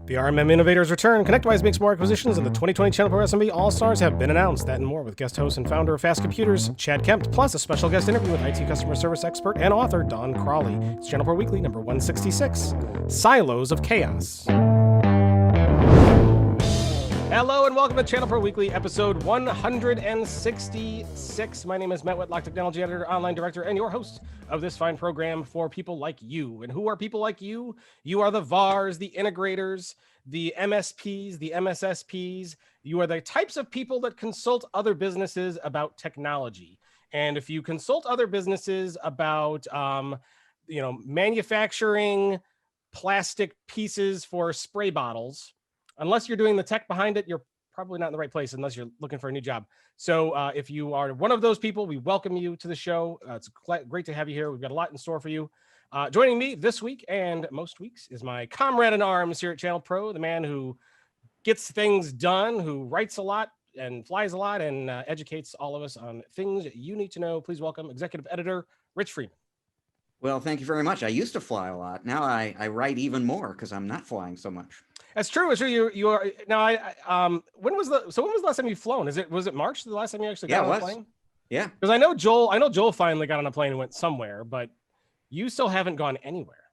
The RMM Innovators return. Connectwise makes more acquisitions, and the 2020 ChannelPro SMB All-Stars have been announced. That and more with guest host and founder of Fast Computers, Chad Kempt, plus a special guest interview with IT customer service expert and author Don Crawley. It's ChannelPro Weekly number 166, Silos of Chaos. Hello and welcome to ChannelPro Weekly, episode 166. My name is Matt Whitlock, technology editor, online director, and your host of this fine program for people like you. And who are people like you? You are the VARs, the integrators, the MSPs, the MSSPs. You are the types of people that consult other businesses about technology. And if you consult other businesses about, manufacturing plastic pieces for spray bottles, unless you're doing the tech behind it, you're probably not in the right place unless you're looking for a new job. So if you are one of those people, we welcome you to the show. It's great to have you here. We've got a lot in store for you. Joining me this week and most weeks is my comrade in arms here at ChannelPro, the man who gets things done, who writes a lot and flies a lot and educates all of us on things you need to know. Please welcome executive editor Rich Freeman. Well, thank you very much. I used to fly a lot. Now I write even more because I'm not flying so much. That's true. It's true. You are now. When was the last time you've flown? Was it March? The last time you actually got on a plane? Yeah. Because I know Joel finally got on a plane and went somewhere, but you still haven't gone anywhere.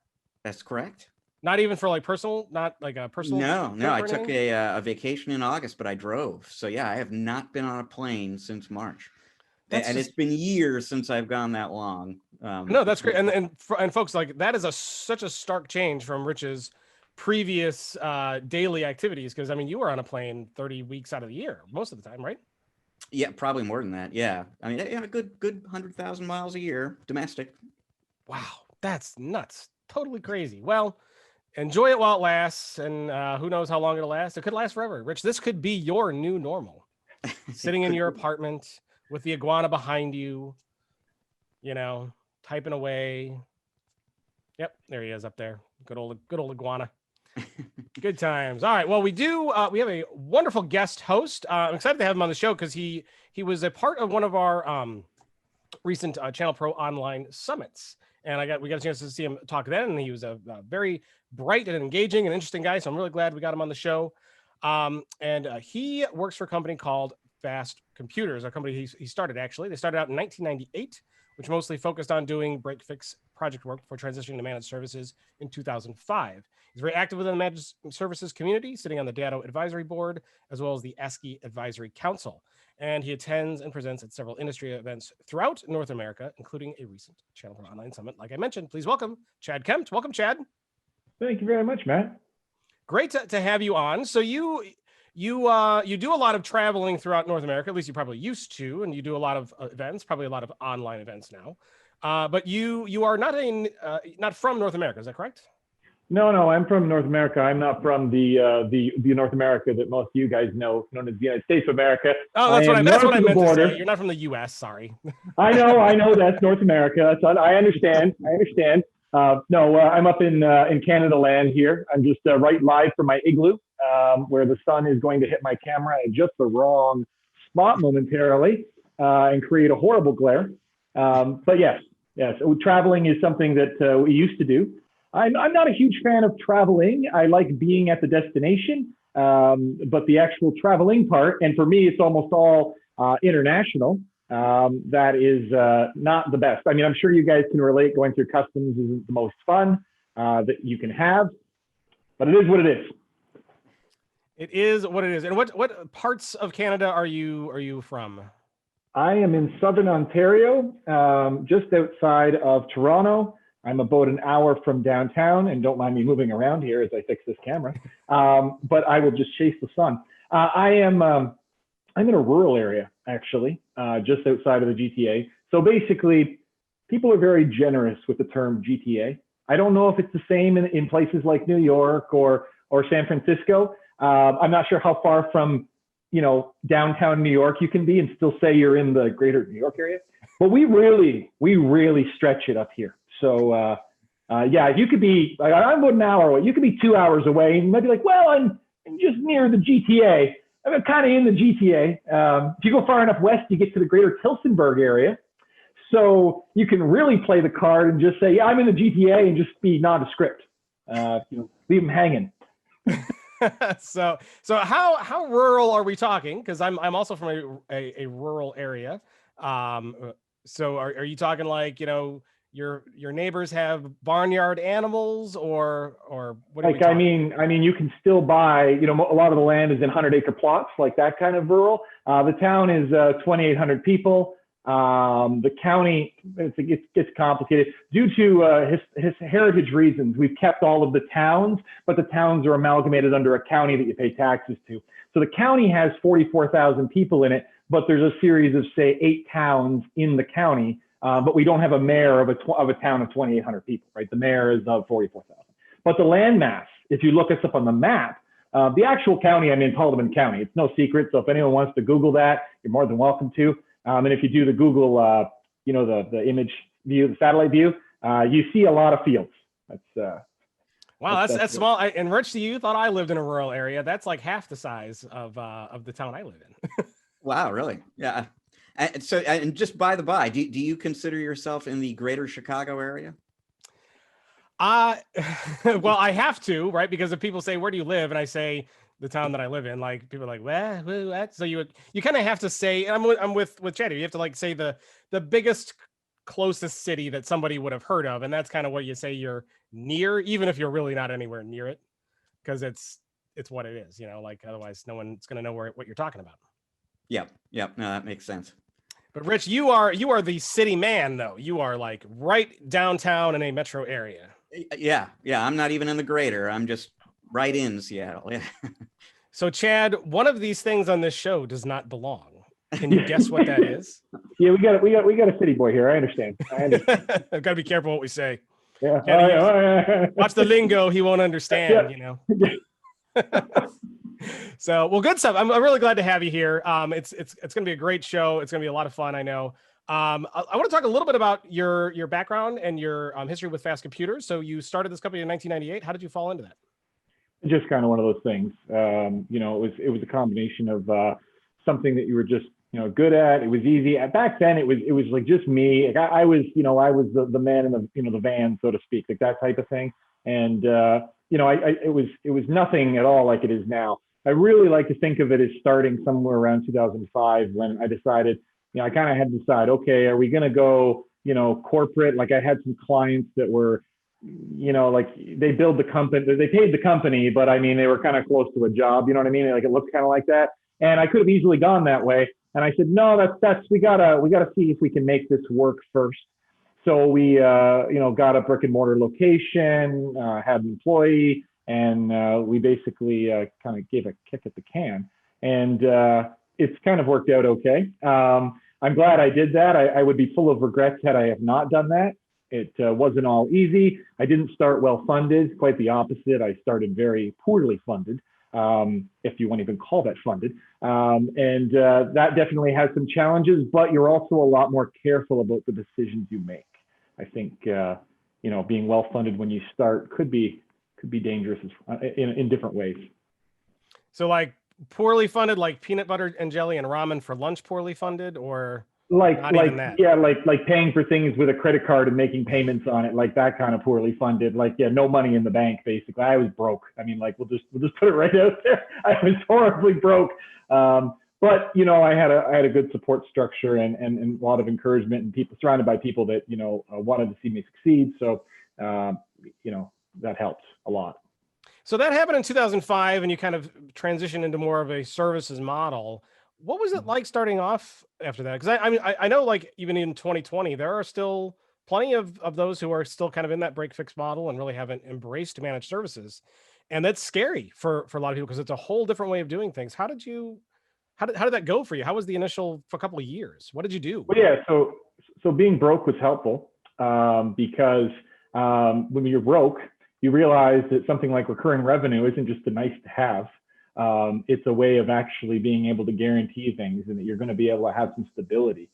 That's correct. Not even for personal. No. I took a vacation in August, but I drove. So yeah, I have not been on a plane since March. It's been years since I've gone that long. No, that's great. And folks, that is such a stark change from Rich's previous daily activities, because you were on a plane 30 weeks out of the year most of the time, right? Yeah, probably more than that. Yeah, a good 100,000 miles a year domestic. Wow, that's nuts. Totally crazy. Well, enjoy it while it lasts, and who knows how long it'll last. It could last forever. Rich, this could be your new normal. Sitting in your apartment with the iguana behind you, typing away. Yep, there he is up there. Good old iguana. Good times. All right. Well, we have a wonderful guest host. I'm excited to have him on the show because he was a part of one of our recent ChannelPro online summits, and we got a chance to see him talk then, and he was a very bright and engaging and interesting guy. So I'm really glad we got him on the show. And he works for a company called Fast Computers, a company he started actually. They started out in 1998, which mostly focused on doing break-fix project work for transitioning to managed services in 2005. He's very active within the managed services community, sitting on the Datto Advisory Board, as well as the ASCII Advisory Council. And he attends and presents at several industry events throughout North America, including a recent ChannelPro Online Summit. Like I mentioned, please welcome Chad Kempt. Welcome, Chad. Thank you very much, Matt. Great to have you on. So you do a lot of traveling throughout North America, at least you probably used to, and you do a lot of events, probably a lot of online events now. But you are not from North America, is that correct? No, I'm from North America. I'm not from the North America that most of you guys know, known as the United States of America. Oh, that's what I meant to say. You're not from the U.S. Sorry. I know that's North America. I understand. I'm up in Canada land here. I'm just right live from my igloo, where the sun is going to hit my camera at just the wrong spot momentarily and create a horrible glare. But yes, traveling is something that we used to do. I'm not a huge fan of traveling. I like being at the destination, but the actual traveling part, and for me, it's almost all international. That is not the best. I'm sure you guys can relate. Going through customs isn't the most fun that you can have, but it is what it is. It is what it is. And what parts of Canada are you from? I am in Southern Ontario, just outside of Toronto. I'm about an hour from downtown, and don't mind me moving around here as I fix this camera, but I will just chase the sun. I'm in a rural area, actually, just outside of the GTA. So basically, people are very generous with the term GTA. I don't know if it's the same in places like New York or San Francisco. I'm not sure how far from downtown New York you can be and still say you're in the greater New York area. But we really stretch it up here. So you could be, I'm about an hour away. You could be 2 hours away and you might be like, well, I'm just near the GTA. I'm kind of in the GTA. If you go far enough west, you get to the greater Tillsonburg area. So you can really play the card and just say, yeah, I'm in the GTA, and just be nondescript. Leave them hanging. So how rural are we talking? Because I'm also from a rural area. So are you talking like, you know, your neighbors have barnyard animals, or what are we Like, talking? I mean, you can still buy, you know, a lot of the land is in 100-acre plots, like that kind of rural. The town is 2,800 people. The county, it gets complicated due to his heritage reasons. We've kept all of the towns, but the towns are amalgamated under a county that you pay taxes to. So the county has 44,000 people in it, but there's a series of, say, 8 towns in the county. But we don't have a mayor of a town of 2,800 people, right? The mayor is of 44,000. But the land mass, if you look us up on the map, the actual county, I'm in Parliament County. It's no secret. So if anyone wants to Google that, you're more than welcome to. And if you do the Google, you know, the image view, the satellite view, you see a lot of fields. Wow, that's small. And Rich, you thought I lived in a rural area. That's like half the size of the town I live in. Wow, really? Yeah. And so, and just by the by, do you consider yourself in the greater Chicago area? Well, I have to, right? Because if people say, where do you live? And I say the town that I live in, like people are like, what? So you kind of have to say, I'm with Chad. You have to like say the biggest, closest city that somebody would have heard of. And that's kind of what you say you're near, even if you're really not anywhere near it, because it's what it is, you know, like otherwise no one's going to know what you're talking about. Yep. No, that makes sense. But Rich, you are the city man, though. You are like right downtown in a metro area. Yeah. I'm not even in the greater. I'm just right in Seattle. Yeah. So Chad, one of these things on this show does not belong. Can you guess what that is? Yeah, we got a city boy here. I understand. I've got to be careful what we say. Yeah. Watch the lingo; he won't understand. Yeah. You know. So, well, good stuff. I'm really glad to have you here. It's going to be a great show. It's going to be a lot of fun, I know. I want to talk a little bit about your background and your history with fast computers. So you started this company in 1998. How did you fall into that? Just kind of one of those things. You know, it was a combination of something that you were just, you know, good at. It was easy. Back then, it was like just me. Like I was the man in the, you know, the van, so to speak, like that type of thing. And you know, it was nothing at all like it is now. I really like to think of it as starting somewhere around 2005 when I decided, you know, I kind of had to decide, okay, are we going to go, you know, corporate? Like I had some clients that were, you know, like they build the company, they paid the company, but I mean, they were kind of close to a job, you know what I mean? Like it looked kind of like that. And I could have easily gone that way. And I said, no, we gotta see if we can make this work first. So we, you know, got a brick and mortar location, had an employee, and we basically kind of gave a kick at the can. And it's kind of worked out okay. I'm glad I did that. I would be full of regrets had I have not done that. It wasn't all easy. I didn't start well funded, quite the opposite. I started very poorly funded, if you want to even call that funded. And that definitely has some challenges, but you're also a lot more careful about the decisions you make. I think, you know, being well funded when you start could be dangerous in different ways. So like poorly funded, like peanut butter and jelly and ramen for lunch, poorly funded, or like that? Yeah, like paying for things with a credit card and making payments on it, like that kind of poorly funded. Like, yeah, no money in the bank, basically. I was broke. I mean, like we'll just put it right out there. I was horribly broke. But you know, I had a good support structure and a lot of encouragement and people surrounded by people that, you know, wanted to see me succeed. So you know, that helped a lot. So that happened in 2005, and you kind of transitioned into more of a services model. What was it like starting off after that? Because I know, like even in 2020, there are still plenty of those who are still kind of in that break fix model and really haven't embraced managed services, and that's scary for a lot of people because it's a whole different way of doing things. How did that go for you? How was the initial for a couple of years? What did you do? Well, yeah, so being broke was helpful because when you're broke, you realize that something like recurring revenue isn't just a nice to have. It's a way of actually being able to guarantee things and that you're going to be able to have some stability.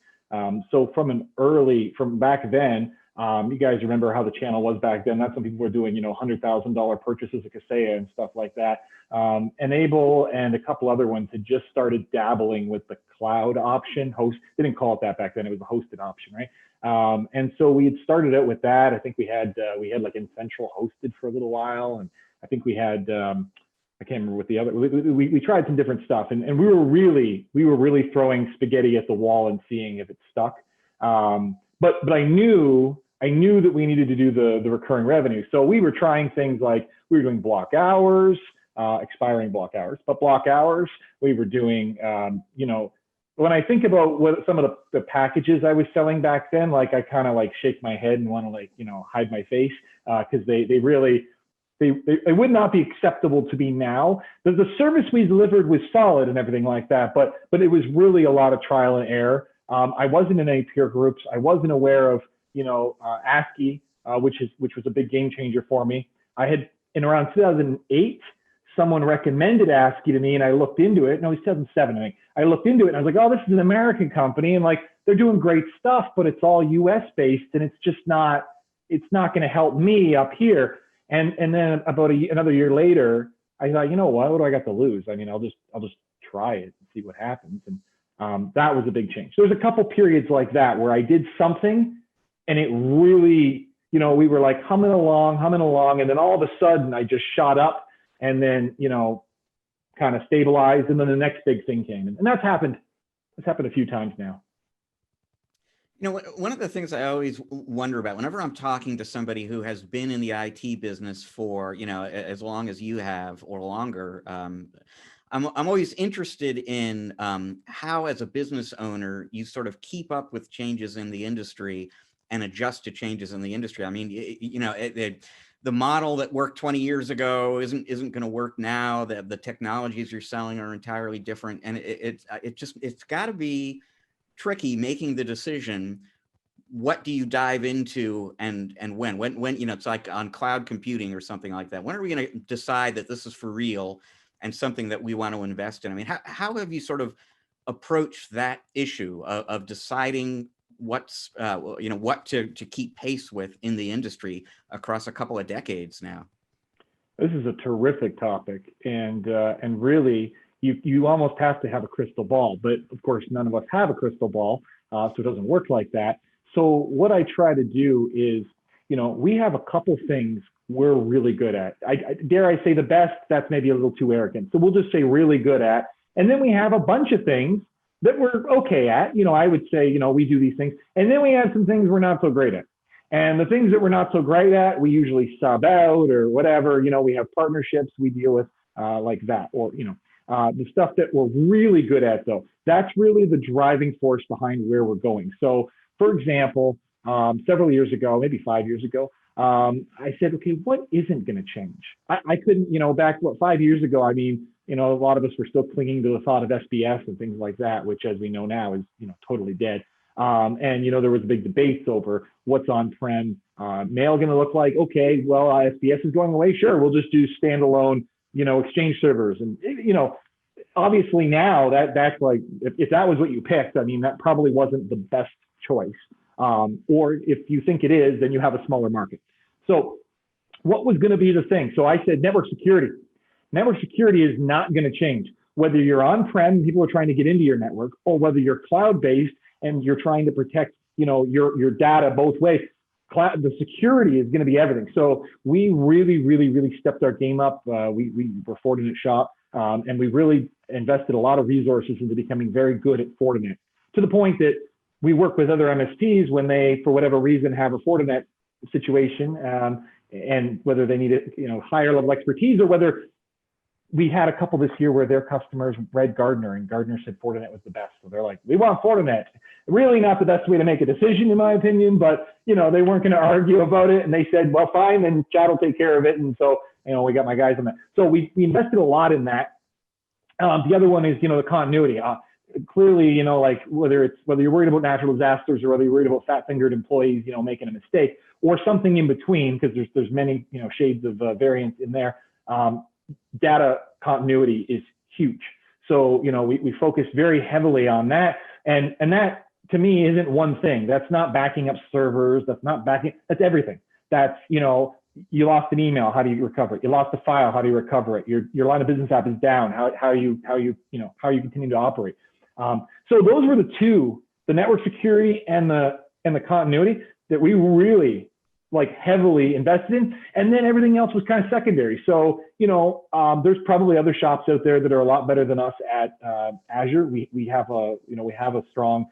So from back then, you guys remember how the channel was back then. That's when people were doing, you know, $100,000 purchases of Kaseya and stuff like that. Enable and a couple other ones had just started dabbling with the cloud option. They didn't call it that back then. It was a hosted option, right? And so we had started out with that. I think we had like Intentionality hosted for a little while, and I think we had I can't remember what the other, we tried some different stuff, and we were really throwing spaghetti at the wall and seeing if it stuck. But I knew that we needed to do the recurring revenue. So we were trying things like we were doing block hours, expiring block hours, but block hours, we were doing, you know, when I think about what some of the packages I was selling back then, like I kind of like shake my head and want to like, you know, hide my face because they would not be acceptable to me now. The service we delivered was solid and everything like that, but it was really a lot of trial and error. I wasn't in any peer groups. I wasn't aware of, you know, ASCII, which was a big game changer for me. I had, in around 2008, someone recommended ASCII to me, and I looked into it. No, it was 2007, I think. I looked into it, and I was like, oh, this is an American company, and like they're doing great stuff, but it's all U.S. based, and it's just not. It's not going to help me up here. And then about another year later, I thought, you know what do I got to lose? I mean, I'll just try it and see what happens. And that was a big change. There was a couple periods like that where I did something, and it really, you know, we were like humming along, and then all of a sudden I just shot up. And then, you know, kind of stabilized, and then the next big thing came, and that's happened. It's happened a few times now. You know, one of the things I always wonder about whenever I'm talking to somebody who has been in the IT business for, you know, as long as you have or longer, I'm always interested in how, as a business owner, you sort of keep up with changes in the industry and adjust to changes in the industry. I mean, you know, the model that worked 20 years ago isn't going to work now. The technologies you're selling are entirely different, and it's got to be tricky making the decision. What do you dive into, and when you know, it's like on cloud computing or something like that. When are we going to decide that this is for real and something that we want to invest in? I mean, how have you sort of approached that issue of deciding what's you know, what to keep pace with in the industry across a couple of decades now? This is a terrific topic, and really you almost have to have a crystal ball, but of course none of us have a crystal ball, so it doesn't work like that. So what I try to do is, you know, we have a couple things we're really good at. I dare I say the best, that's maybe a little too arrogant. So we'll just say really good at, and then we have a bunch of things that we're okay at. You know, I would say, you know, we do these things, and then we have some things we're not so great at. And the things that we're not so great at, we usually sub out or whatever. You know, we have partnerships we deal with like that, or, you know, the stuff that we're really good at, though, that's really the driving force behind where we're going. So, for example, several years ago, maybe 5 years ago, I said, okay, what isn't going to change? I couldn't, you know, back 5 years ago, I mean, you know, a lot of us were still clinging to the thought of SBS and things like that, which, as we know now, is, you know, totally dead. And, you know, there was big debates over what's on-prem mail going to look like. Okay, well, SBS is going away. Sure, we'll just do standalone, you know, Exchange servers. And, you know, obviously now that's like, if that was what you picked, I mean, that probably wasn't the best choice. Or if you think it is, then you have a smaller market. So what was going to be the thing? So I said network security. Network security is not going to change. Whether you're on-prem, people are trying to get into your network, or whether you're cloud-based and you're trying to protect, you know, your data both ways, the security is going to be everything. So we really stepped our game up. We were Fortinet shop, and we really invested a lot of resources into becoming very good at Fortinet, to the point that we work with other MSPs when they, for whatever reason, have a Fortinet situation, and whether they need a, you know, higher level expertise, or whether we had a couple this year where their customers read Gartner, and Gartner said Fortinet was the best. So they're like, we want Fortinet. Really not the best way to make a decision, in my opinion, but, you know, they weren't going to argue about it. And they said, well, fine, then Chad will take care of it. And so, you know, we got my guys on that. So we invested a lot in that. The other one is, you know, the continuity. Clearly, you know, like whether you're worried about natural disasters, or whether you're worried about fat-fingered employees, you know, making a mistake, or something in between, because there's many, you know, shades of variance in there. Data continuity is huge. So, you know, we focus very heavily on that. And that, to me, isn't one thing. That's not backing up servers. That's everything. That's, you know, you lost an email, how do you recover it? You lost a file, how do you recover it? Your line of business app is down. How you continue to operate? So those were the two, the network security and the continuity, that we really like heavily invested in, and then everything else was kind of secondary. So, there's probably other shops out there that are a lot better than us at Azure. We have a strong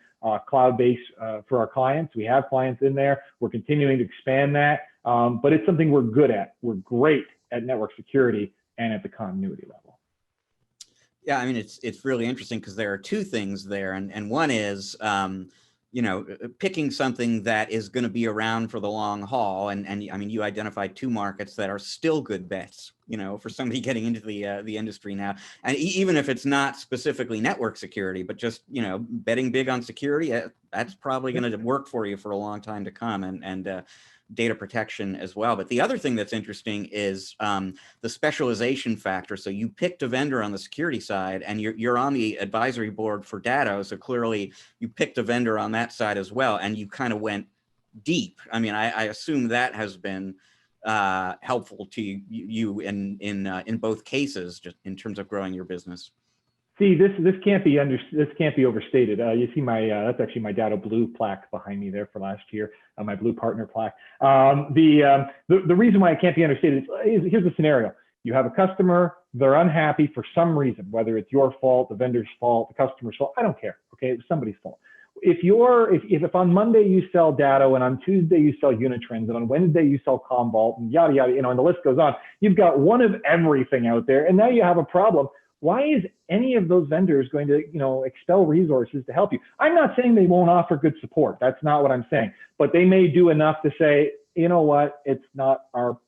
cloud base for our clients. We have clients in there. We're continuing to expand that, but it's something we're good at. We're great at network security and at the continuity level. Yeah, I mean, it's really interesting because there are two things there, and one is picking something that is going to be around for the long haul, and I mean, you identified two markets that are still good bets, for somebody getting into the industry now, and even if it's not specifically network security, but just betting big on security, that's probably going to work for you for a long time to come, and data protection as well. But the other thing that's interesting is the specialization factor. So you picked a vendor on the security side, and you're on the advisory board for Datto. So clearly you picked a vendor on that side as well, and you kind of went deep. I mean, I assume that has been helpful to you in both cases, just in terms of growing your business. See, this can't be overstated. You see that's actually my Datto Blue plaque behind me there for last year, my Blue Partner plaque. The reason why it can't be understated is here's the scenario. You have a customer, they're unhappy for some reason, whether it's your fault, the vendor's fault, the customer's fault, I don't care, okay? It's somebody's fault. If on Monday you sell Datto, and on Tuesday you sell Unitrends, and on Wednesday you sell Commvault, and yada, yada, and the list goes on, you've got one of everything out there, and now you have a problem. Why is any of those vendors going to, expel resources to help you? I'm not saying they won't offer good support. That's not what I'm saying. But they may do enough to say, you know what, it's not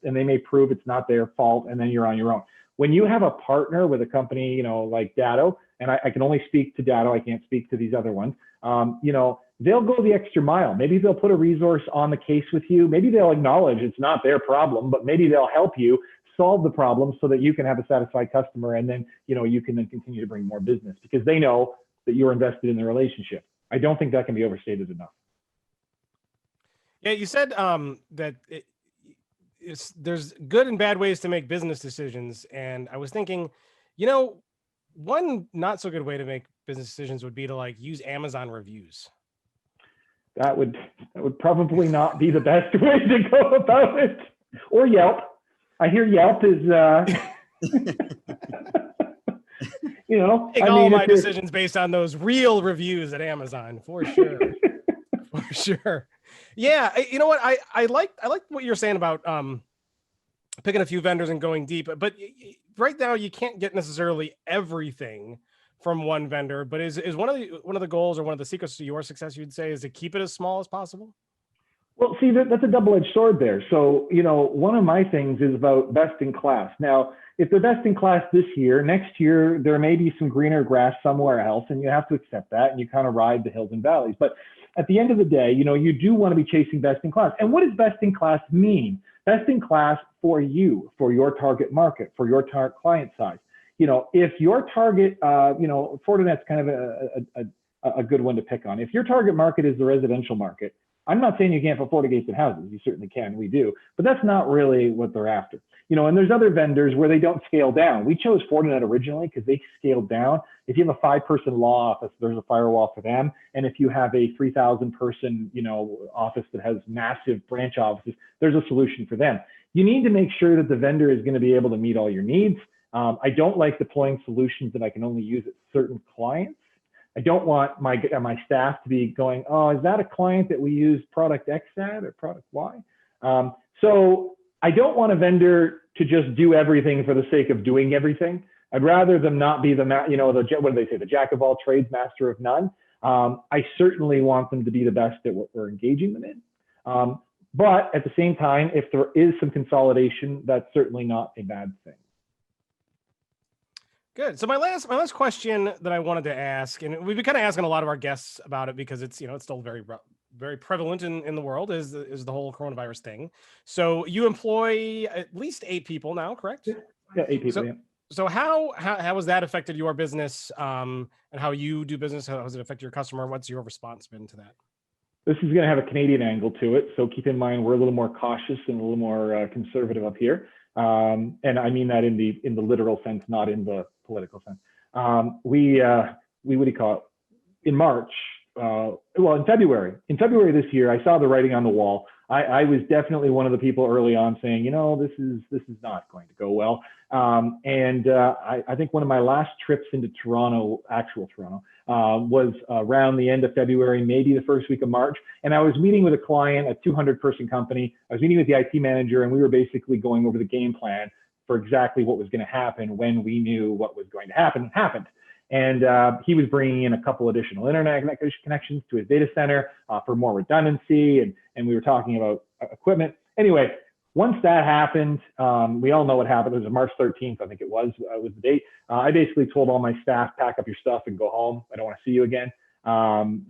and they may prove it's not their fault, and then you're on your own. When you have a partner with a company, like Datto, and I can only speak to Datto, I can't speak to these other ones, they'll go the extra mile. Maybe they'll put a resource on the case with you. Maybe they'll acknowledge it's not their problem, but maybe they'll help you solve the problem so that you can have a satisfied customer, and then you can then continue to bring more business because they know that you're invested in the relationship. I don't think that can be overstated enough. Yeah, you said that there's good and bad ways to make business decisions, and I was thinking, one not so good way to make business decisions would be to use Amazon reviews. That would probably not be the best way to go about it, or Yelp. I hear Yelp is, Make all my decisions based on those real reviews at Amazon, for sure. For sure. Yeah. You know what? I like what you're saying about picking a few vendors and going deep, but right now you can't get necessarily everything from one vendor, but is one of the goals or one of the secrets to your success, you'd say, is to keep it as small as possible? Well, see, that's a double-edged sword there. So, one of my things is about best in class. Now, if they're best in class this year, next year, there may be some greener grass somewhere else, and you have to accept that, and you kind of ride the hills and valleys. But at the end of the day, you do want to be chasing best in class. And what does best in class mean? Best in class for you, for your target market, for your target client size. If your target, Fortinet's kind of a good one to pick on. If your target market is the residential market, I'm not saying you can't put FortiGates in houses. You certainly can. We do. But that's not really what they're after. And there's other vendors where they don't scale down. We chose Fortinet originally because they scaled down. If you have a 5-person law office, there's a firewall for them. And if you have a 3,000-person, office that has massive branch offices, there's a solution for them. You need to make sure that the vendor is going to be able to meet all your needs. I don't like deploying solutions that I can only use at certain clients. I don't want my staff to be going, oh, is that a client that we use product X at or product Y? So I don't want a vendor to just do everything for the sake of doing everything. I'd rather them not be what do they say, the jack of all trades, master of none. I certainly want them to be the best at what we're engaging them in. But at the same time, if there is some consolidation, that's certainly not a bad thing. Good. So my last question that I wanted to ask, and we've been kind of asking a lot of our guests about it because it's it's still very prevalent in the world is the whole coronavirus thing. So you employ at least 8 people now, correct? Yeah, 8 people. So how has that affected your business and how you do business? How has it affected your customer? What's your response been to that? This is going to have a Canadian angle to it. So keep in mind, we're a little more cautious and a little more conservative up here. And I mean that in the literal sense, not in the political sense. We what do you call it? In March, in February this year, I saw the writing on the wall. I was definitely one of the people early on saying, this is not going to go well. I think one of my last trips into Toronto, actual Toronto, was around the end of February, maybe the first week of March. And I was meeting with a client, a 200-person company. I was meeting with the IT manager, and we were basically going over the game plan for exactly what was going to happen when we knew what was going to happen happened. And he was bringing in a couple additional internet connections to his data center for more redundancy. And we were talking about equipment. Anyway, once that happened, we all know what happened. It was March 13th, I think it was the date. I basically told all my staff, pack up your stuff and go home. I don't want to see you again.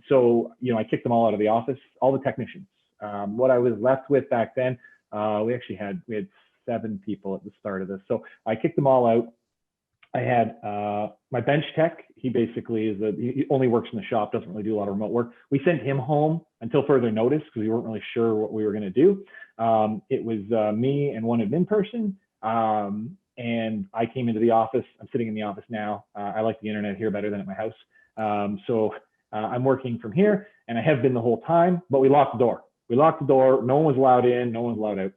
So, I kicked them all out of the office, all the technicians. What I was left with back then, we had 7 people at the start of this. So I kicked them all out. I had my bench tech. He basically he only works in the shop, doesn't really do a lot of remote work. We sent him home until further notice because we weren't really sure what we were going to do. It was me and one admin person. And I came into the office. I'm sitting in the office now. I like the internet here better than at my house. So I'm working from here, and I have been the whole time, but we locked the door. No one was allowed in, no one was allowed out.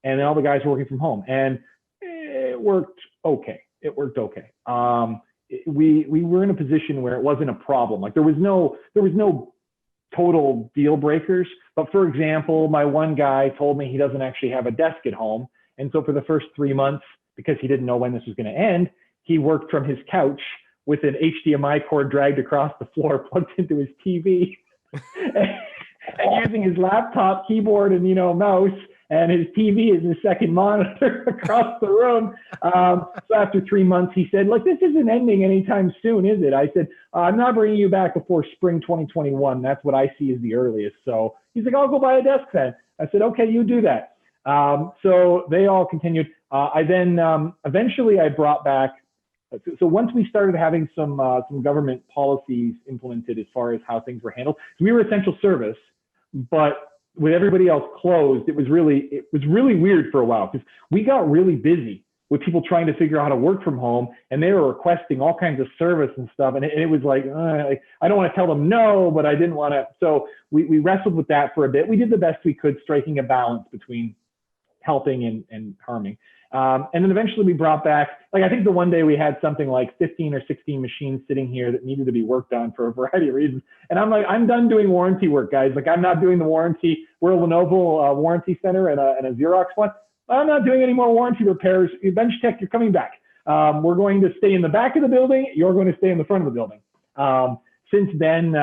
And then all the guys were working from home, and it worked okay. We were in a position where it wasn't a problem. Like there was no total deal breakers. But for example, my one guy told me he doesn't actually have a desk at home. And so for the first 3 months, because he didn't know when this was going to end, he worked from his couch with an HDMI cord dragged across the floor, plugged into his TV, and using his laptop, keyboard, and mouse. And his TV is his second monitor across the room. So after 3 months, he said, this isn't ending anytime soon, is it? I said, I'm not bringing you back before spring 2021. That's what I see as the earliest. So he's like, I'll go buy a desk then. I said, okay, you do that. So they all continued. I then eventually I brought back. So once we started having some government policies implemented as far as how things were handled, so we were essential service, but with everybody else closed, it was really weird for a while because we got really busy with people trying to figure out how to work from home, and they were requesting all kinds of service and stuff. And it was like, I don't want to tell them no, but I didn't want to. So we wrestled with that for a bit. We did the best we could, striking a balance between helping and harming. And then eventually we brought back, I think the one day we had something like 15 or 16 machines sitting here that needed to be worked on for a variety of reasons. And I'm like, I'm done doing warranty work, guys. I'm not doing the warranty. We're a Lenovo warranty center and a Xerox one. I'm not doing any more warranty repairs. Bench tech, you're coming back. We're going to stay in the back of the building. You're going to stay in the front of the building. Since then,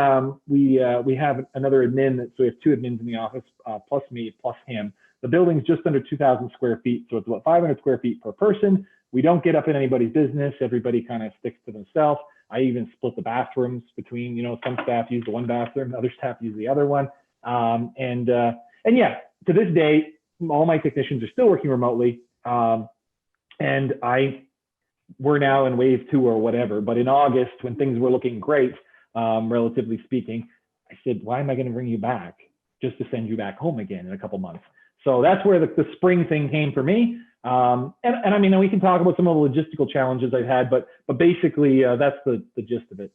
we have another admin. So we have 2 admins in the office, plus me, plus him. The building's just under 2,000 square feet, so it's about 500 square feet per person. We don't get up in anybody's business. Everybody kind of sticks to themselves. I even split the bathrooms between, some staff use the one bathroom, other staff use the other one. And yeah, to this day, all my technicians are still working remotely. And we're now in wave 2 or whatever. But in August, when things were looking great, relatively speaking, I said, why am I going to bring you back just to send you back home again in a couple months? So that's where the spring thing came for me. And I mean, we can talk about some of the logistical challenges I've had, but basically that's the gist of it.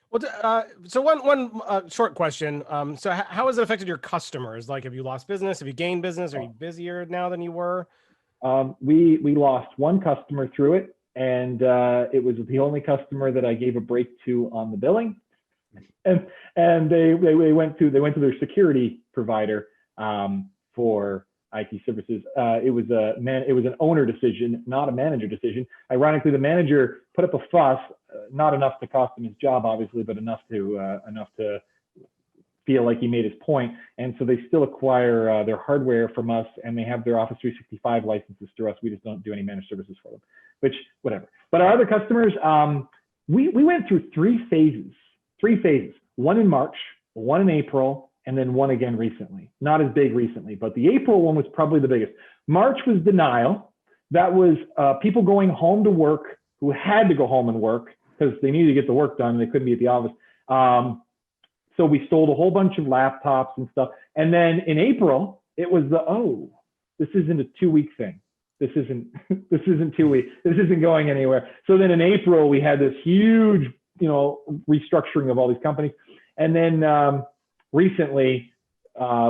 Well, so one short question. So how has it affected your customers? Have you lost business? Have you gained business? Are you busier now than you were? We lost one customer through it, and it was the only customer that I gave a break to on the billing. And they went to their security provider for IT services. It was an owner decision, not a manager decision. Ironically, the manager put up a fuss, not enough to cost him his job, obviously, but enough to feel like he made his point. And so they still acquire their hardware from us, and they have their Office 365 licenses through us. We just don't do any managed services for them, which whatever. But our other customers, we went through 3 phases. 3 phases. One in March, one in April, and then one again recently. Not as big recently, but the April one was probably the biggest. March was denial. That was people going home to work who had to go home and work because they needed to get the work done and they couldn't be at the office. So we sold a whole bunch of laptops and stuff. And then in April, it was this isn't a 2-week thing. This isn't 2 weeks. This isn't going anywhere. So then in April, we had this huge, restructuring of all these companies. And then recently,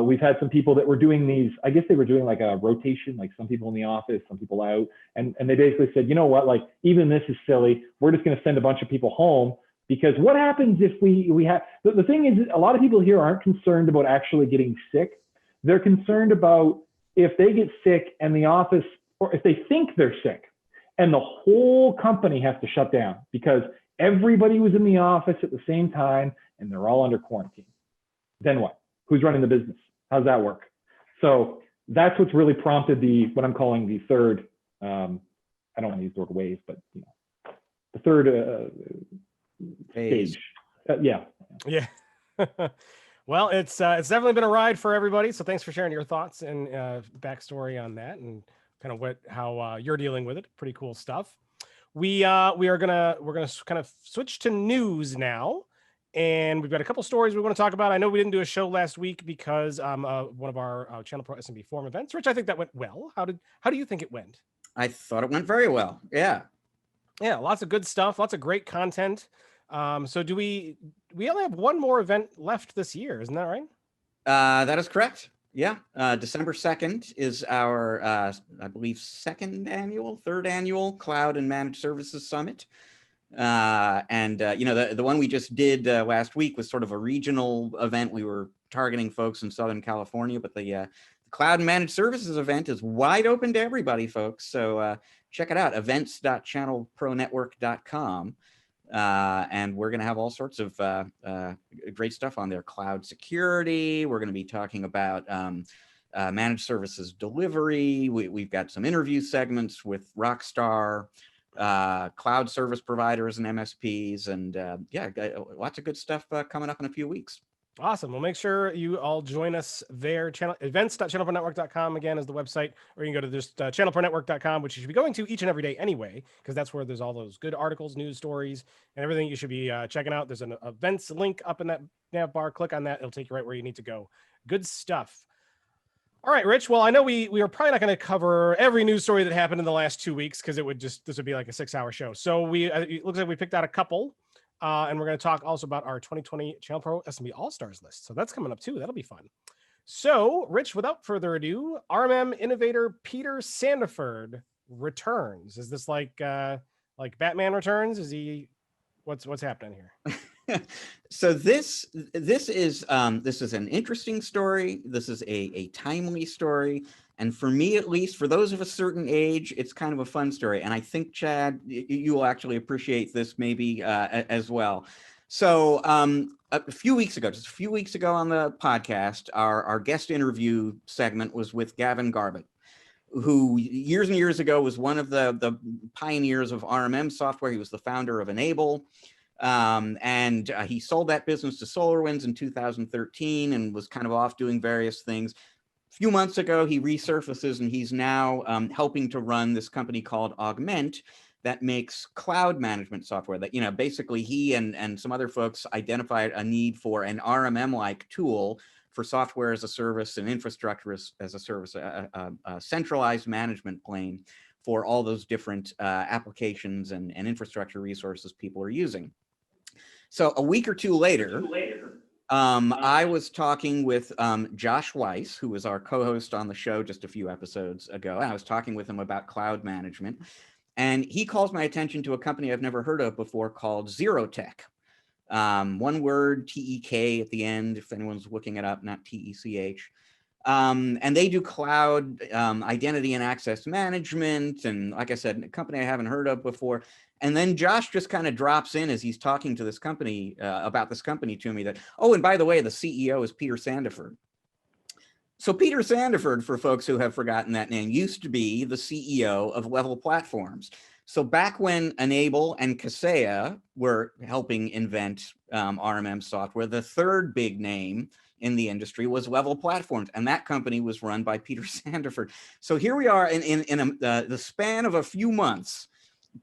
we've had some people that were doing these, I guess they were doing like a rotation, like some people in the office, some people out. And they basically said, you know what, like even this is silly. We're just going to send a bunch of people home, because what happens if we have, the thing is, a lot of people here aren't concerned about actually getting sick. They're concerned about if they get sick and the office, or if they think they're sick and the whole company has to shut down because everybody was in the office at the same time and they're all under quarantine. Then what? Who's running the business? How's that work? So that's what's really prompted what I'm calling the third, I don't want to use the word wave, but the third stage. Yeah. Well, it's definitely been a ride for everybody. So thanks for sharing your thoughts and backstory on that, and kind of how you're dealing with it. Pretty cool stuff. We're gonna kind of switch to news now, and we've got a couple stories we want to talk about. I know we didn't do a show last week because one of our ChannelPro SMB Forum events. Rich, I think that went well. How do you think it went? I thought it went very well. Yeah, lots of good stuff, lots of great content. So do we only have one more event left this year, isn't that right? That is correct. Yeah. December 2nd is our, I believe, third annual Cloud and Managed Services Summit. The one we just did last week was sort of a regional event. We were targeting folks in Southern California, but the Cloud and Managed Services event is wide open to everybody, folks. So check it out, events.channelpronetwork.com. And we're going to have all sorts of great stuff on there. Cloud security. We're going to be talking about managed services delivery. We've got some interview segments with Rockstar, cloud service providers and MSPs, and lots of good stuff coming up in a few weeks. Awesome. Well, make sure you all join us there. Events.channelpronetwork.com again is the website, or you can go to just channelpronetwork.com, which you should be going to each and every day anyway, because that's where there's all those good articles, news stories, and everything you should be checking out. There's an events link up in that nav bar. Click on that. It'll take you right where you need to go. Good stuff. All right, Rich. Well, I know we are probably not going to cover every news story that happened in the last 2 weeks, because this would be like a 6-hour show. So it looks like we picked out a couple. And we're going to talk also about our 2020 ChannelPro SMB All-Stars list. So that's coming up too. That'll be fun. So, Rich, without further ado, RMM innovator Peter Sandiford returns. Is this like Batman returns? Is he? What's happening here? So this is an interesting story. This is a timely story. And for me, at least, for those of a certain age, it's kind of a fun story. And I think, Chad, you will actually appreciate this maybe as well. So a few weeks ago on the podcast, our guest interview segment was with Gavin Garbett, who years and years ago was one of the pioneers of RMM software. He was the founder of Enable. And he sold that business to SolarWinds in 2013 and was kind of off doing various things. A few months ago, he resurfaces, and he's now helping to run this company called Augment that makes cloud management software. That, basically he and some other folks identified a need for an RMM-like tool for software as a service and infrastructure as a service, a centralized management plane for all those different applications and infrastructure resources people are using. So a week or two later, I was talking with Josh Weiss, who was our co-host on the show just a few episodes ago. And I was talking with him about cloud management. And he calls my attention to a company I've never heard of before called Zerotech. One word, T-E-K at the end, if anyone's looking it up, not T-E-C-H. And they do cloud identity and access management. And like I said, a company I haven't heard of before. And then Josh just kind of drops in as he's talking to this company about this company to me that, oh, and by the way, the CEO is Peter Sandiford. So Peter Sandiford, for folks who have forgotten that name, used to be the CEO of Level Platforms. So back when Enable and Kaseya were helping invent RMM software, the third big name in the industry was Level Platforms, and that company was run by Peter Sandiford. So here we are in the span of a few months.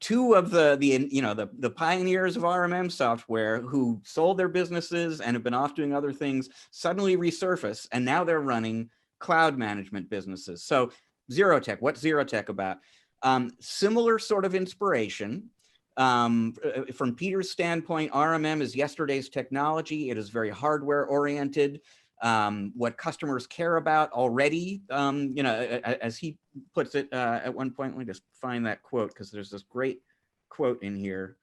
Two of the pioneers of RMM software who sold their businesses and have been off doing other things suddenly resurface, and now they're running cloud management businesses. So Zerotech, what's Zerotech about? Similar sort of inspiration. From Peter's standpoint, RMM is yesterday's technology. It is very hardware oriented. What customers care about already, you know, as he puts it at one point, let me just find that quote because there's this great quote in here.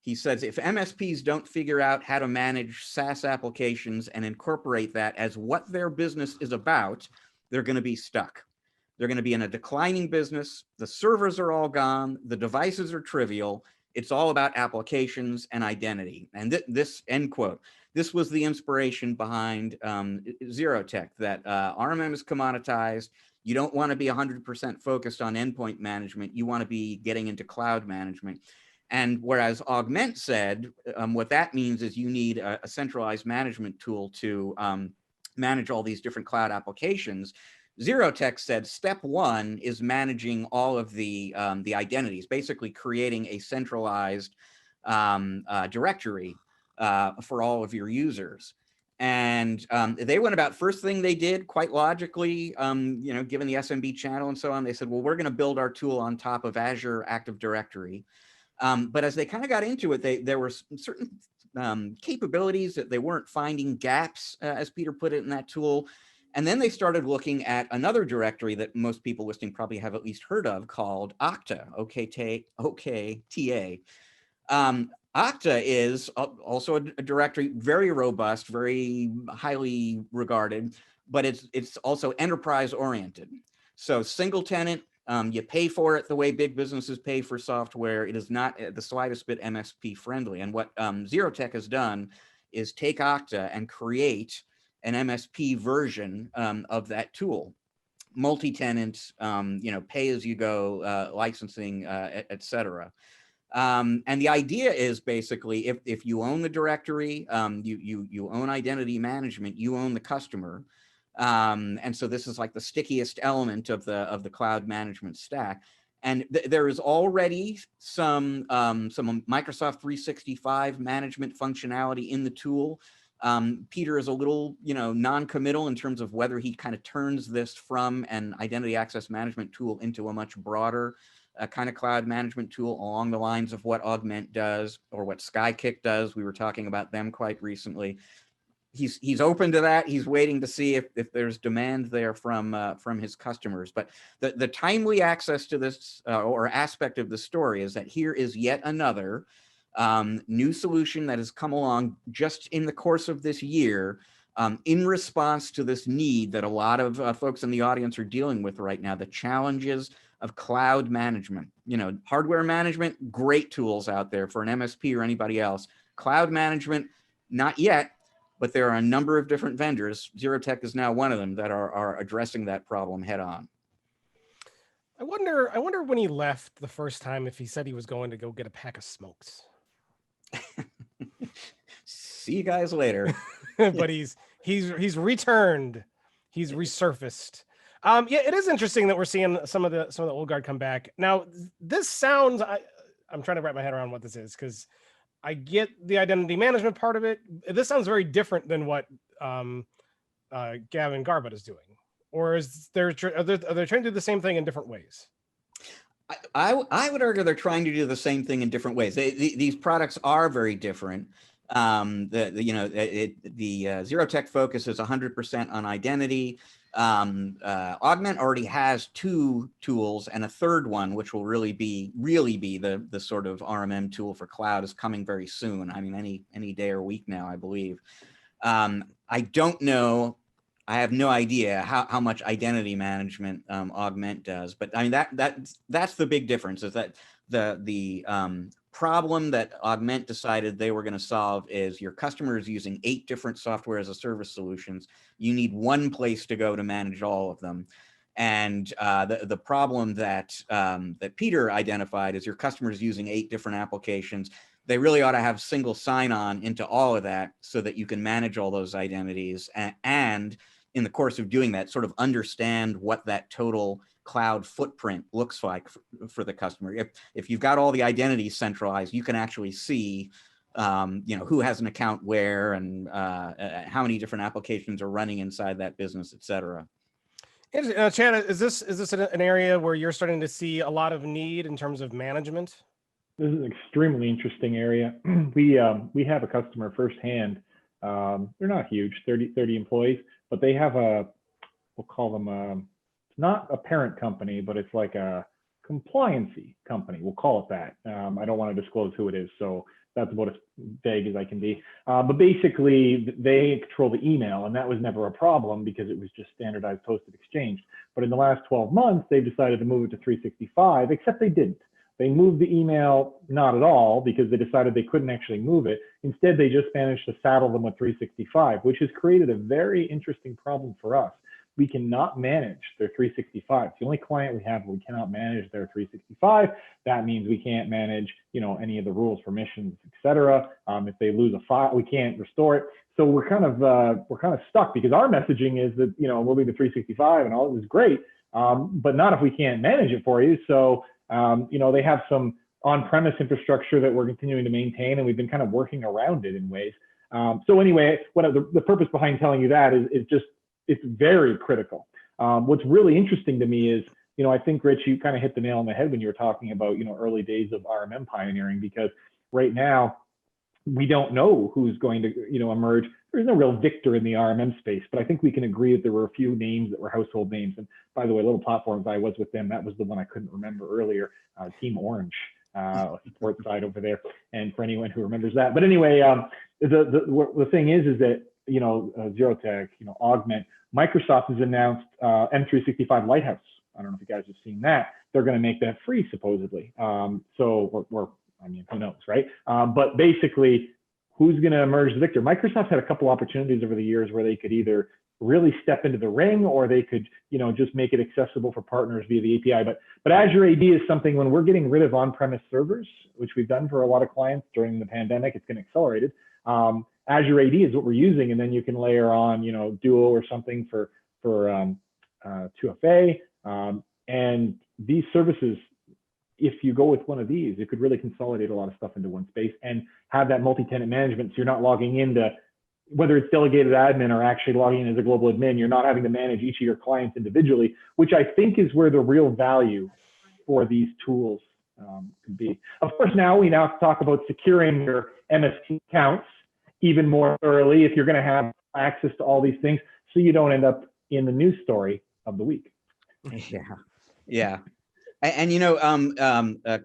He says, if MSPs don't figure out how to manage SaaS applications and incorporate that as what their business is about, they're going to be stuck. They're going to be in a declining business. The servers are all gone. The devices are trivial. It's all about applications and identity. And this, end quote, this was the inspiration behind Zerotech, that RMM is commoditized. You don't want to be 100% focused on endpoint management. You want to be getting into cloud management. And whereas Augment said, what that means is you need a centralized management tool to manage all these different cloud applications, Zerotech said step one is managing all of the identities, basically creating a centralized directory for all of your users. And they went about, first thing they did, quite logically, you know, given the SMB channel and so on, they said, well, we're going to build our tool on top of Azure Active Directory. But as they kind of got into it, there were certain capabilities that they weren't finding gaps, as Peter put it, in that tool. And then they started looking at another directory that most people listening probably have at least heard of, called Octa, O-K-T-A. Octa is also a directory, very robust, very highly regarded, but it's also enterprise oriented. So single tenant, you pay for it the way big businesses pay for software. It is not the slightest bit MSP friendly. And what Zerotech has done is take Octa and create an MSP version of that tool, multi-tenant, you know, pay-as-you-go licensing, et cetera. And the idea is basically, if you own the directory, you own identity management, you own the customer. And so this is like the stickiest element of the cloud management stack. And there is already some Microsoft 365 management functionality in the tool. Peter is a little, you know, non-committal in terms of whether he kind of turns this from an identity access management tool into a much broader kind of cloud management tool along the lines of what Augment does or what Skykick does. We were talking about them quite recently. He's open to that. He's waiting to see if there's demand there from his customers. But the timely access to this or aspect of the story is that here is yet another new solution that has come along just in the course of this year in response to this need that a lot of folks in the audience are dealing with right now, the challenges of cloud management. You know, hardware management, great tools out there for an MSP or anybody else. Cloud management, not yet, but there are a number of different vendors. Zerotech is now one of them that are addressing that problem head on. I wonder when he left the first time if he said he was going to go get a pack of smokes. See you guys later. But he's returned. He's resurfaced. Yeah, it is interesting that we're seeing some of the old guard come back. Now, this sounds, I'm trying to wrap my head around what this is, because I get the identity management part of it. This sounds very different than what Gavin Garbett is doing. Or are they trying to do the same thing in different ways? I would argue they're trying to do the same thing in different ways. These products are very different. The Zerotech focus is 100% on identity. Augment already has two tools, and a third one, which will really be the sort of RMM tool for cloud, is coming very soon. I mean, any day or week now, I believe. I don't know. I have no idea how much identity management Augment does, but I mean that's the big difference, is that the problem that Augment decided they were going to solve is your customer is using 8 different software as a service solutions. You need one place to go to manage all of them. And the problem that Peter identified is your customer is using 8 different applications. They really ought to have single sign-on into all of that so that you can manage all those identities and in the course of doing that, sort of understand what that total cloud footprint looks like for the customer. If you've got all the identities centralized, you can actually see, you know, who has an account where and how many different applications are running inside that business, et cetera. Chad, is this an area where you're starting to see a lot of need in terms of management? This is an extremely interesting area. We have a customer firsthand. They're not huge, 30 employees, but they have we'll call them it's not a parent company, but it's like a compliancy company. We'll call it that. I don't want to disclose who it is, so that's about as vague as I can be. But basically, they control the email, and that was never a problem because it was just standardized posted exchange. But in the last 12 months, they've decided to move it to 365, except they didn't. They moved the email not at all because they decided they couldn't actually move it. Instead, they just managed to saddle them with 365, which has created a very interesting problem for us. We cannot manage their 365. It's the only client we have where we cannot manage their 365. That means we can't manage, any of the rules, permissions, etc. If they lose a file, we can't restore it. So we're kind of stuck because our messaging is that moving to 365 and all of this is great, but not if we can't manage it for you. So they have some on-premise infrastructure that we're continuing to maintain, and we've been kind of working around it in ways. So anyway, the purpose behind telling you that is just it's very critical. What's really interesting to me is, I think, Rich, you kind of hit the nail on the head when you were talking about, early days of RMM pioneering, because right now we don't know who's going to, emerge. There's no real victor in the RMM space, but I think we can agree that there were a few names that were household names. And by the way, Little Platforms, I was with them. That was the one I couldn't remember earlier, Team Orange. Support side over there, and for anyone who remembers that. But anyway, the thing is that Zerotech, Augment, Microsoft has announced M365 Lighthouse. I don't know if you guys have seen that. They're going to make that free supposedly. So who knows, right? But basically, who's going to emerge the victor? Microsoft had a couple opportunities over the years where they could either really step into the ring, or they could, just make it accessible for partners via the API. But Azure AD is something, when we're getting rid of on-premise servers, which we've done for a lot of clients during the pandemic, it's been accelerated. Azure AD is what we're using, and then you can layer on, Duo or something for 2FA. And these services, if you go with one of these, it could really consolidate a lot of stuff into one space and have that multi-tenant management. So you're not logging into, whether it's delegated admin or actually logging in as a global admin, you're not having to manage each of your clients individually, which I think is where the real value for these tools can be. Of course, we now talk about securing your MSP accounts even more thoroughly if you're going to have access to all these things, so you don't end up in the news story of the week. Yeah. And a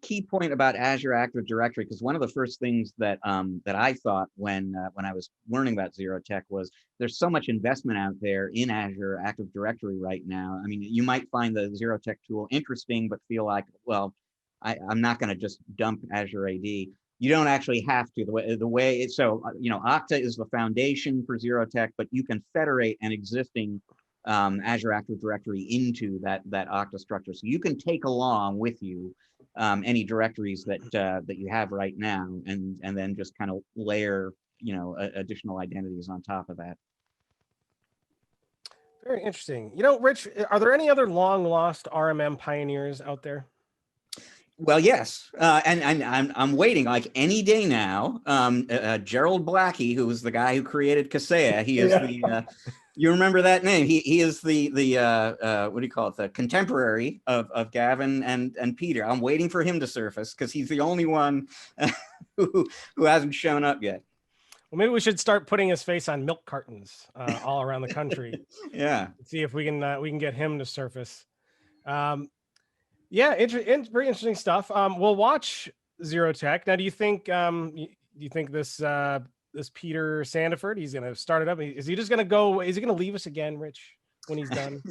key point about Azure Active Directory, because one of the first things that I thought when I was learning about Zerotech was there's so much investment out there in Azure Active Directory right now. I mean, you might find the Zerotech tool interesting, but feel like, well, I'm not going to just dump Azure AD. You don't actually have to. Octa is the foundation for Zerotech, but you can federate an existing Azure Active Directory into that Octa structure. So you can take along with you any directories that you have right now, and then just kind of layer additional identities on top of that. Very interesting. Rich, are there any other long lost RMM pioneers out there? Well, yes, and I'm waiting like any day now. Gerald Blackie, who was the guy who created Kaseya, he is the. You remember that name? He is the what do you call it? The contemporary of Gavin and Peter. I'm waiting for him to surface because he's the only one who hasn't shown up yet. Well, maybe we should start putting his face on milk cartons all around the country. Yeah. See if we can get him to surface. Yeah, very interesting stuff. We'll watch Zerotech. Now, do you think this Peter Sandiford, he's going to start it up? Is he just going to go? Is he going to leave us again, Rich, when he's done?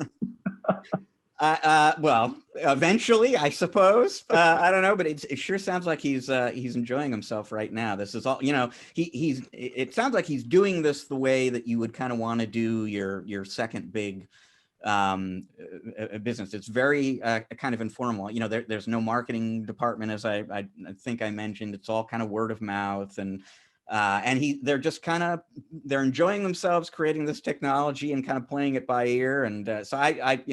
Well, eventually, I suppose. I don't know, but it sure sounds like he's enjoying himself right now. This is all, it sounds like he's doing this the way that you would kind of want to do your second big business. It's very kind of informal. There's no marketing department, as I think I mentioned. It's all kind of word of mouth, and they're just they're enjoying themselves creating this technology and kind of playing it by ear. And so I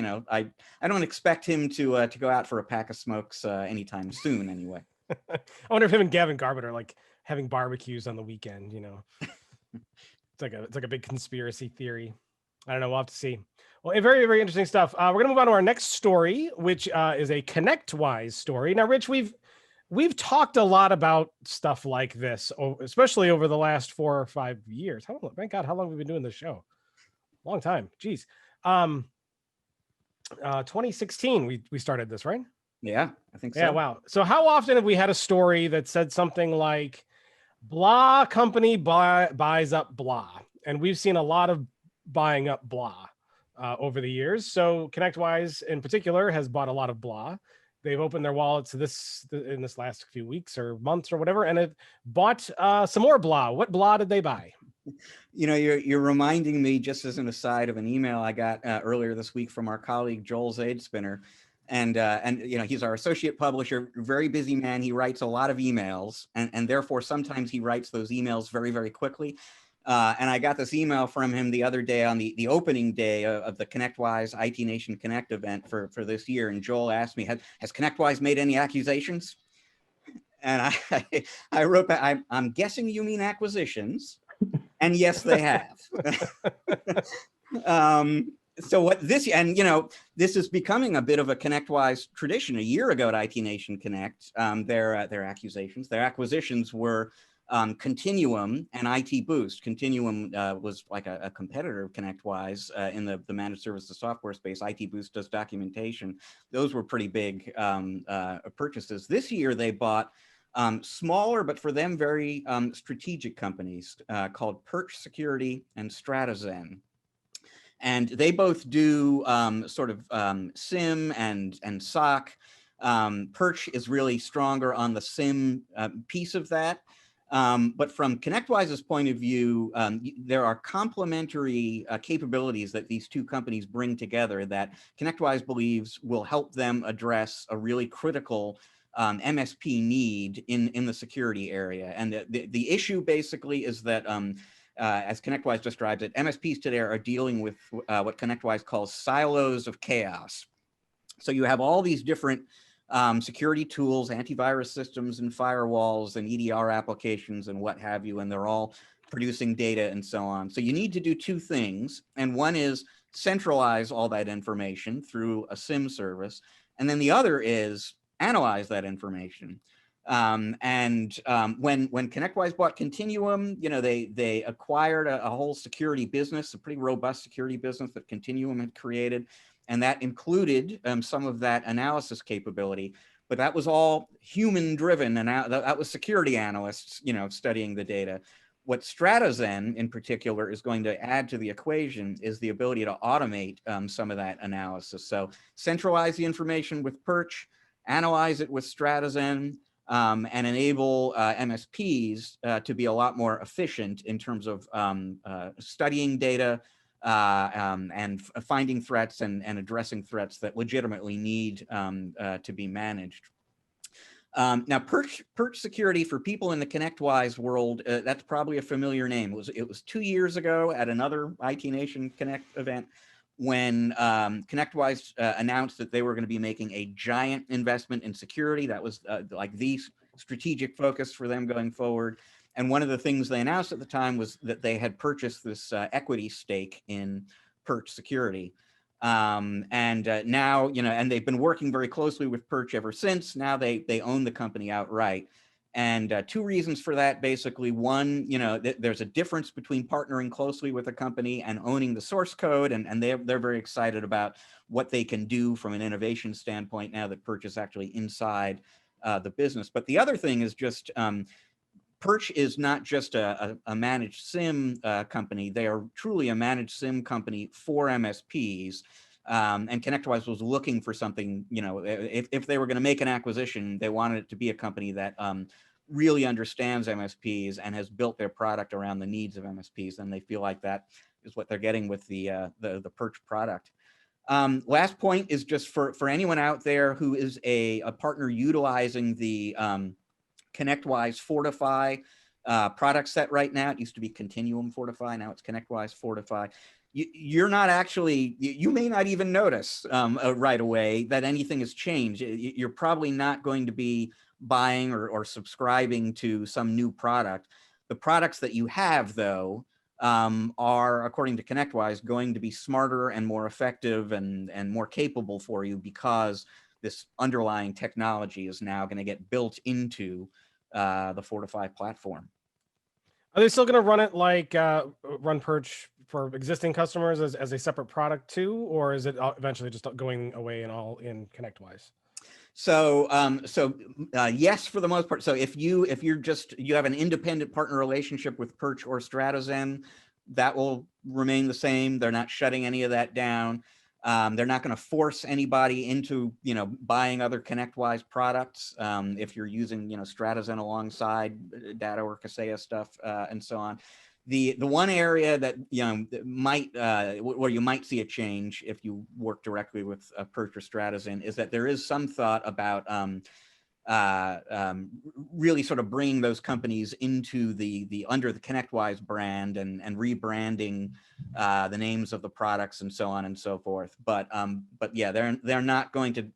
don't expect him to go out for a pack of smokes anytime soon. Anyway, I wonder if him and Gavin Garbett are like having barbecues on the weekend. It's like a big conspiracy theory. I don't know. We'll have to see. Well, very, very interesting stuff. We're going to move on to our next story, which is a Connectwise story. Now, Rich, we've we've talked a lot about stuff like this, especially over the last 4 or 5 years. Thank God, how long have we been doing this show? Long time. Jeez. 2016, we started this, right? Yeah, I think so. Yeah, wow. So how often have we had a story that said something like, blah company buys up blah? And we've seen a lot of buying up blah over the years. So Connectwise in particular has bought a lot of blah. They've opened their wallets in this last few weeks or months or whatever, and it bought some more blah. What blah did they buy? You know, you're reminding me, just as an aside, of an email I got earlier this week from our colleague Joel Zadespinner, and you know, he's our associate publisher, very busy man. He writes a lot of emails, and therefore sometimes he writes those emails very, very quickly. And I got this email from him the other day on the opening day of the Connectwise IT Nation Connect event for this year, and Joel asked me, has Connectwise made any accusations? And I wrote back, I'm guessing you mean acquisitions. And yes, they have. So what this, and you know, this is becoming a bit of a Connectwise tradition. A year ago at IT Nation Connect, their acquisitions were Continuum and IT Boost. Continuum was like a competitor of Connectwise in the managed services software space. IT Boost does documentation. Those were pretty big purchases. This year they bought smaller, but for them very strategic companies called Perch Security and StratoZen. And they both do sort of SIM and SOC. Perch is really stronger on the SIM piece of that. But from Connectwise's point of view, there are complementary capabilities that these two companies bring together that Connectwise believes will help them address a really critical MSP need in the security area. And the issue basically is that, as Connectwise describes it, MSPs today are dealing with what Connectwise calls silos of chaos. So you have all these different security tools, antivirus systems and firewalls and EDR applications and what have you, and they're all producing data and so on. So you need to do two things. And one is centralize all that information through a SIM service. And then the other is analyze that information. When Connectwise bought Continuum, you know, they acquired a whole security business, a pretty robust security business that Continuum had created. And that included some of that analysis capability, but that was all human driven. And that was security analysts, you know, studying the data. What StratoZen in particular is going to add to the equation is the ability to automate some of that analysis. So centralize the information with Perch, analyze it with StratoZen, and enable MSPs to be a lot more efficient in terms of studying data and finding threats and addressing threats that legitimately need to be managed. Now, Perch Security, for people in the Connectwise world, that's probably a familiar name. It was 2 years ago at another IT Nation Connect event when Connectwise announced that they were going to be making a giant investment in security. That was like the strategic focus for them going forward. And one of the things they announced at the time was that they had purchased this equity stake in Perch Security. Now, you know, and they've been working very closely with Perch ever since. Now they own the company outright. And two reasons for that, basically. One, you know, there's a difference between partnering closely with a company and owning the source code. And they're very excited about what they can do from an innovation standpoint now that Perch is actually inside the business. But the other thing is just Perch is not just a managed SIM company. They are truly a managed SIM company for MSPs. And Connectwise was looking for something, you know, if they were going to make an acquisition, they wanted it to be a company that really understands MSPs and has built their product around the needs of MSPs. And they feel like that is what they're getting with the Perch product. Last point is just for anyone out there who is a partner utilizing the Connectwise Fortify product set right now. It used to be Continuum Fortify. Now it's Connectwise Fortify. You're not actually, you may not even notice right away that anything has changed. You're probably not going to be buying or subscribing to some new product. The products that you have, though, are, according to Connectwise, going to be smarter and more effective and more capable for you because this underlying technology is now going to get built into the Fortify platform. Are they still going to run it like run Perch for existing customers as a separate product too, or is it eventually just going away and all in Connectwise? So, yes, for the most part. So if you have an independent partner relationship with Perch or StratoZen, that will remain the same. They're not shutting any of that down. They're not going to force anybody into, buying other Connectwise products. If you're using, StratoZen alongside Data or Kaseya stuff and so on. The one area that might where you might see a change if you work directly with Perch or StratoZen is that there is some thought about really sort of bringing those companies into the under the Connectwise brand and rebranding the names of the products and so on and so forth. But yeah, they're not going to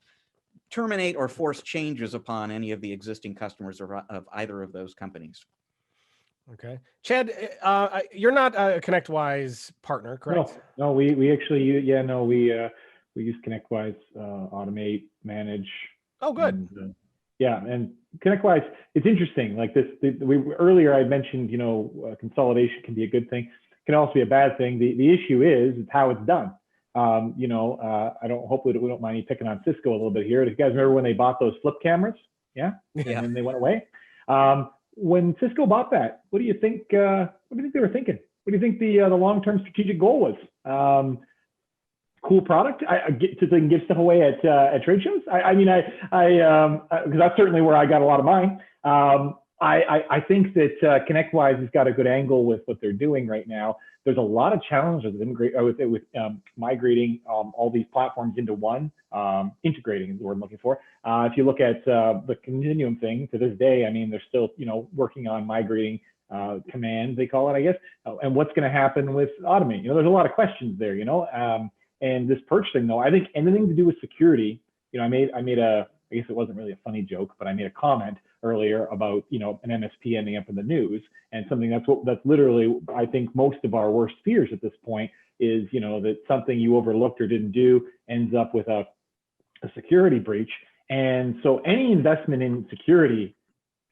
terminate or force changes upon any of the existing customers of either of those companies. Okay, Chad, you're not a Connectwise partner, correct? No, we actually, we use Connectwise, automate, manage. Oh, good. And Connectwise, it's interesting. Like this, earlier I mentioned, consolidation can be a good thing, can also be a bad thing. The issue is how it's done. Hopefully we don't mind me picking on Cisco a little bit here. Do you guys remember when they bought those flip cameras? Yeah. And then they went away. When Cisco bought that, what do you think? What do you think they were thinking? What do you think the long-term strategic goal was? Cool product. So they can give stuff away at trade shows. Because that's certainly where I got a lot of mine. I think that Connectwise has got a good angle with what they're doing right now. There's a lot of challenges with migrating all these platforms into one. Integrating is the word I'm looking for. If you look at the Continuum thing to this day, they're still working on migrating commands, they call it, I guess. And what's going to happen with Automate? There's a lot of questions there. And this Perch thing, though, I think anything to do with security. I made I guess it wasn't really a funny joke, but I made a comment earlier about an MSP ending up in the news, and something that's literally, I think, most of our worst fears at this point is that something you overlooked or didn't do ends up with a security breach. And so any investment in security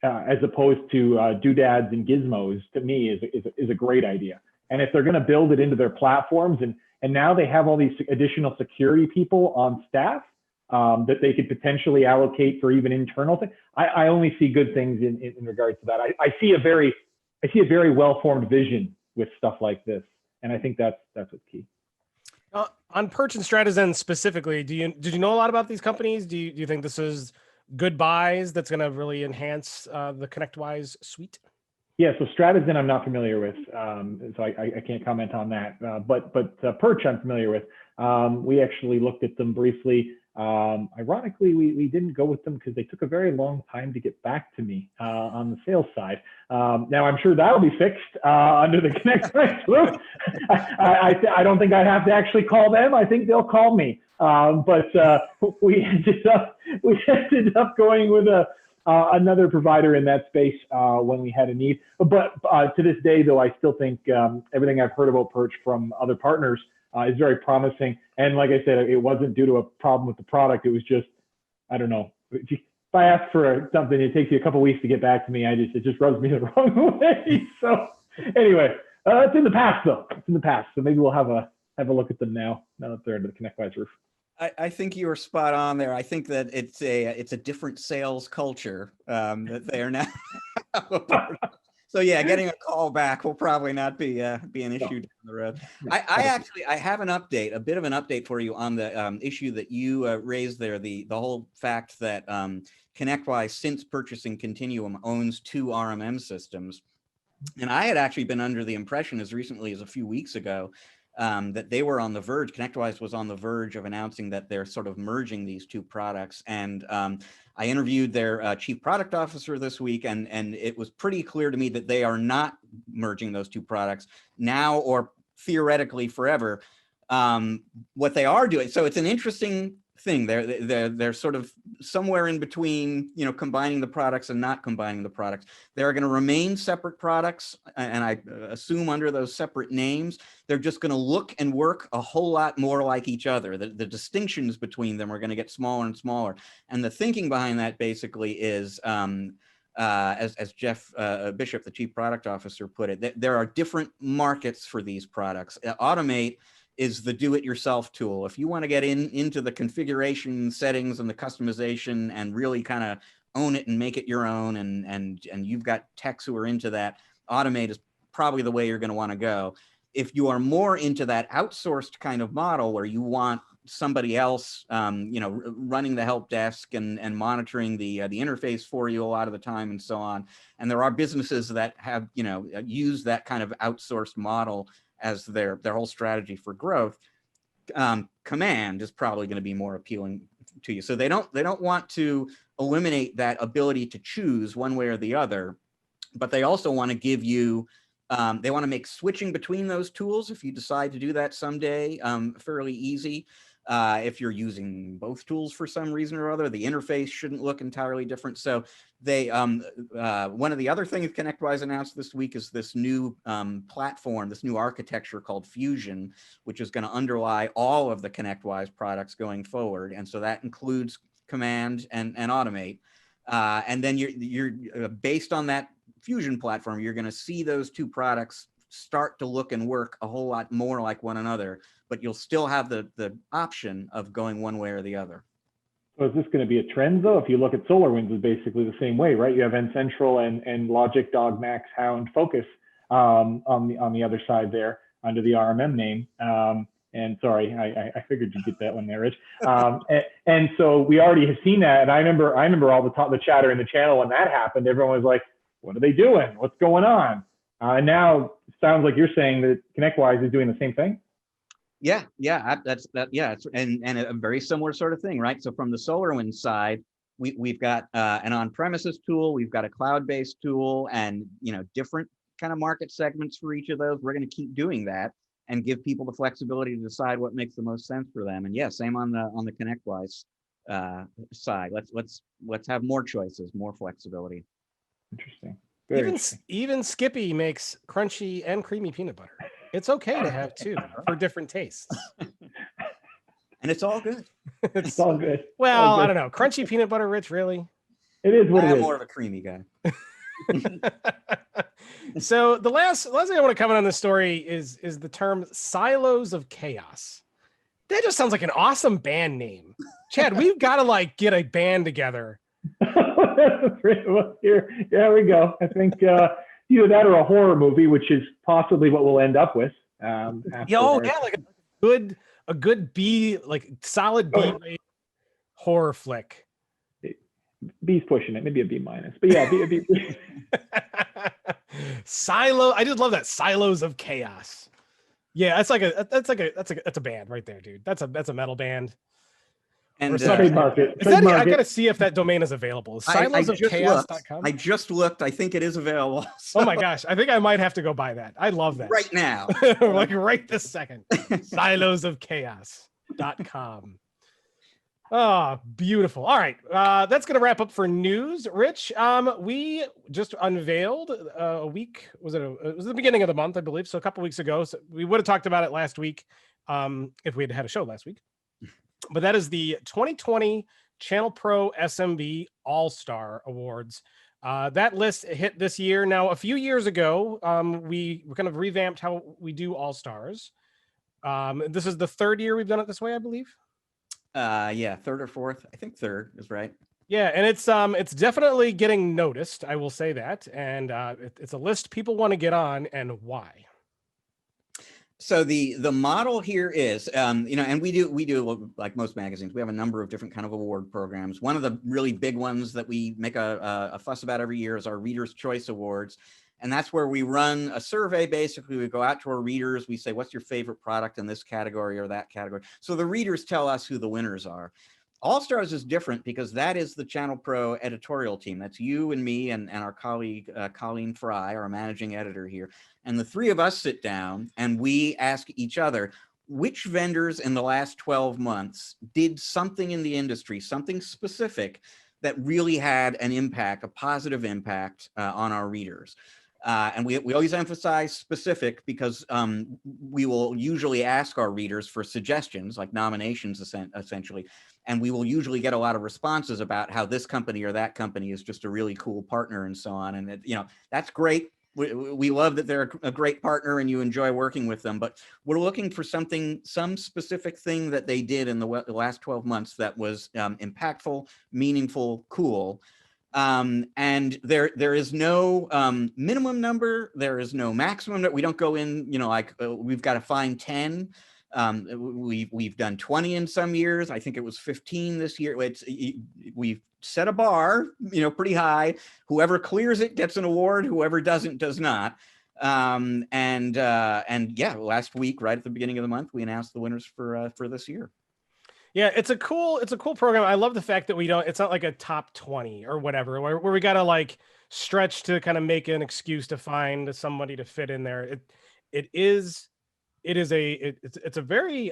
as opposed to doodads and gizmos, to me, is a great idea. And if they're going to build it into their platforms, and now they have all these additional security people on staff that they could potentially allocate for even internal things, I only see good things in regards to that. I see a very well-formed vision with stuff like this, and I think that's what's key. On Perch and StratoZen specifically, did you know a lot about these companies? Do you think this is good buys that's going to really enhance the Connectwise suite? Yeah, so StratoZen I'm not familiar with, so I can't comment on that. But Perch I'm familiar with. We actually looked at them briefly. Ironically, we didn't go with them because they took a very long time to get back to me on the sales side. Now I'm sure that'll be fixed under the Connectwise roof. I don't think I have to actually call them. I think they'll call me. But we ended up going with another provider in that space when we had a need. But to this day, though, I still think everything I've heard about Perch from other partners is very promising. And like I said, it wasn't due to a problem with the product. It was just, I don't know. If I ask for something, it takes you a couple of weeks to get back to me. It just rubs me the wrong way. So anyway, it's in the past, though. It's in the past. So maybe we'll have a look at them now that they're under the Connectwise roof. I think you were spot on there. I think that it's a different sales culture that they are now. So yeah, getting a call back will probably not be an issue down the road. I have an update, a bit of an update for you on the issue that you raised there. The whole fact that Connectwise, since purchasing Continuum, owns 2 RMM systems, and I had actually been under the impression as recently as a few weeks ago that they were on the verge. Connectwise was on the verge of announcing that they're sort of merging these 2 products. And I interviewed their chief product officer this week, and it was pretty clear to me that they are not merging those 2 products now or theoretically forever. What they are doing, so it's an interesting thing. They're sort of somewhere in between, you know, combining the products and not combining the products. They're going to remain separate products, and I assume under those separate names, they're just going to look and work a whole lot more like each other. The distinctions between them are going to get smaller and smaller. And the thinking behind that basically is, as Jeff Bishop, the Chief Product Officer, put it, there are different markets for these products. Automate is the do-it-yourself tool. If you want to get into the configuration settings and the customization and really kind of own it and make it your own, and you've got techs who are into that, Automate is probably the way you're going to want to go. If you are more into that outsourced kind of model where you want somebody else, you know, running the help desk and monitoring the interface for you a lot of the time and so on, and there are businesses that have, you know, use that kind of outsourced model as their whole strategy for growth, Command is probably going to be more appealing to you. So they don't want to eliminate that ability to choose one way or the other, but they also want to give you, they want to make switching between those tools, if you decide to do that someday, fairly easy. If you're using both tools for some reason or other, the interface shouldn't look entirely different. So they, one of the other things Connectwise announced this week is this new platform, this new architecture called Fusion, which is going to underlie all of the Connectwise products going forward. And so that includes Command and Automate. And then you're based on that Fusion platform, you're going to see those two products start to look and work a whole lot more like one another, but you'll still have the option of going one way or the other. So is this going to be a trend though? If you look at SolarWinds, is basically the same way, right? You have N-Central and Logic, Dog, Max, Hound, Focus on the other side there under the RMM name. And sorry, I figured you'd get that one there, Rich. And so we already have seen that. And I remember all the chatter in the channel when that happened. Everyone was like, what are they doing? What's going on? And now it sounds like you're saying that Connectwise is doing the same thing. Yeah, that's and a very similar sort of thing, right? So from the SolarWinds side, we've got an on-premises tool, we've got a cloud-based tool, and different kind of market segments for each of those. We're going to keep doing that and give people the flexibility to decide what makes the most sense for them. And yeah, same on the Connectwise side. Let's have more choices, more flexibility. Interesting. Even Skippy makes crunchy and creamy peanut butter. It's okay to have two for different tastes. And it's all good. It's all good. Well, I don't know. Crunchy peanut butter, Rich, really? It is what it is. I'm more of a creamy guy. So the last thing I want to comment on this story is the term silos of chaos. That just sounds like an awesome band name. Chad, we've got to get a band together. Here we go. I think either that or a horror movie, which is possibly what we'll end up with. Like a good B, solid B horror flick. B's pushing it, maybe a B minus, but yeah, B. Silo. I just love that. Silos of chaos. Yeah, that's a band right there, dude. That's a metal band. And trademark it. I gotta see if that domain is available. Silosofchaos.com. I just looked. I think it is available. So. Oh my gosh, I think I might have to go buy that. I love that right now. Right this second. Silosofchaos.com. Oh, beautiful. All right. That's going to wrap up for news. Rich, we just unveiled a week. It was the beginning of the month, I believe. So a couple weeks ago. So we would have talked about it last week if we had a show last week. But that is the 2020 ChannelPro SMB All-Star Awards. That list hit this year. Now, a few years ago, we kind of revamped how we do All-Stars. This is the third year we've done it this way, I believe. Yeah, third or fourth. I think third is right. Yeah, and it's definitely getting noticed. I will say that, and it's a list people want to get on, and why. So the model here is, and we do like most magazines, we have a number of different kind of award programs. One of the really big ones that we make a fuss about every year is our Reader's Choice Awards. And that's where we run a survey. Basically, we go out to our readers. We say, what's your favorite product in this category or that category? So the readers tell us who the winners are. All-Stars is different because that is the ChannelPro editorial team. That's you and me and our colleague, Colleen Fry, our managing editor here. And the three of us sit down and we ask each other, which vendors in the last 12 months did something in the industry, something specific that really had an impact, a positive impact on our readers. And we always emphasize specific because we will usually ask our readers for suggestions, like nominations essentially, and we will usually get a lot of responses about how this company or that company is just a really cool partner and so on. And you know, that's great. We love that they're a great partner and you enjoy working with them, but we're looking for something, some specific thing that they did in the last 12 months that was impactful, meaningful, cool. And there is no minimum number. There is no maximum that we don't go in, you know, like we've got to find 10. We've done 20 in some years. I think it was 15 this year. We've set a bar, you know, pretty high. Whoever clears it gets an award. Whoever doesn't does not. And yeah, last week, right at the beginning of the month, we announced the winners for this year. Yeah, it's a cool program. I love the fact that it's not like a top 20 or whatever, where we got to like stretch to kind of make an excuse to find somebody to fit in there. It's a very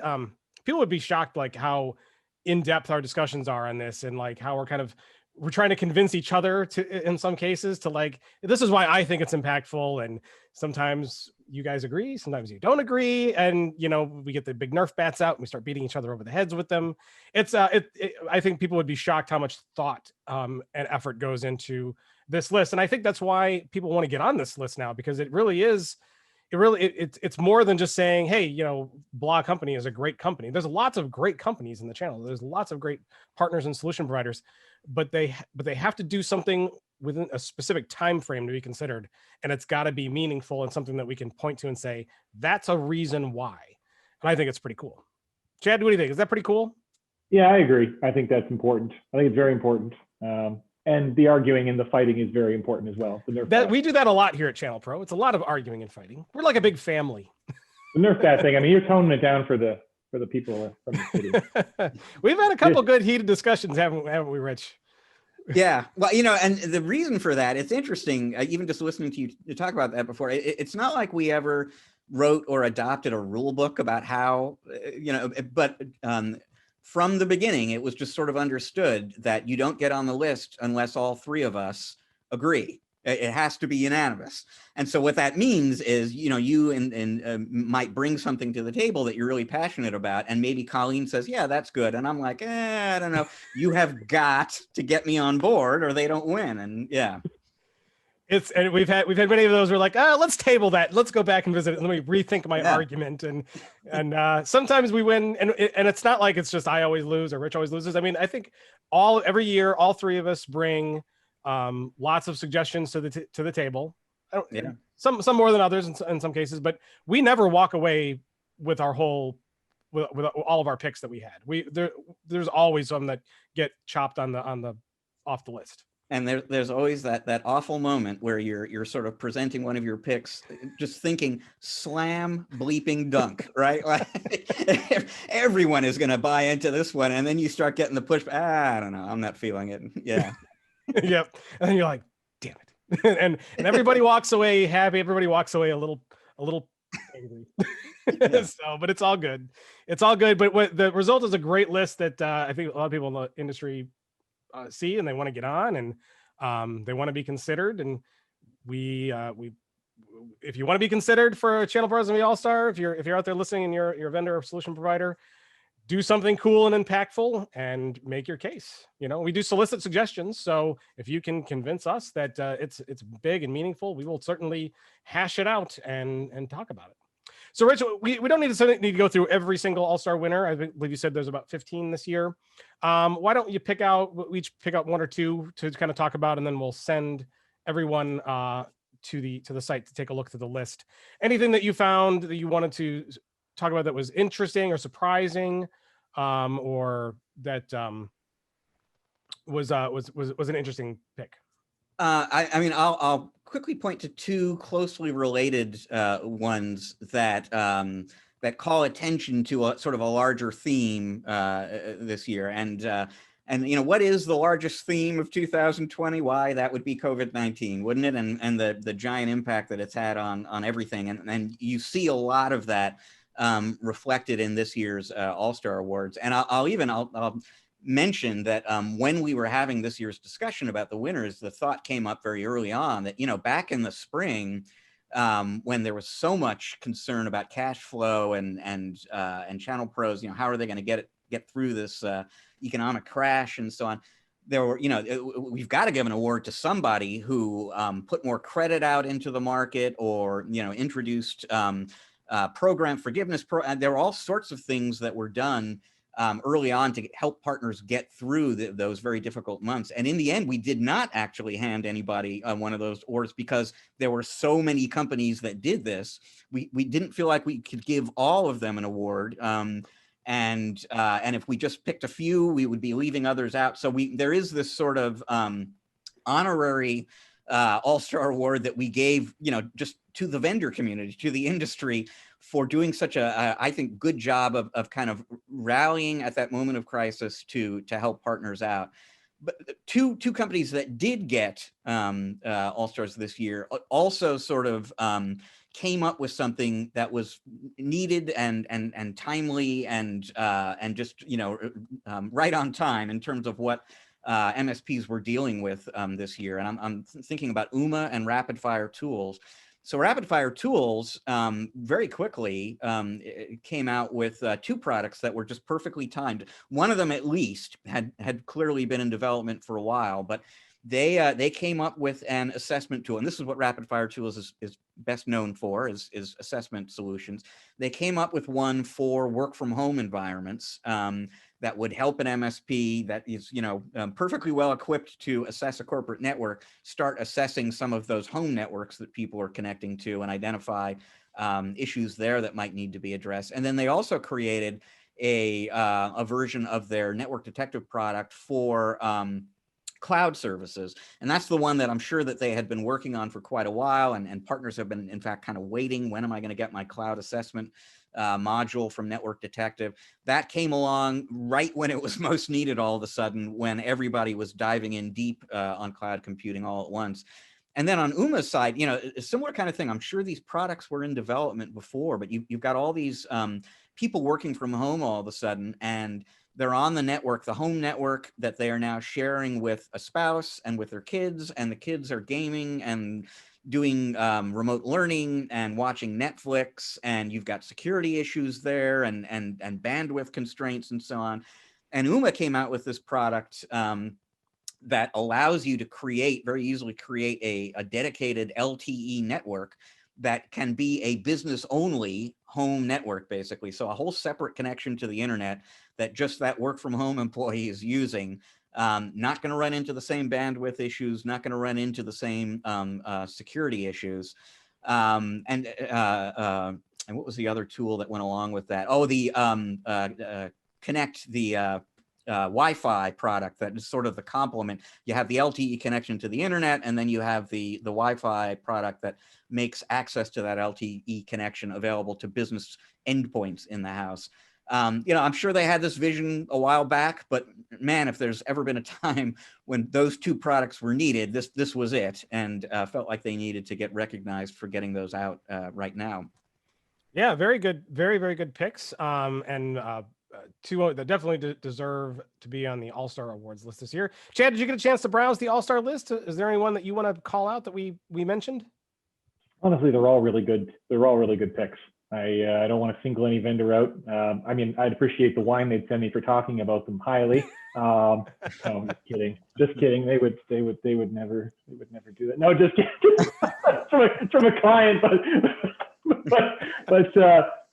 people would be shocked like how in depth our discussions are on this, and like how we're trying to convince each other to, in some cases, to like, this is why I think it's impactful. And sometimes you guys agree, sometimes you don't agree. And, you know, we get the big Nerf bats out and we start beating each other over the heads with them. I think people would be shocked how much thought and effort goes into this list. And I think that's why people want to get on this list now, because it's more than just saying, hey, you know, blah company is a great company. There's lots of great companies in the channel. There's lots of great partners and solution providers, but they have to do something within a specific time frame to be considered, and it's got to be meaningful and something that we can point to and say that's a reason why. And I think it's pretty cool. Chad, what do you think? Is that pretty cool? Yeah, I agree. I think that's important. I think it's very important. And the arguing and the fighting is very important as well. We do that a lot here at ChannelPro. It's a lot of arguing and fighting. We're like a big family. The Nerf bat thing. I mean, you're toning it down for the people from the city. We've had a couple good heated discussions, haven't we, Rich? Yeah, well, you know, and the reason for that, it's interesting, even just listening to you talk about that before, it's not like we ever wrote or adopted a rule book about how, you know, but from the beginning, it was just sort of understood that you don't get on the list unless all three of us agree. It has to be unanimous. And so what that means is, you know, you might bring something to the table that you're really passionate about. And maybe Colleen says, yeah, that's good. And I'm like, I don't know. You have got to get me on board or they don't win. And yeah. And we've had many of those. We're like, let's table that. Let's go back and visit it. Let me rethink my argument. And sometimes we win. And it's not like it's just I always lose or Rich always loses. I mean, I think every year, all three of us bring lots of suggestions to the table. Some more than others in some cases, but we never walk away with our with all of our picks that we had. There's always some that get chopped on the off the list. And there's always that awful moment where you're sort of presenting one of your picks, just thinking slam bleeping dunk, right? Like, everyone is going to buy into this one, and then you start getting the push. I don't know, I'm not feeling it. Yeah. Yep. And then you're like, damn it. and everybody walks away happy. Everybody walks away a little angry. So, but it's all good. It's all good. But the result is a great list that I think a lot of people in the industry see, and they want to get on, and they want to be considered. And if you want to be considered for a ChannelPro SMB All-Star, if you're out there listening and you're a vendor or solution provider, do something cool and impactful and make your case. You know, we do solicit suggestions. So if you can convince us that it's big and meaningful, we will certainly hash it out and talk about it. So Rich, we don't need to go through every single All-Star winner. I believe you said there's about 15 this year. Why don't you we each pick out one or two to kind of talk about, and then we'll send everyone to the site to take a look through the list. Anything that you found that you wanted to talk about that was interesting or surprising, or that was an interesting pick? I mean, I'll quickly point to two closely related ones that call attention to a sort of a larger theme this year. And you know, what is the largest theme of 2020? Why, that would be COVID-19, wouldn't it? And the giant impact that it's had on everything. And you see a lot of that reflected in this year's All-Star Awards. And I'll mention that when we were having this year's discussion about the winners, the thought came up very early on that, back in the spring, when there was so much concern about cash flow and ChannelPro's, how are they going to get through this economic crash and so on. There were, we've got to give an award to somebody who put more credit out into the market, or, introduced program forgiveness. There were all sorts of things that were done early on to help partners get through those very difficult months. And in the end, we did not actually hand anybody one of those awards because there were so many companies that did this. We didn't feel like we could give all of them an award. And if we just picked a few, we would be leaving others out. So there is this sort of honorary All-Star Award that we gave, just to the vendor community, to the industry, for doing such a, I think, good job of kind of rallying at that moment of crisis to help partners out. But two companies that did get All-Stars this year also sort of came up with something that was needed and timely and just right on time in terms of what MSPs were dealing with this year. And I'm thinking about UMA and Rapid Fire Tools. So Rapid Fire Tools very quickly came out with two products that were just perfectly timed. One of them, at least, had clearly been in development for a while, but they came up with an assessment tool, and this is what Rapid Fire Tools is best known for, is assessment solutions. They came up with one for work from home environments that would help an MSP that is, perfectly well equipped to assess a corporate network, start assessing some of those home networks that people are connecting to and identify issues there that might need to be addressed. And then they also created a version of their network detective product for cloud services. And that's the one that I'm sure that they had been working on for quite a while, and partners have been, in fact, kind of waiting. When am I going to get my cloud assessment module from Network Detective? That came along right when it was most needed, all of a sudden, when everybody was diving in deep on cloud computing all at once. And then on UMA's side, a similar kind of thing. I'm sure these products were in development before, but you've got all these people working from home all of a sudden, and they're on the network, the home network that they are now sharing with a spouse and with their kids, and the kids are gaming and doing remote learning and watching Netflix, and you've got security issues there and bandwidth constraints and so on. And UMA came out with this product that allows you to very easily create a dedicated LTE network that can be a business-only home network, basically. So a whole separate connection to the internet that just that work-from-home employee is using. Not going to run into the same bandwidth issues, not going to run into the same security issues. And what was the other tool that went along with that? Oh, the Connect, the Wi-Fi product that is sort of the complement. You have the LTE connection to the internet, and then you have the Wi-Fi product that makes access to that LTE connection available to business endpoints in the house. I'm sure they had this vision a while back, but man, if there's ever been a time when those two products were needed, this was it, and felt like they needed to get recognized for getting those out right now. Yeah, very good, very, very good picks. Two that definitely deserve to be on the All-Star Awards list this year. Chad, did you get a chance to browse the All-Star list? Is there anyone that you want to call out that we mentioned? Honestly, they're all really good. They're all really good picks. I don't want to single any vendor out. I mean, I'd appreciate the wine they'd send me for talking about them highly. No, I'm just kidding. Just kidding. They would never do that. No, just kidding. from a client,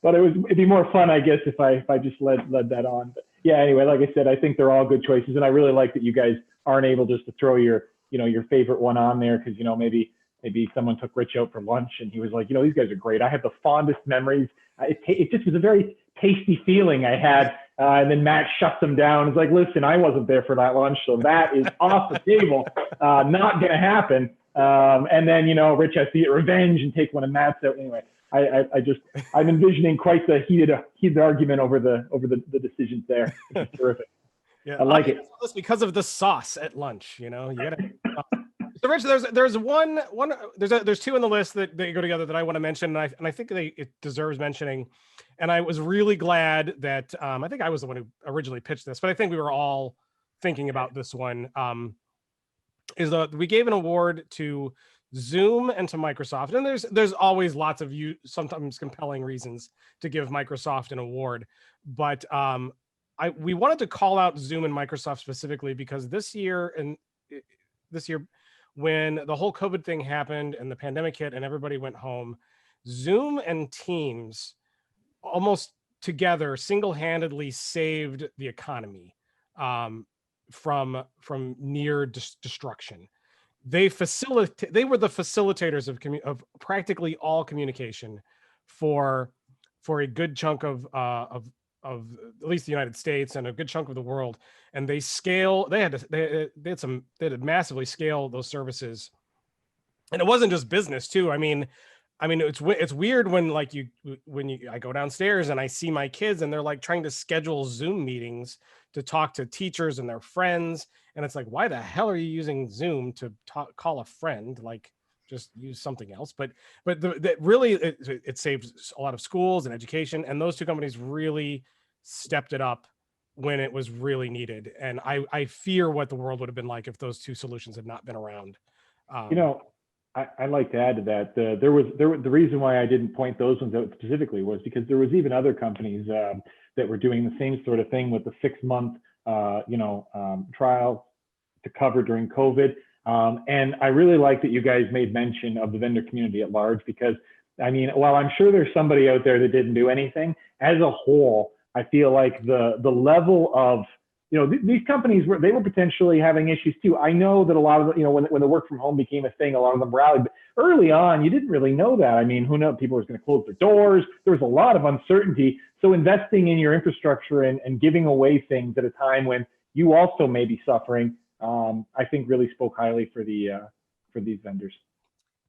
but it'd be more fun, I guess, if I just led that on. But yeah, anyway, like I said, I think they're all good choices, and I really like that you guys aren't able just to throw your favorite one on there, because maybe someone took Rich out for lunch and he was like, these guys are great. I have the fondest memories. It just was a very tasty feeling I had. And then Matt shuts them down. It's like, listen, I wasn't there for that lunch, so that is off the table. Not going to happen. And then, Rich has to get revenge and take one of Matt's out. Anyway, I'm envisioning quite the heated argument over the decisions there. It's terrific. Yeah, I like it. It's because of the sauce at lunch. You gotta So Rich, there's two on the list that they go together that I want to mention, and I think it deserves mentioning. And I was really glad that I think I was the one who originally pitched this, but I think we were all thinking about this one. We gave an award to Zoom and to Microsoft, and there's always lots of sometimes compelling reasons to give Microsoft an award, but we wanted to call out Zoom and Microsoft specifically because this year when the whole COVID thing happened and the pandemic hit and everybody went home, Zoom and Teams almost together single-handedly saved the economy from near destruction. They were the facilitators of practically all communication for a good chunk of at least the United States and a good chunk of the world. And they had to massively scale those services. And it wasn't just business too. I mean, it's weird when I go downstairs and I see my kids and they're like trying to schedule Zoom meetings to talk to teachers and their friends. And it's like, why the hell are you using Zoom to call a friend? Like, just use something else. But it saved a lot of schools and education. And those two companies really stepped it up when it was really needed. And I fear what the world would have been like if those two solutions had not been around. I'd like to add to that. The reason why I didn't point those ones out specifically was because there was even other companies that were doing the same sort of thing with the 6-month, trial to cover during COVID. And I really like that you guys made mention of the vendor community at large, because I mean, while I'm sure there's somebody out there that didn't do anything, as a whole, I feel like the level of, these companies were potentially having issues too. I know that a lot of, when the work from home became a thing, a lot of them rallied, but early on, you didn't really know that. I mean, who knows? People were going to close their doors. There was a lot of uncertainty. So investing in your infrastructure and giving away things at a time when you also may be suffering, I think really spoke highly for these vendors.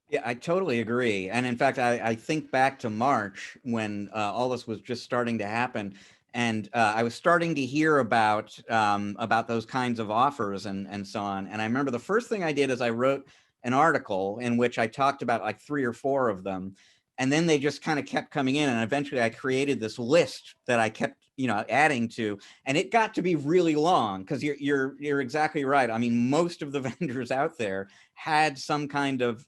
Yeah, I totally agree. And in fact, I think back to March when all this was just starting to happen. And I was starting to hear about those kinds of offers and so on. And I remember the first thing I did is I wrote an article in which I talked about like 3 or 4 of them. And then they just kind of kept coming in. And eventually I created this list that I kept, adding to. And it got to be really long because you're exactly right. I mean, most of the vendors out there had some kind of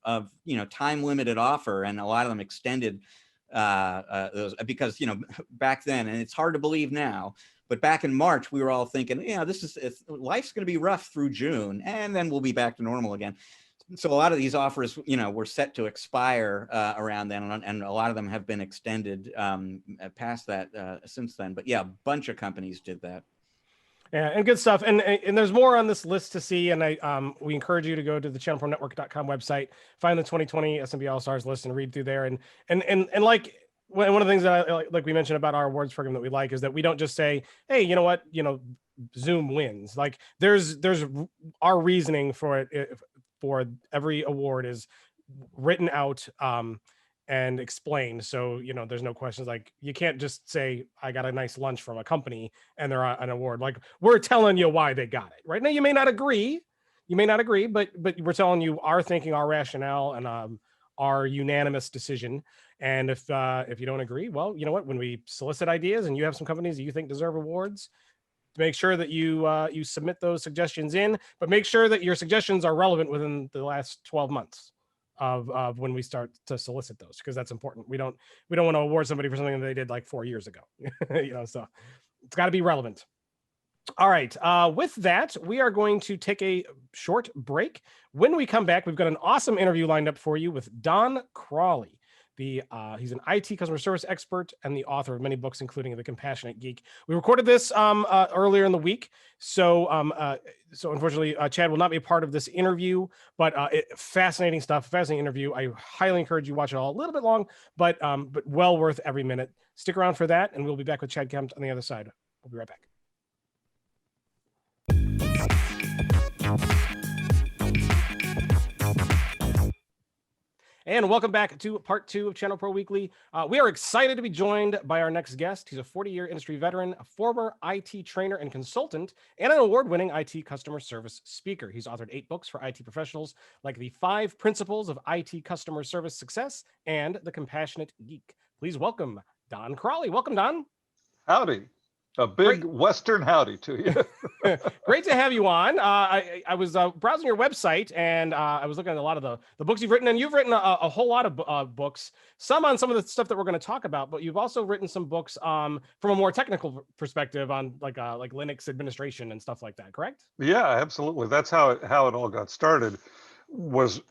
time limited offer, and a lot of them extended those, because back then, and it's hard to believe now, but back in March we were all thinking, life's going to be rough through June and then we'll be back to normal again. So a lot of these offers were set to expire around then, and a lot of them have been extended past that since then. But yeah, a bunch of companies did that. Yeah, and good stuff. And there's more on this list to see. And we encourage you to go to the ChannelProNetwork.com website, find the 2020 SMB All-Stars list and read through there. And like one of the things that I like we mentioned about our awards program that we like is that we don't just say, hey, you know what, Zoom wins. Like there's our reasoning for it, for every award is written out and explained. So, there's no questions. Like you can't just say, I got a nice lunch from a company and they're an award. Like we're telling you why they got it. Right now, you may not agree, but we're telling you our thinking, our rationale, and our unanimous decision. And if you don't agree, well, you know what, when we solicit ideas and you have some companies that you think deserve awards, make sure that you submit those suggestions in, but make sure that your suggestions are relevant within the last 12 months of when we start to solicit those, because that's important. We don't want to award somebody for something that they did like 4 years ago, so it's got to be relevant. All right. With that, we are going to take a short break. When we come back, we've got an awesome interview lined up for you with Don Crawley. He's an IT customer service expert and the author of many books, including The Compassionate Geek. We recorded this earlier in the week, so unfortunately, Chad will not be a part of this interview. But fascinating stuff, fascinating interview. I highly encourage you to watch it all. A little bit long, but well worth every minute. Stick around for that, and we'll be back with Chad Kempt on the other side. We'll be right back. And welcome back to part 2 of ChannelPro Weekly. We are excited to be joined by our next guest. He's a 40-year industry veteran, a former IT trainer and consultant, and an award-winning IT customer service speaker. He's authored 8 books for IT professionals, like The 5 Principles of IT Customer Service Success and The Compassionate Geek. Please welcome Don Crawley. Welcome, Don. Howdy. A big Western howdy to you. Great to have you on. I was browsing your website, and I was looking at a lot of the books you've written, and you've written a whole lot of books, some on some of the stuff that we're going to talk about, but you've also written some books from a more technical perspective on like Linux administration and stuff like that, correct? Yeah, absolutely. That's how it all got started, was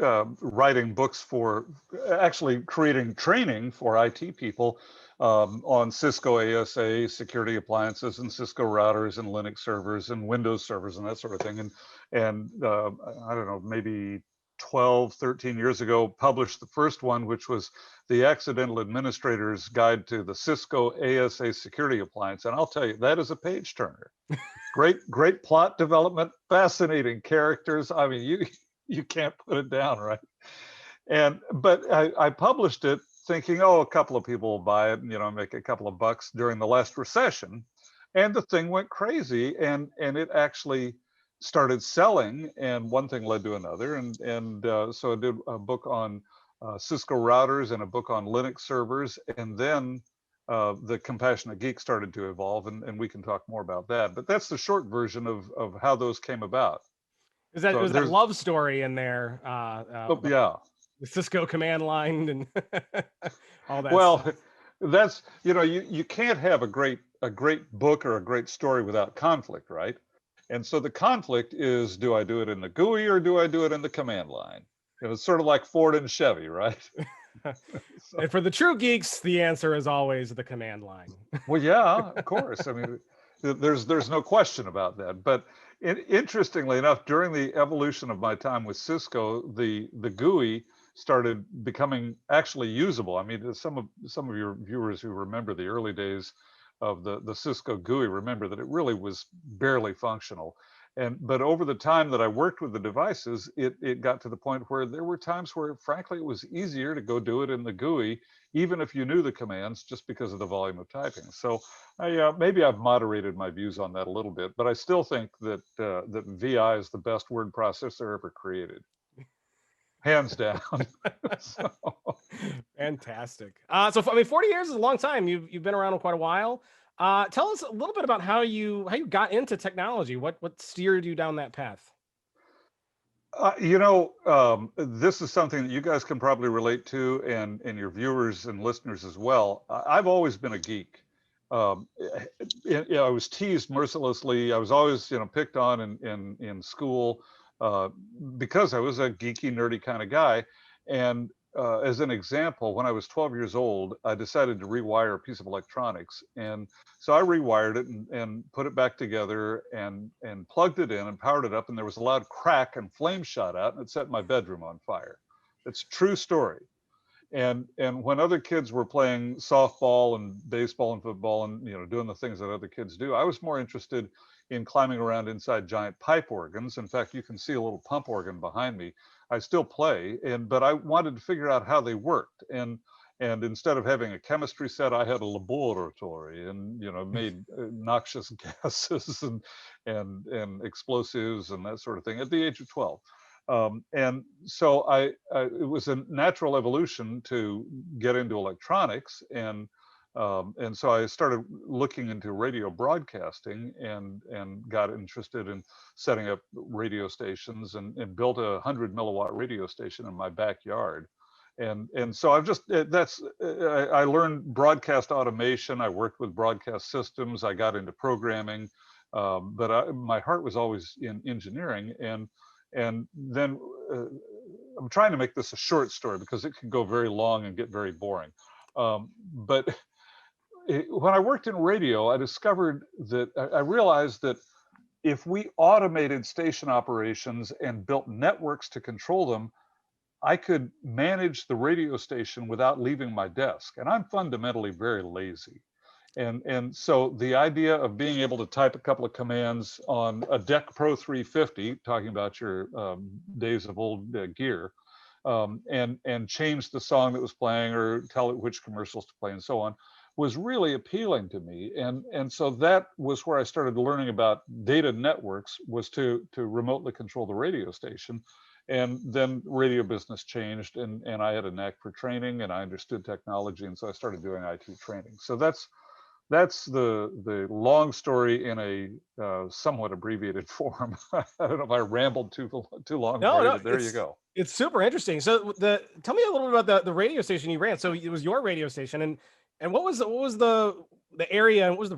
writing books for, actually creating training for IT people on Cisco ASA security appliances and Cisco routers and Linux servers and Windows servers and that sort of thing. And I don't know, maybe 12, 13 years ago, published the first one, which was the Accidental Administrator's Guide to the Cisco ASA Security Appliance. And I'll tell you, that is a page turner. Great plot development, fascinating characters. I mean, you can't put it down, right? But I published it thinking, oh, a couple of people will buy it and, make a couple of bucks during the last recession. And the thing went crazy, and it actually started selling, and one thing led to another. And so I did a book on Cisco routers and a book on Linux servers. And then the Compassionate Geek started to evolve, and we can talk more about that. But that's the short version of how those came about. Is that, there's that love story in there? Oh, yeah. The Cisco command line and all that. Well, stuff. That's, you can't have a great book or a great story without conflict, right? And so the conflict is, do I do it in the GUI or do I do it in the command line? It's sort of like Ford and Chevy, right? And for the true geeks, the answer is always the command line. Well, yeah, of course. I mean, there's no question about that. But interestingly enough, during the evolution of my time with Cisco, the GUI started becoming actually usable. I mean, some of your viewers who remember the early days of the Cisco GUI remember that it really was barely functional. But over the time that I worked with the devices, it got to the point where there were times where, frankly, it was easier to go do it in the GUI, even if you knew the commands, just because of the volume of typing. So maybe I've moderated my views on that a little bit, but I still think that that VI is the best word processor ever created. Hands down. So. Fantastic. So I mean, 40 years is a long time. You've been around quite a while. Tell us a little bit about how you got into technology. What steered you down that path? This is something that you guys can probably relate to, and your viewers and listeners as well. I've always been a geek. I was teased mercilessly. I was always, picked on in school because I was a geeky, nerdy kind of guy. And as an example, when I was 12 years old, I decided to rewire a piece of electronics. And so I rewired it and put it back together and plugged it in and powered it up. And there was a loud crack and flame shot out, and it set my bedroom on fire. It's a true story. And when other kids were playing softball and baseball and football and doing the things that other kids do, I was more interested in climbing around inside giant pipe organs. In fact, you can see a little pump organ behind me. I still play, but I wanted to figure out how they worked. And instead of having a chemistry set, I had a laboratory and made noxious gases and explosives and that sort of thing at the age of 12. And so it was a natural evolution to get into electronics, and so I started looking into radio broadcasting and got interested in setting up radio stations and built a 100 milliwatt radio station in my backyard. And so I learned broadcast automation. I worked with broadcast systems. I got into programming, but my heart was always in engineering. And then I'm trying to make this a short story because it can go very long and get very boring. But when I worked in radio, I discovered that I realized that if we automated station operations and built networks to control them, I could manage the radio station without leaving my desk. And I'm fundamentally very lazy. And so the idea of being able to type a couple of commands on a DEC Pro 350, talking about your days of old gear, and change the song that was playing or tell it which commercials to play and so on, was really appealing to me. And so that was where I started learning about data networks, was to remotely control the radio station. And then radio business changed, and I had a knack for training, and I understood technology, and so I started doing IT training. So that's the long story in a somewhat abbreviated form. I don't know if I rambled too long for you, but there you go. It's super interesting. So tell me a little bit about the radio station you ran. So it was your radio station, and what was the area, and what was the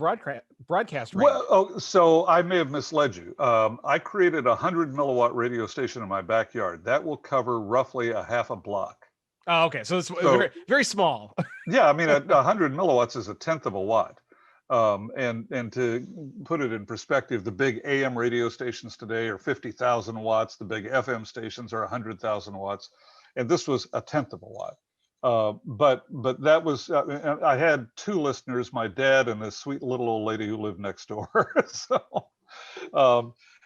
broadcast rate? Well, so I may have misled you. I created a 100 milliwatt radio station in my backyard. That will cover roughly a half a block. Oh, okay. So it's very, very small. Yeah, I mean, 100 milliwatts is a tenth of a watt. And to put it in perspective, the big AM radio stations today are 50,000 watts. The big FM stations are 100,000 watts. And this was a tenth of a watt. But that was, I had two listeners, my dad and this sweet little old lady who lived next door.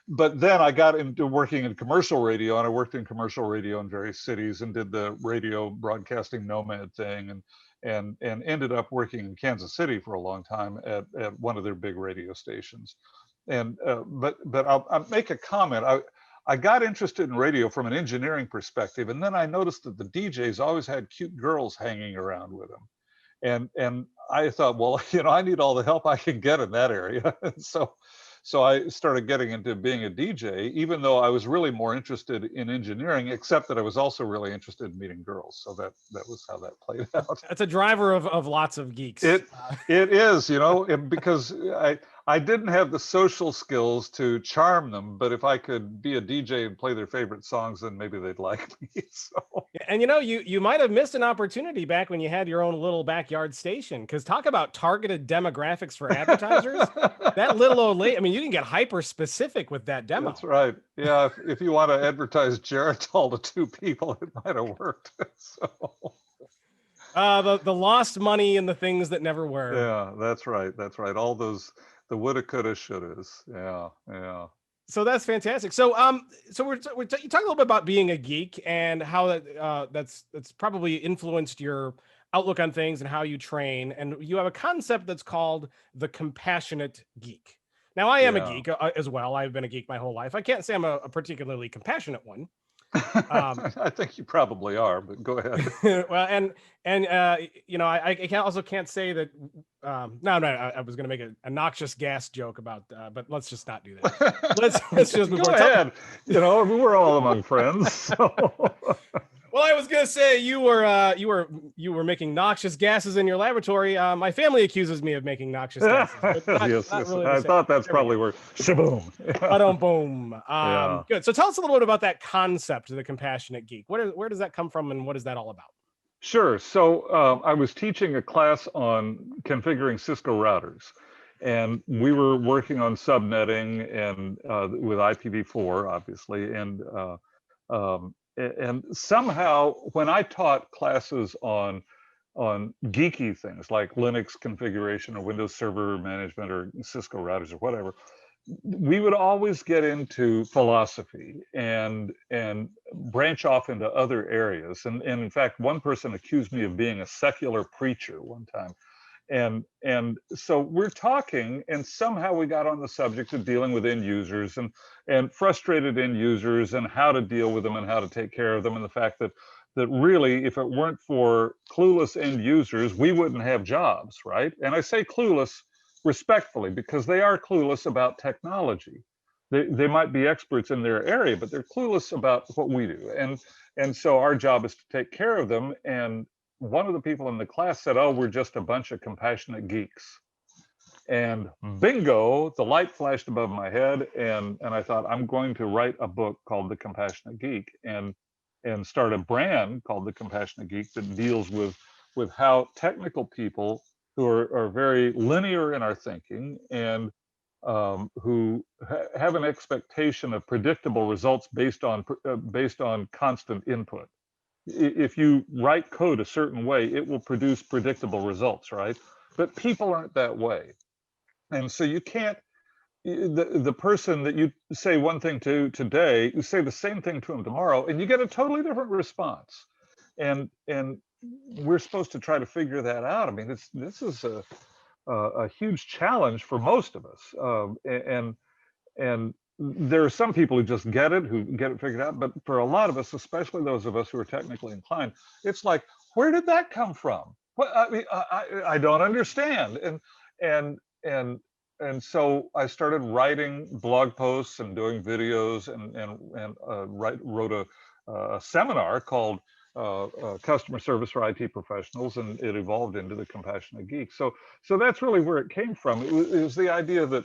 But then I got into working in commercial radio, and I worked in commercial radio in various cities and did the radio broadcasting nomad thing, and ended up working in Kansas City for a long time at one of their big radio stations. And but I'll make a comment. I got interested in radio from an engineering perspective, and then I noticed that the DJs always had cute girls hanging around with them, and I thought, well, I need all the help I can get in that area. So I started getting into being a DJ, even though I was really more interested in engineering, except that I was also really interested in meeting girls. So that was how that played out. That's a driver of lots of geeks. It is, because I didn't have the social skills to charm them, but if I could be a DJ and play their favorite songs, then maybe they'd like me. So. And you might have missed an opportunity back when you had your own little backyard station, because talk about targeted demographics for advertisers. That little old lady, I mean, you can get hyper specific with that demo. That's right. Yeah, if you want to advertise Geritol to two people, it might have worked. So. The lost money and the things that never were. Yeah, that's right. That's right. All those, the woulda, coulda, shouldas. Yeah. So that's fantastic. So you talk a little bit about being a geek and how that's probably influenced your outlook on things and how you train. And you have a concept that's called the Compassionate Geek. Now, I am a geek as well. I've been a geek my whole life. I can't say I'm a particularly compassionate one. I think you probably are, but go ahead. Well, I can't say that. No, I was going to make a noxious gas joke about, but let's just not do that. Let's just move go ahead. We're all among friends. So. Well, I was going to say you were making noxious gases in your laboratory. My family accuses me of making noxious gases. Yes. Really I thought that's probably where shaboom. Boom. Good. So tell us a little bit about that concept of the Compassionate Geek. Where does that come from, and what is that all about? Sure. So I was teaching a class on configuring Cisco routers, and we were working on subnetting and with IPv4, obviously, and somehow when I taught classes on geeky things like Linux configuration or Windows Server management or Cisco routers or whatever, we would always get into philosophy and branch off into other areas. And in fact, one person accused me of being a secular preacher one time. And so we're talking, and somehow we got on the subject of dealing with end users and frustrated end users and how to deal with them and how to take care of them, and the fact that really, if it weren't for clueless end users, we wouldn't have jobs, right? And I say clueless respectfully because they are clueless about technology. They might be experts in their area, but they're clueless about what we do. And so our job is to take care of them. And one of the people in the class said, "Oh, we're just a bunch of compassionate geeks." And bingo, the light flashed above my head, and I thought, I'm going to write a book called The Compassionate Geek and start a brand called The Compassionate Geek that deals with how technical people who are very linear in our thinking and who have an expectation of predictable results based on constant input. If you write code a certain way, it will produce predictable results, right? But people aren't that way. And so you can't the person that you say one thing to today, you say the same thing to him tomorrow, and you get a totally different response. And we're supposed to try to figure that out. I mean, this is a huge challenge for most of us. And there are some people who just get it, who get it figured out. But for a lot of us, especially those of us who are technically inclined, it's like, where did that come from? What, I mean, I don't understand. And so I started writing blog posts and doing videos and wrote a seminar called Customer Service for IT Professionals, and it evolved into the Compassionate Geek. So that's really where it came from. It was the idea that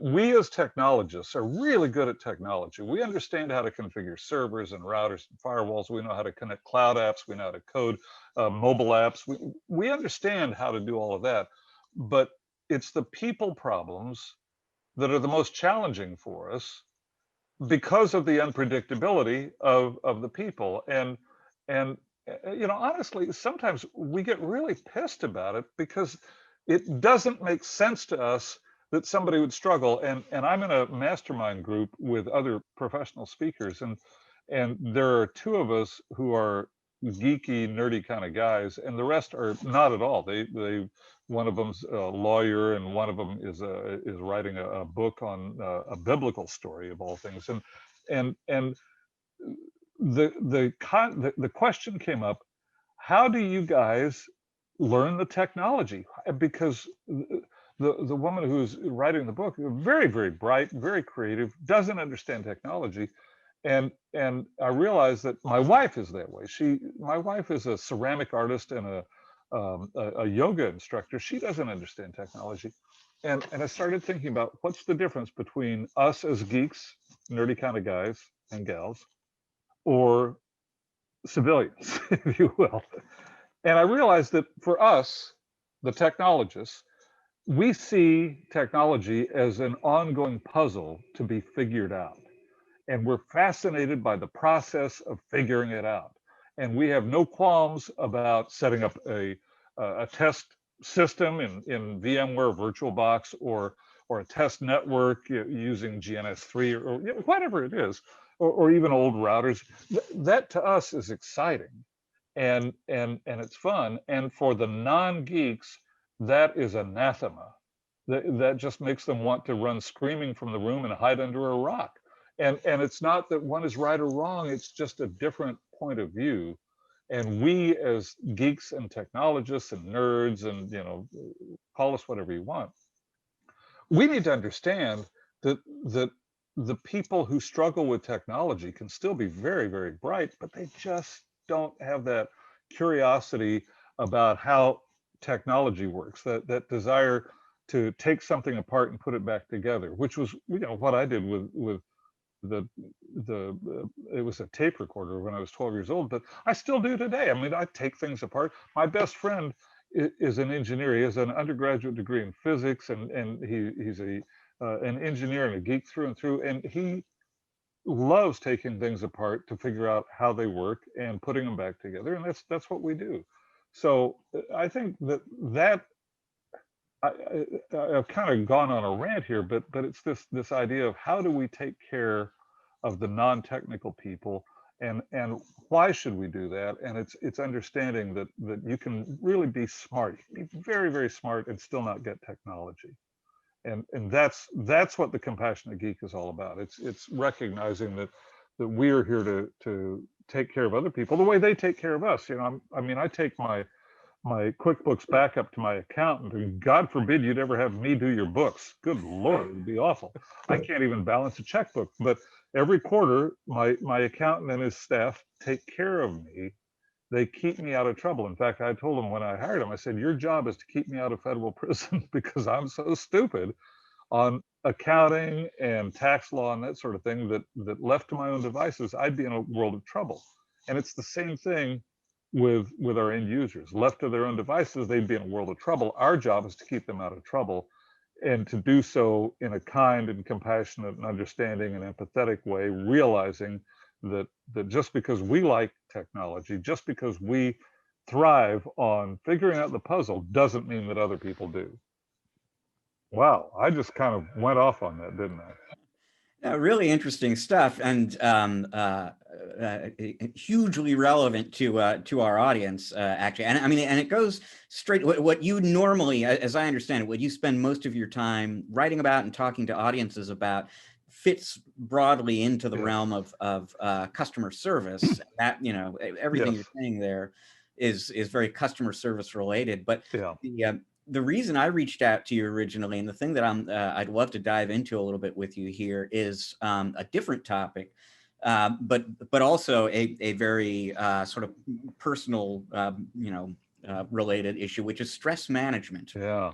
we as technologists are really good at technology. We understand how to configure servers and routers and firewalls. We know how to connect cloud apps. We know how to code mobile apps. We understand how to do all of that, but it's the people problems that are the most challenging for us because of the unpredictability of the people. And you know, honestly, sometimes we get really pissed about it because it doesn't make sense to us that somebody would struggle. And I'm in a mastermind group with other professional speakers, and there are two of us who are geeky, nerdy kind of guys, and the rest are not at all. They one of them's a lawyer, and one of them is writing a book on a biblical story of all things. And the question came up: how do you guys learn the technology? Because the woman who's writing the book, very, very bright, very creative, doesn't understand technology. And I realized that my wife is that way. My wife is a ceramic artist and a yoga instructor. She doesn't understand technology. And I started thinking about what's the difference between us as geeks, nerdy kind of guys and gals, or civilians, if you will. And I realized that for us, the technologists, we see technology as an ongoing puzzle to be figured out. And we're fascinated by the process of figuring it out. And we have no qualms about setting up a test system in VMware, VirtualBox, or a test network using GNS3 or whatever it is, or even old routers. That to us is exciting, and it's fun. And for the non-geeks, that is anathema. That just makes them want to run screaming from the room and hide under a rock. And it's not that one is right or wrong, it's just a different point of view. And we as geeks and technologists and nerds, and call us whatever you want, we need to understand that the people who struggle with technology can still be very, very bright, but they just don't have that curiosity about how technology works, that desire to take something apart and put it back together, which was what I did with it was a tape recorder when I was 12 years old, but I still do today. I mean, I take things apart. My best friend is an engineer. He has an undergraduate degree in physics, and he's an engineer and a geek through and through, and he loves taking things apart to figure out how they work and putting them back together, and that's what we do. So I think that I've kind of gone on a rant here, but it's this idea of how do we take care of the non-technical people, and why should we do that? And it's understanding that you can really be smart, you can be very, very smart, and still not get technology. And that's what the Compassionate Geek is all about. It's recognizing that we are here to take care of other people the way they take care of us. I mean, I take my QuickBooks backup to my accountant, and God forbid you'd ever have me do your books. Good Lord, it would be awful. I can't even balance a checkbook. But every quarter, my accountant and his staff take care of me. They keep me out of trouble. In fact, I told them when I hired them, I said, your job is to keep me out of federal prison because I'm so stupid on accounting and tax law and that sort of thing that left to my own devices, I'd be in a world of trouble. And it's the same thing with our end users. Left to their own devices, they'd be in a world of trouble. Our job is to keep them out of trouble, and to do so in a kind and compassionate and understanding and empathetic way, realizing that just because we like technology, just because we thrive on figuring out the puzzle, doesn't mean that other people do. Wow, I just kind of went off on that, didn't I? Really interesting stuff, and hugely relevant to our audience, actually. And I mean, and it goes straight. What you normally, as I understand it, what you spend most of your time writing about and talking to audiences about, fits broadly into the realm of customer service. That, you know, everything you're saying there is very customer service related. But the reason I reached out to you originally, and the thing that I'd love to dive into a little bit with you here, is a different topic, but also a very sort of personal, related issue, which is stress management. Yeah.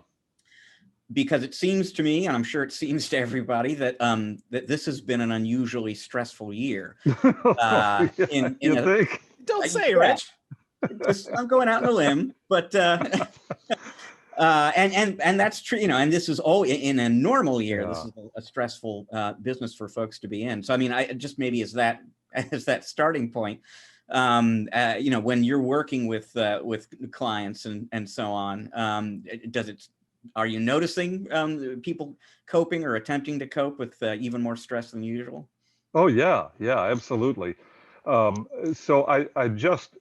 Because it seems to me, and I'm sure it seems to everybody, that that this has been an unusually stressful year. You think? Don't say, Rich. I'm going out on a limb, but and that's true, you know. And this is all in a normal year. This is a stressful business for folks to be in. So I mean, I just maybe as that starting point, you know, when you're working with clients and so on, are you noticing people coping or attempting to cope with even more stress than usual? Oh yeah, absolutely. So I just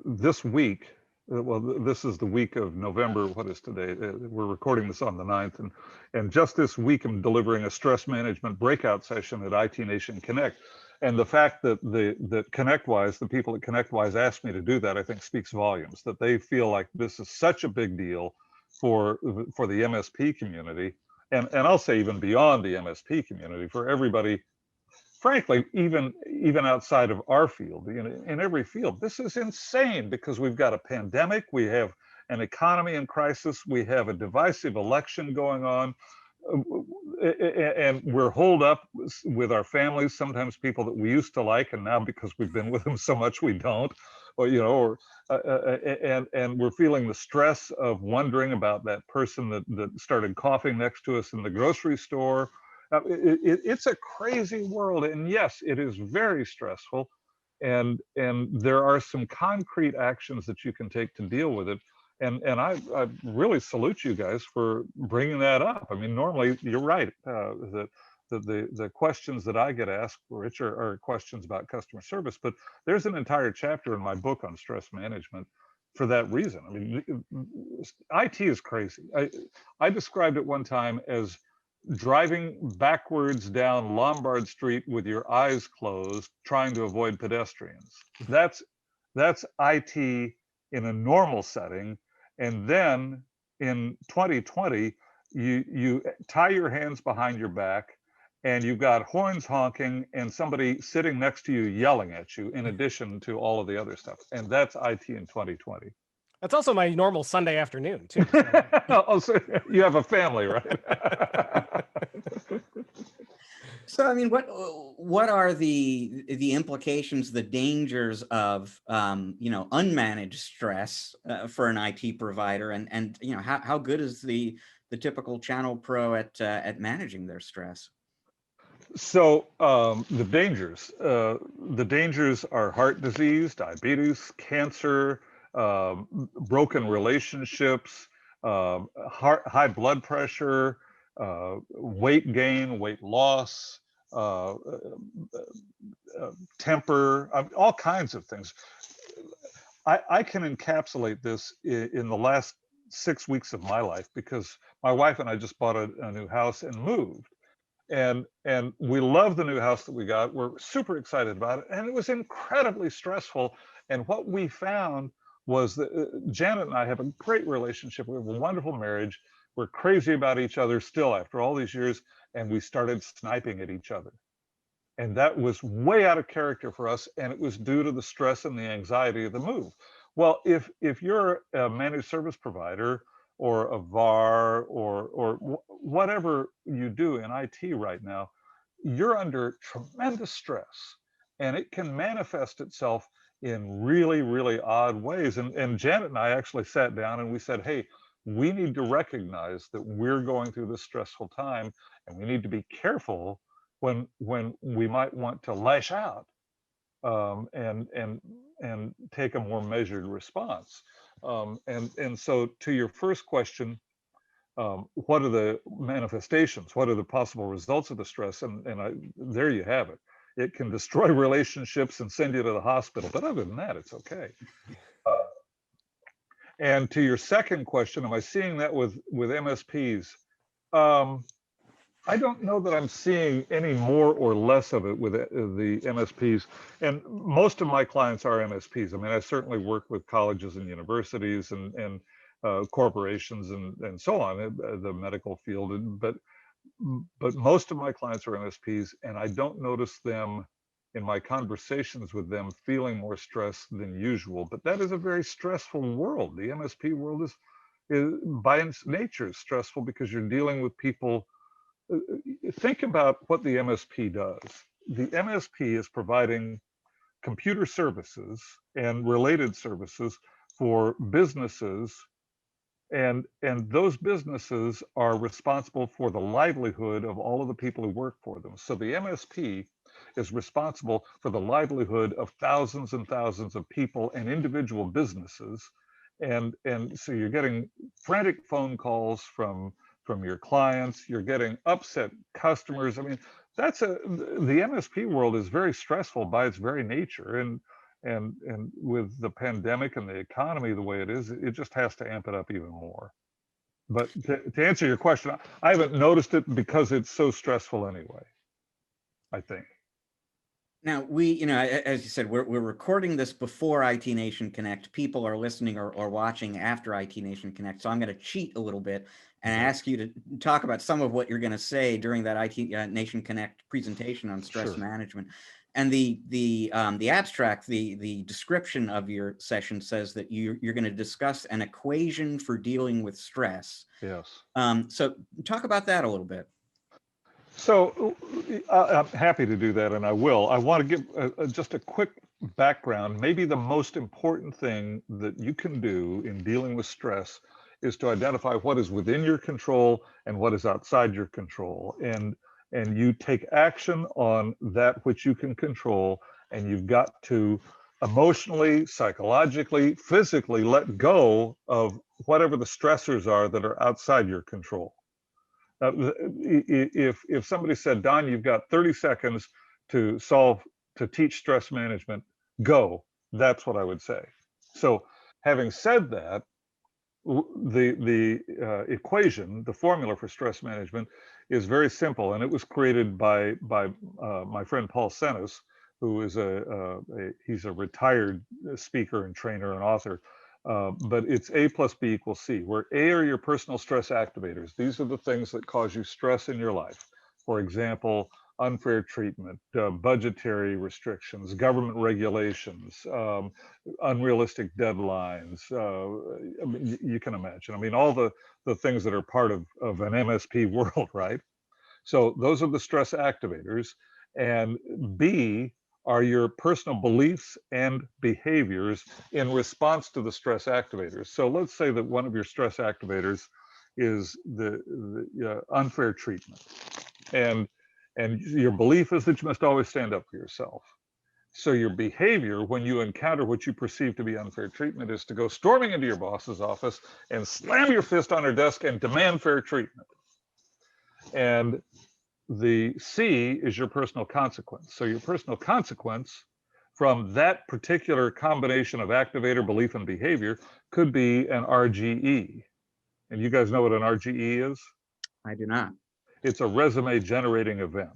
this week, well, this is the week of November. What is today? We're recording this on the 9th, and just this week I'm delivering a stress management breakout session at IT Nation Connect. And the fact that that Connectwise, the people at Connectwise asked me to do that, I think speaks volumes. That they feel like this is such a big deal for the MSP community, and I'll say even beyond the MSP community, for everybody. Frankly, even outside of our field, you know, in every field, this is insane, because we've got a pandemic, we have an economy in crisis, we have a divisive election going on, and we're holed up with our families, sometimes people that we used to like, and now because we've been with them so much we don't, or you know, and we're feeling the stress of wondering about that person that started coughing next to us in the grocery store. It's a crazy world, and yes, it is very stressful, and there are some concrete actions that you can take to deal with it, and I really salute you guys for bringing that up. I mean, normally you're right, the questions that I get asked, Rich, are questions about customer service, but there's an entire chapter in my book on stress management for that reason. I mean, IT is crazy. I described it one time as driving backwards down Lombard Street with your eyes closed, trying to avoid pedestrians. That's IT in a normal setting. And then in 2020, you tie your hands behind your back, and you've got horns honking and somebody sitting next to you yelling at you, in addition to all of the other stuff. And that's IT in 2020. That's also my normal Sunday afternoon too. So. Oh, so you have a family, right? So, I mean, what are the implications, the dangers of you know, unmanaged stress for an IT provider, and you know, how good is the typical channel pro at managing their stress? So the dangers are heart disease, diabetes, cancer, broken relationships, high blood pressure, weight gain, weight loss, temper, all kinds of things. I can encapsulate this in the last 6 weeks of my life, because my wife and I just bought a new house and moved. And we love the new house that we got. We're super excited about it, and it was incredibly stressful. And what we found was that Janet and I have a great relationship. We have a wonderful marriage. We're crazy about each other still after all these years, and we started sniping at each other. And that was way out of character for us, and it was due to the stress and the anxiety of the move. Well, if you're a managed service provider or a VAR or whatever you do in IT right now, you're under tremendous stress, and it can manifest itself in really, really odd ways. And Janet and I actually sat down and we said, hey, we need to recognize that we're going through this stressful time, and we need to be careful when we might want to lash out, and take a more measured response. And so to your first question, what are the manifestations? What are the possible results of the stress? And there you have it. It can destroy relationships and send you to the hospital. But other than that, it's okay. And to your second question, am I seeing that with MSPs? I don't know that I'm seeing any more or less of it with the MSPs. And most of my clients are MSPs. I mean, I certainly work with colleges and universities and corporations and so on, the medical field. But most of my clients are MSPs, and I don't notice them in my conversations with them feeling more stress than usual. But that is a very stressful world. The MSP world is by its nature stressful because you're dealing with people. Think about what the MSP does. The MSP is providing computer services and related services for businesses, and those businesses are responsible for the livelihood of all of the people who work for them. So the MSP is responsible for the livelihood of thousands and thousands of people and individual businesses. And so you're getting frantic phone calls from your clients, you're getting upset customers. I mean, the MSP world is very stressful by its very nature. And with the pandemic and the economy the way it is, it just has to amp it up even more. But to answer your question, I haven't noticed it because it's so stressful anyway, I think. Now, as you said, we're recording this before IT Nation Connect. People are listening or watching after IT Nation Connect. So I'm going to cheat a little bit and ask you to talk about some of what you're going to say during that IT Nation Connect presentation on stress management. And the abstract, the description of your session says that you're going to discuss an equation for dealing with stress. Yes. So talk about that a little bit. So I'm happy to do that, and I will. I want to give just a quick background. Maybe the most important thing that you can do in dealing with stress is to identify what is within your control and what is outside your control. And you take action on that which you can control, and you've got to emotionally, psychologically, physically let go of whatever the stressors are that are outside your control. If somebody said, Don, you've got 30 seconds to teach stress management, go, that's what I would say. So having said that, the equation, the formula for stress management is very simple, and it was created by my friend Paul Senes, who is he's a retired speaker and trainer and author. But it's A plus B equals C, where A are your personal stress activators. These are the things that cause you stress in your life. For example, unfair treatment, budgetary restrictions, government regulations, unrealistic deadlines. I mean, you can imagine. I mean, all the things that are part of an MSP world, right? So those are the stress activators. And B are your personal beliefs and behaviors in response to the stress activators. So let's say that one of your stress activators is the unfair treatment. And your belief is that you must always stand up for yourself. So your behavior when you encounter what you perceive to be unfair treatment is to go storming into your boss's office and slam your fist on her desk and demand fair treatment. And the C is your personal consequence. So your personal consequence from that particular combination of activator, belief, and behavior could be an RGE. And you guys know what an RGE is? I do not. It's a resume generating event.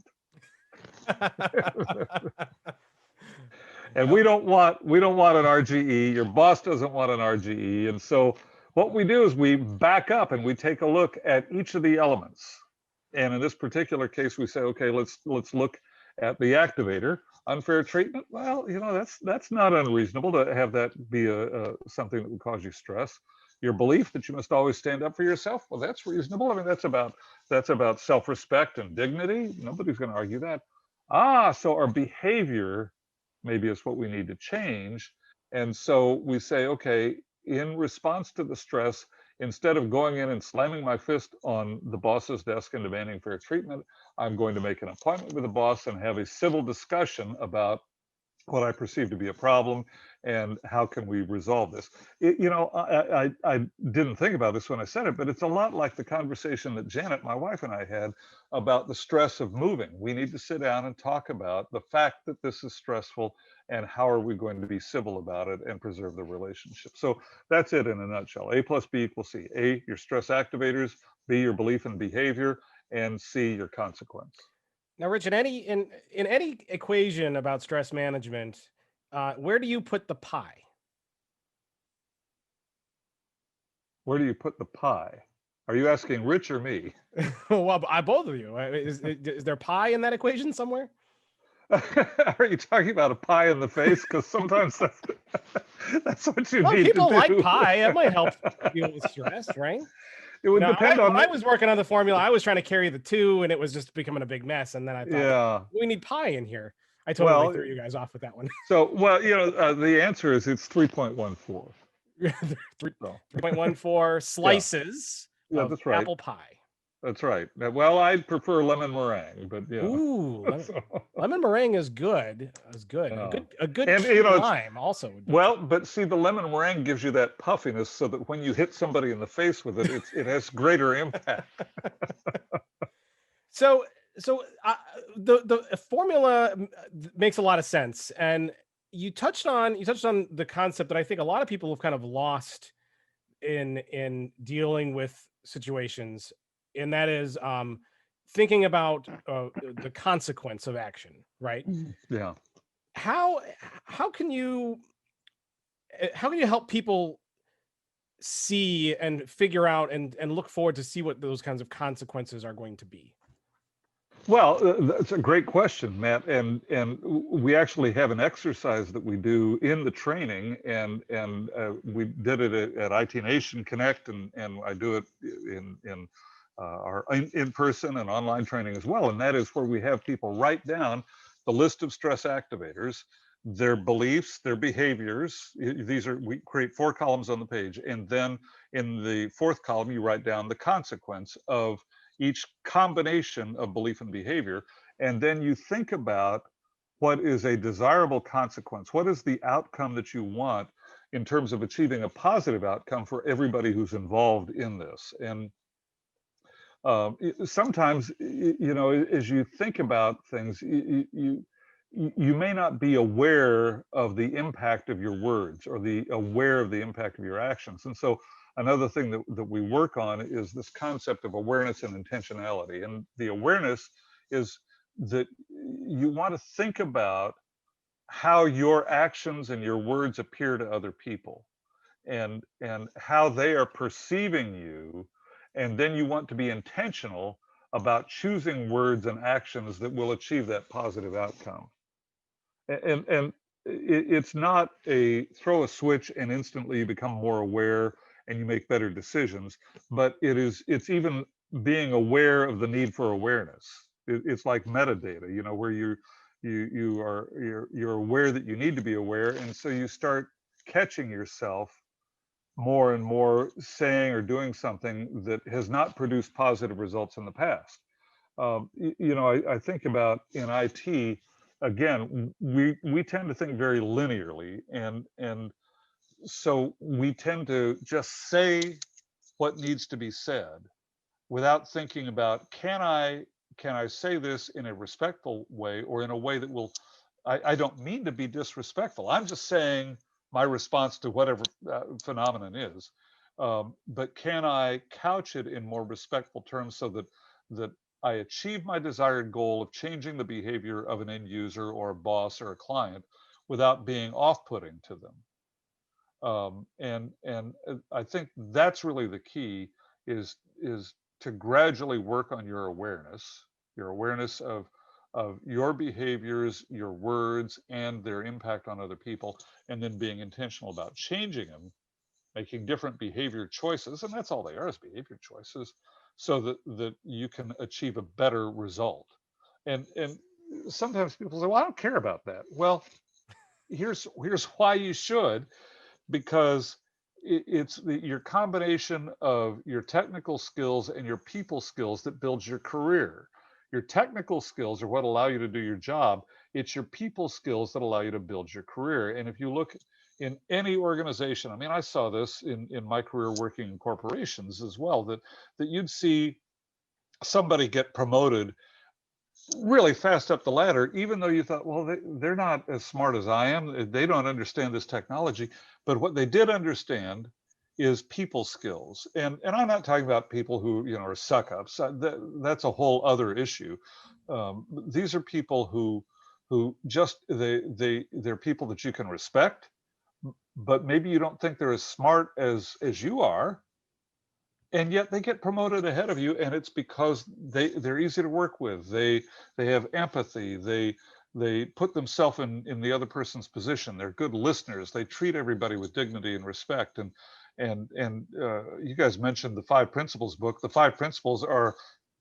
And we don't want an RGE. Your boss doesn't want an RGE. And so what we do is we back up and we take a look at each of the elements. And in this particular case, we say, okay, let's look at the activator. Unfair treatment. Well, that's not unreasonable to have that be something that would cause you stress. Your belief that you must always stand up for yourself. Well, that's reasonable. I mean, that's about self-respect and dignity. Nobody's going to argue that. So our behavior maybe is what we need to change. And so we say, okay, in response to the stress, instead of going in and slamming my fist on the boss's desk and demanding fair treatment, I'm going to make an appointment with the boss and have a civil discussion about what I perceive to be a problem, and how can we resolve this? I didn't think about this when I said it, but it's a lot like the conversation that Janet, my wife, and I had about the stress of moving. We need to sit down and talk about the fact that this is stressful and how are we going to be civil about it and preserve the relationship. So that's it in a nutshell. A plus B equals C. A, your stress activators, B, your belief and behavior, and C, your consequence. Now, Rich, in any equation about stress management, where do you put the pie? Where do you put the pie? Are you asking Rich or me? Well, both of you. Is there pie in that equation somewhere? Are you talking about a pie in the face? Because sometimes that's what you need to do. People like pie. It might help deal with stress, right? It would depend on. When I was working on the formula, I was trying to carry the 2, and it was just becoming a big mess. And then I thought, we need pie in here. I totally threw you guys off with that one. So, the answer is it's 3.14. 3.14 slices of that's right. apple pie. That's right. Well, I'd prefer lemon meringue, but yeah. Ooh, lemon meringue is good. It's good. A good and, lime also. But see, the lemon meringue gives you that puffiness, so that when you hit somebody in the face with it, it has greater impact. So the formula makes a lot of sense, and you touched on the concept that I think a lot of people have kind of lost in dealing with situations. And that is thinking about the consequence of action, right? Yeah. How can you help people see and figure out and look forward to see what those kinds of consequences are going to be? Well, that's a great question, Matt. And we actually have an exercise that we do in the training, and we did it at IT Nation Connect, and I do it in our in-person and online training as well. And that is where we have people write down the list of stress activators, their beliefs, their behaviors. We create 4 columns on the page. And then in the 4th column, you write down the consequence of each combination of belief and behavior. And then you think about what is a desirable consequence. What is the outcome that you want in terms of achieving a positive outcome for everybody who's involved in this? And sometimes, as you think about things, you may not be aware of the impact of your words, or aware of the impact of your actions. And so another thing that we work on is this concept of awareness and intentionality. And the awareness is that you want to think about how your actions and your words appear to other people, and how they are perceiving you. And then you want to be intentional about choosing words and actions that will achieve that positive outcome. And it's not a throw a switch and instantly you become more aware and you make better decisions, but it's even being aware of the need for awareness. It's like metadata, where you're aware that you need to be aware, and so you start catching yourself more and more saying or doing something that has not produced positive results in the past. I think about in IT, again, we tend to think very linearly, and so we tend to just say what needs to be said without thinking about, can I say this in a respectful way, or in a way that will, I don't mean to be disrespectful. I'm just saying my response to whatever phenomenon is, but can I couch it in more respectful terms so that I achieve my desired goal of changing the behavior of an end user or a boss or a client without being off-putting to them. And I think that's really the key, is to gradually work on your awareness of your behaviors, your words, and their impact on other people, and then being intentional about changing them, making different behavior choices, and that's all they are, is behavior choices, so that you can achieve a better result. And sometimes people say, well, I don't care about that. Well, here's why you should, because it's your combination of your technical skills and your people skills that builds your career. Your technical skills are what allow you to do your job. It's your people skills that allow you to build your career. And if you look in any organization, I mean, I saw this in my career working in corporations as well, that you'd see somebody get promoted really fast up the ladder, even though you thought, well, they're not as smart as I am. They don't understand this technology. But what they did understand is people skills. And I'm not talking about people who, you know, are suck-ups. That's a whole other issue. These are people who just, they're people that you can respect, but maybe you don't think they're as smart as you are. And yet they get promoted ahead of you, and it's because they're easy to work with. They have empathy. They put themselves in the other person's position. They're good listeners. They treat everybody with dignity and respect. And you guys mentioned the 5 Principles book. The 5 Principles are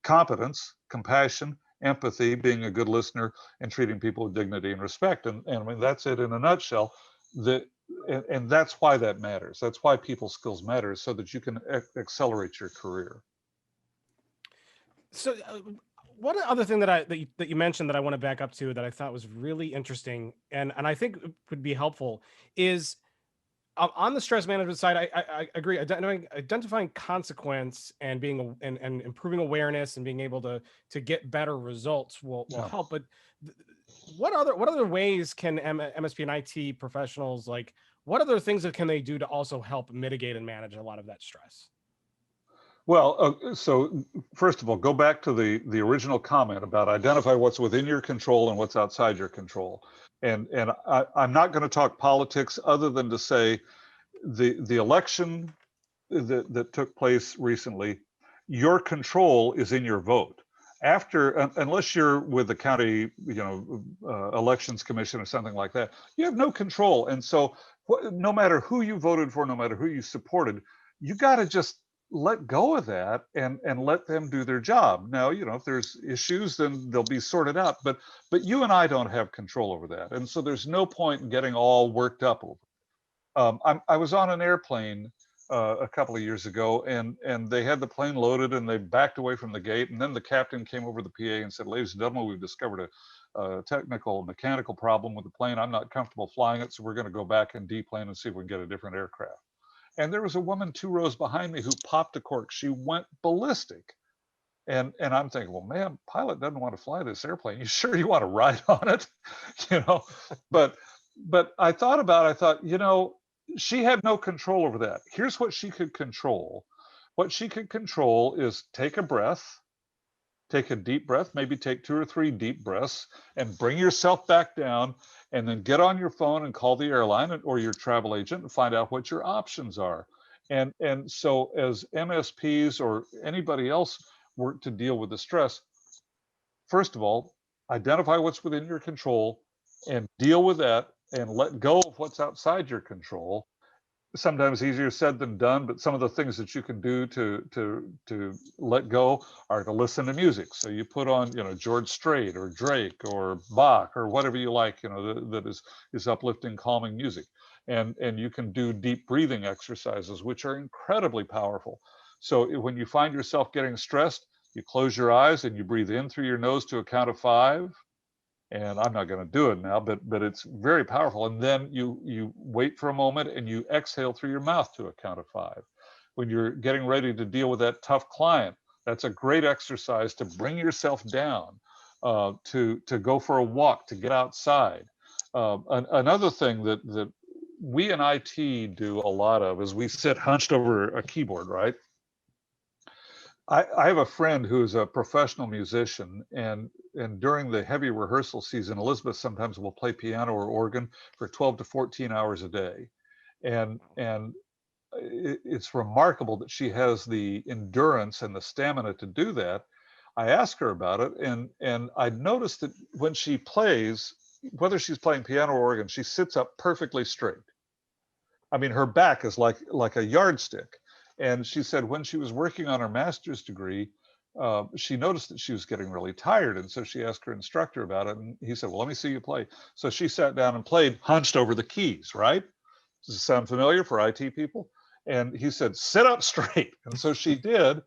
competence, compassion, empathy, being a good listener, and treating people with dignity and respect. And I mean, that's it in a nutshell. And that's why that matters. That's why people skills matter, so that you can accelerate your career. So one other thing that you mentioned that I want to back up to that I thought was really interesting and I think would be helpful is on the stress management side. I agree. Identifying consequence and being and improving awareness and being able to get better results will help. But what other ways can MSP and IT professionals, like, what other things that can they do to also help mitigate and manage a lot of that stress? Well, so first of all, go back to the original comment about identify what's within your control and what's outside your control. And I'm not going to talk politics other than to say the election that took place recently, your control is in your vote. After, unless you're with the county, elections commission or something like that, you have no control. And so no matter who you voted for, no matter who you supported, you got to just let go of that and let them do their job. Now, if there's issues, then they'll be sorted out, but you and I don't have control over that. And so there's no point in getting all worked up over it. I was on an airplane a couple of years ago, and they had the plane loaded, and they backed away from the gate, and then the captain came over to the PA and said, "Ladies and gentlemen, we've discovered a technical mechanical problem with the plane. I'm not comfortable flying it, so we're going to go back and deplane and see if we can get a different aircraft." And there was a woman 2 rows behind me who popped a cork. She went ballistic. And I'm thinking, well, man, pilot doesn't want to fly this airplane. You sure you want to ride on it? But I thought about it. I thought, she had no control over that. Here's what she could control. What she could control is take a breath, take a deep breath, maybe take 2 or 3 deep breaths, and bring yourself back down, and then get on your phone and call the airline or your travel agent and find out what your options are. And so as MSPs or anybody else work to deal with the stress, first of all, identify what's within your control and deal with that, and let go of what's outside your control. Sometimes easier said than done, but some of the things that you can do to let go are to listen to music. So you put on, George Strait or Drake or Bach or whatever you like, that is uplifting, calming music. And you can do deep breathing exercises, which are incredibly powerful. So when you find yourself getting stressed, you close your eyes and you breathe in through your nose to a count of 5. And I'm not going to do it now, but it's very powerful. And then you wait for a moment and you exhale through your mouth to a count of 5. When you're getting ready to deal with that tough client, that's a great exercise to bring yourself down, to go for a walk, to get outside. Another thing that we in IT do a lot of is we sit hunched over a keyboard, right? I have a friend who's a professional musician, and during the heavy rehearsal season, Elizabeth sometimes will play piano or organ for 12 to 14 hours a day. And it's remarkable that she has the endurance and the stamina to do that. I asked her about it, and I noticed that when she plays, whether she's playing piano or organ, she sits up perfectly straight. I mean, her back is like a yardstick. And she said when she was working on her master's degree, she noticed that she was getting really tired. And so she asked her instructor about it. And he said, well, let me see you play. So she sat down and played hunched over the keys, right? Does it sound familiar for IT people? And he said, sit up straight. And so she did.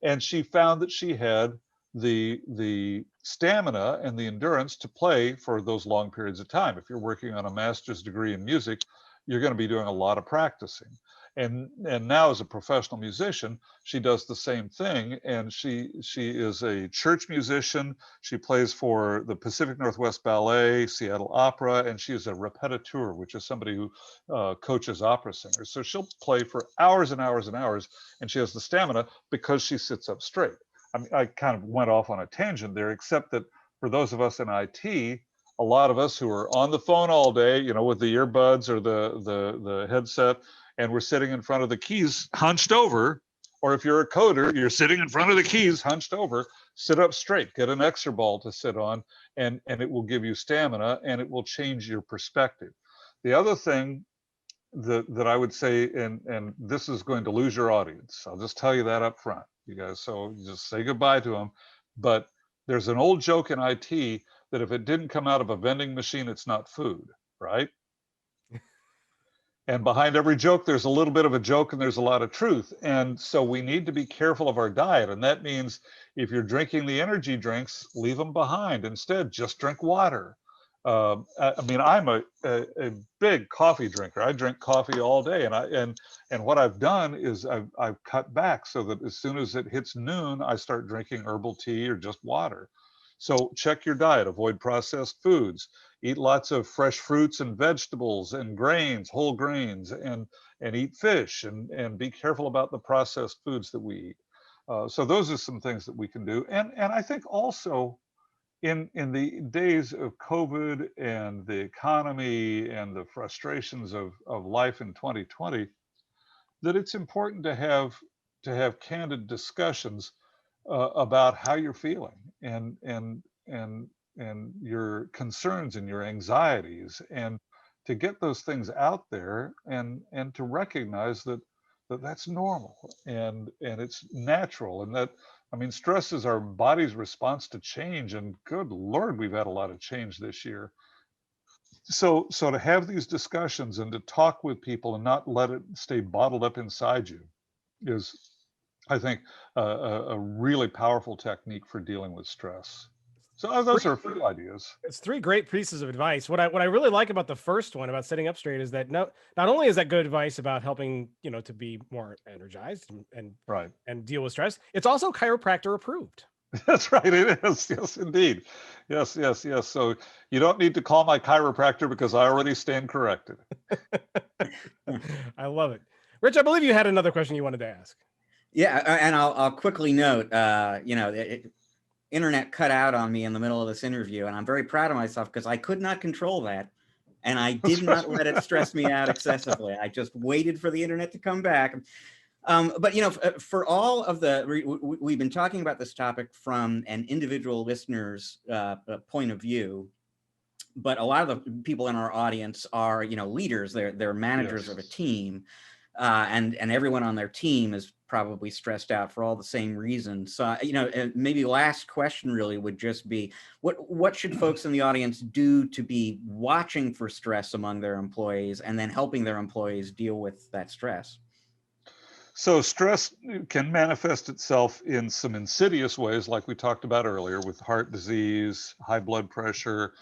And she found that she had the stamina and the endurance to play for those long periods of time. If you're working on a master's degree in music, you're going to be doing a lot of practicing. And now as a professional musician, she does the same thing. And she is a church musician. She plays for the Pacific Northwest Ballet, Seattle Opera, and she is a repetiteur, which is somebody who coaches opera singers. So she'll play for hours and hours and hours, and she has the stamina because she sits up straight. I mean, I kind of went off on a tangent there, except that for those of us in IT, a lot of us who are on the phone all day, you know, with the earbuds or the headset, and we're sitting in front of the keys hunched over, or if you're a coder, you're sitting in front of the keys hunched over. Sit up straight, get an extra ball to sit on, and it will give you stamina, and it will change your perspective. The other thing that I would say, and this is going to lose your audience, I'll just tell you that up front, you guys, so just say goodbye to them. But there's an old joke in IT that if it didn't come out of a vending machine, it's not food, right? And behind every joke, there's a little bit of a joke and there's a lot of truth. And so we need to be careful of our diet. And that means if you're drinking the energy drinks, leave them behind. Instead, just drink water. I mean, I'm a big coffee drinker. I drink coffee all day. And what I've done is I've cut back so that as soon as it hits noon, I start drinking herbal tea or just water. So check your diet, avoid processed foods, eat lots of fresh fruits and vegetables and grains, whole grains, and eat fish, and be careful about the processed foods that we eat. So those are some things that we can do. And I think also in the days of COVID and the economy and the frustrations of life in 2020, that it's important to have candid discussions about how you're feeling and your concerns and your anxieties, and to get those things out there and to recognize that that's normal and it's natural, and that, I mean, stress is our body's response to change, and good Lord, we've had a lot of change this year. So to have these discussions and to talk with people and not let it stay bottled up inside you is, I think, a really powerful technique for dealing with stress. So those are a few ideas. It's three great pieces of advice. What I really like about the first one about sitting up straight is that not only is that good advice about helping, you know, to be more energized and Right. and deal with stress, it's also chiropractor approved. That's right. It is. Yes, indeed. Yes. So you don't need to call my chiropractor because I already stand corrected. I love it. Rich, I believe you had another question you wanted to ask. Yeah, and I'll quickly note, you know, internet cut out on me in the middle of this interview, and I'm very proud of myself because I could not control that, and I did not let it stress me out excessively. I just waited for the internet to come back. But you know, for all of we've been talking about this topic from an individual listener's point of view, but a lot of the people in our audience are, you know, leaders. They're managers of a team, and everyone on their team is probably stressed out for all the same reasons. So, you know, maybe last question really would just be, what should folks in the audience do to be watching for stress among their employees and then helping their employees deal with that stress? So stress can manifest itself in some insidious ways, like we talked about earlier, with heart disease, high blood pressure,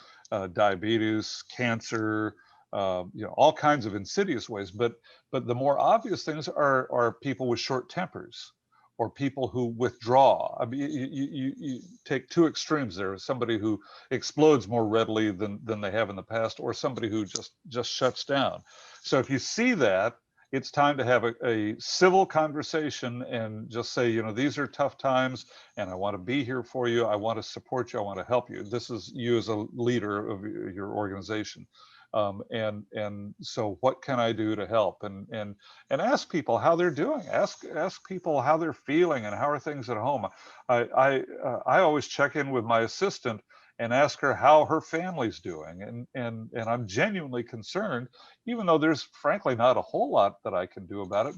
diabetes, cancer, you know, all kinds of insidious ways. But the more obvious things are people with short tempers, or people who withdraw. I mean, you take two extremes there: somebody who explodes more readily than they have in the past, or somebody who just shuts down. So if you see that, it's time to have a civil conversation and just say, you know, these are tough times and I want to be here for you. I want to support you. I want to help you. This is you as a leader of your organization. And so what can I do to help? And ask people how they're doing. Ask people how they're feeling and how are things at home. I always check in with my assistant and ask her how her family's doing. And I'm genuinely concerned, even though there's frankly not a whole lot that I can do about it,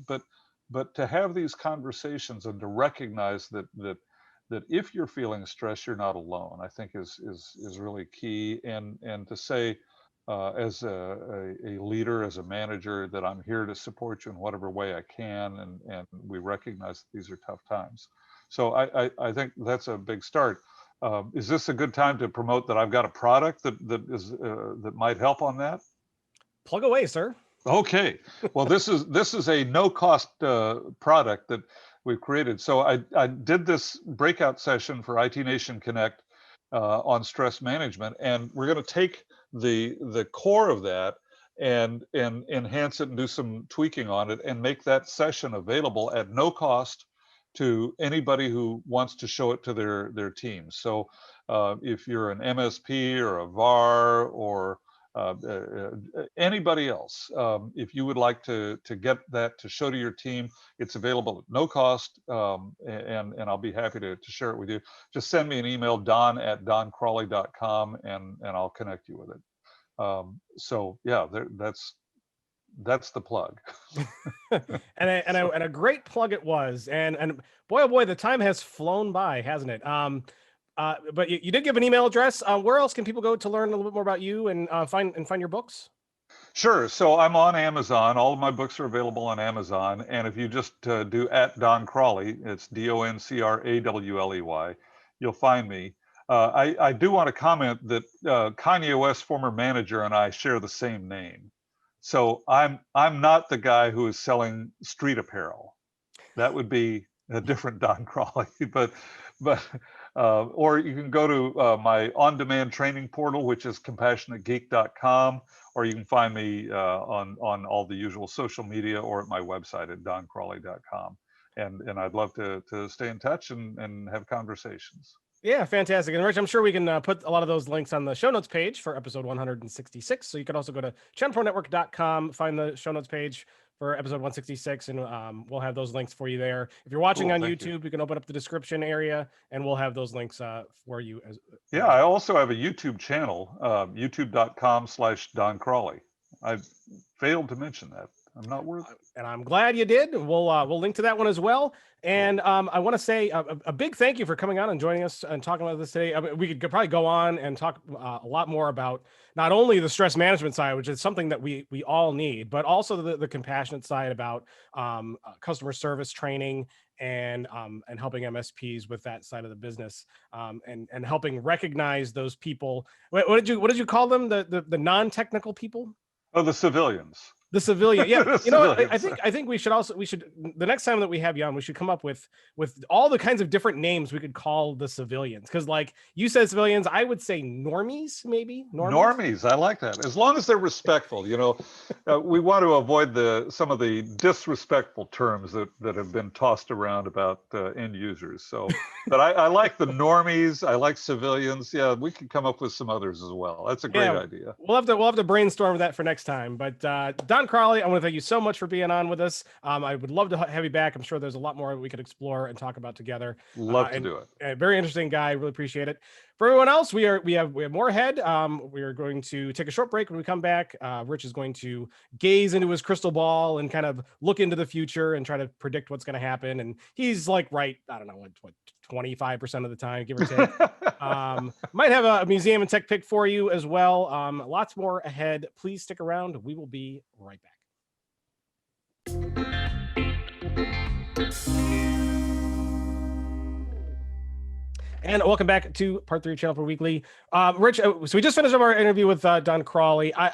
but to have these conversations and to recognize that if you're feeling stress, you're not alone, I think is really key. And to say, as a leader, as a manager, that I'm here to support you in whatever way I can, and we recognize that these are tough times. So I think that's a big start. Is this a good time to promote that I've got a product that might help on that? Plug away, sir. Okay. Well, this is a no-cost product that we've created. So I did this breakout session for IT Nation Connect on stress management, and we're going to take the core of that and enhance it and do some tweaking on it and make that session available at no cost to anybody who wants to show it to their teams. So if you're an MSP or a VAR or anybody else, if you would like to get that to show to your team, it's available at no cost, and I'll be happy to share it with you. Just send me an email, don@doncrawley.com, and I'll connect you with it. So yeah, that's the plug. and a great plug it was. And boy, oh boy, the time has flown by, hasn't it? But you did give an email address. Where else can people go to learn a little bit more about you and find your books? Sure. So I'm on Amazon. All of my books are available on Amazon. And if you just do @Don Crawley, it's DONCRAWLEY, you'll find me. I do want to comment that Kanye West's former manager and I share the same name. So I'm not the guy who is selling street apparel. That would be a different Don Crawley. But or you can go to my on-demand training portal, which is CompassionateGeek.com, or you can find me on all the usual social media or at my website at doncrawley.com. And I'd love to stay in touch and have conversations. Yeah, fantastic. And Rich, I'm sure we can put a lot of those links on the show notes page for episode 166. So you can also go to channelpronetwork.com, find the show notes page for episode 166, and we'll have those links for you there. If you're watching on YouTube, you can open up the description area, and we'll have those links for you. Yeah, I also have a YouTube channel, youtube.com/Don Crawley. I failed to mention that. I'm not worth it. And I'm glad you did. We'll link to that one as well. And I want to say a big thank you for coming on and joining us and talking about this today. I mean, we could probably go on and talk a lot more about not only the stress management side, which is something that we all need, but also the compassionate side about customer service training and helping MSPs with that side of the business, and helping recognize those people. What did you call them? The non-technical people? Oh, the civilians. The civilian, yeah. You know, I think we should the next time that we have you on, we should come up with all the kinds of different names we could call the civilians. Because like you said, civilians, I would say normies, maybe. Normies, I like that. As long as they're respectful, you know, we want to avoid some of the disrespectful terms that have been tossed around about end users. So, but I like the normies. I like civilians. Yeah, we could come up with some others as well. That's a great idea. We'll have to brainstorm that for next time. But Don Crawley, I want to thank you so much for being on with us. I would love to have you back. I'm sure there's a lot more we could explore and talk about together. Love to do it. A very interesting guy. Really appreciate it. For everyone else, we have more ahead. We are going to take a short break. When we come back, Rich is going to gaze into his crystal ball and kind of look into the future and try to predict what's going to happen. And he's like, right, I don't know, what 25% of the time, give or take. Might have a museum and tech pick for you as well. Lots more ahead. Please stick around. We will be right back. And welcome back to part 3 of ChannelPro Weekly. Rich, so we just finished up our interview with Don Crawley. I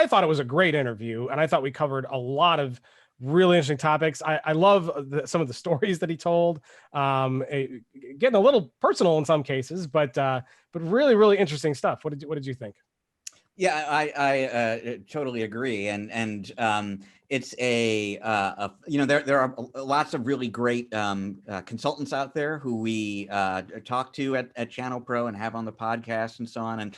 thought it was a great interview, and I thought we covered a lot of really interesting topics. I love some of the stories that he told, getting a little personal in some cases, but really, really interesting stuff. What did you think? Yeah, I totally agree, and it's there are lots of really great consultants out there who we talk to at ChannelPro and have on the podcast and so on, and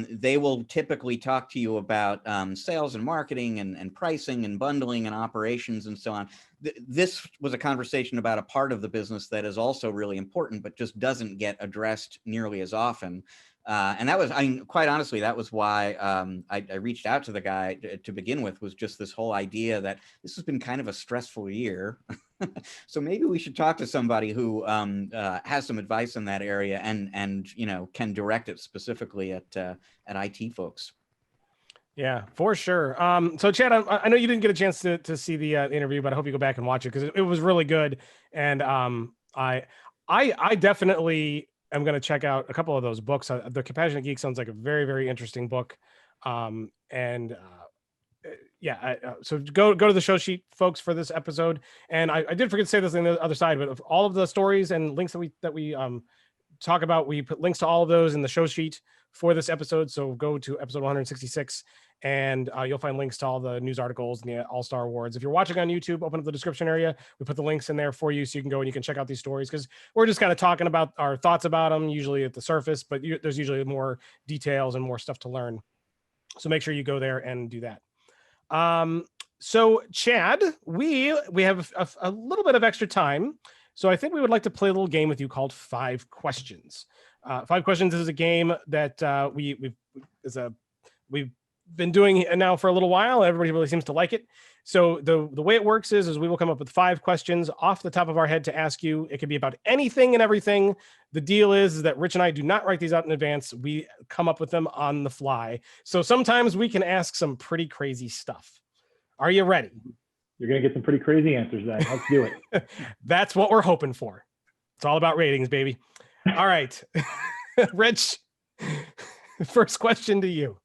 they will typically talk to you about sales and marketing and pricing and bundling and operations and so on. This was a conversation about a part of the business that is also really important, but just doesn't get addressed nearly as often. And that was, I mean, quite honestly, that was why I reached out to the guy to begin with, was just this whole idea that this has been kind of a stressful year. So maybe we should talk to somebody who has some advice in that area and you know, can direct it specifically at IT folks. Yeah, for sure. So Chad, I know you didn't get a chance to see the interview, but I hope you go back and watch it because it was really good. And I definitely am going to check out a couple of those books. The Compassionate Geek sounds like a very, very interesting book. So go to the show sheet, folks, for this episode. And I did forget to say this on the other side, but of all of the stories and links that we talk about, we put links to all of those in the show sheet for this episode. So go to episode 166 and you'll find links to all the news articles and the All-Star Awards. If you're watching on YouTube, open up the description area. We put the links in there for you so you can go and you can check out these stories, because we're just kind of talking about our thoughts about them, usually at the surface, but there's usually more details and more stuff to learn. So make sure you go there and do that. So Chad, we have a little bit of extra time. So I think we would like to play a little game with you called 5 Questions. 5 Questions is a game that we've been doing it now for a little while. Everybody really seems to like it. So the way it works is we will come up with 5 questions off the top of our head to ask you. It could be about anything and everything. The deal is that Rich and I do not write these out in advance. We come up with them on the fly. So sometimes we can ask some pretty crazy stuff. Are you ready? You're going to get some pretty crazy answers then. Let's do it. That's what we're hoping for. It's all about ratings, baby. All right. Rich, first question to you.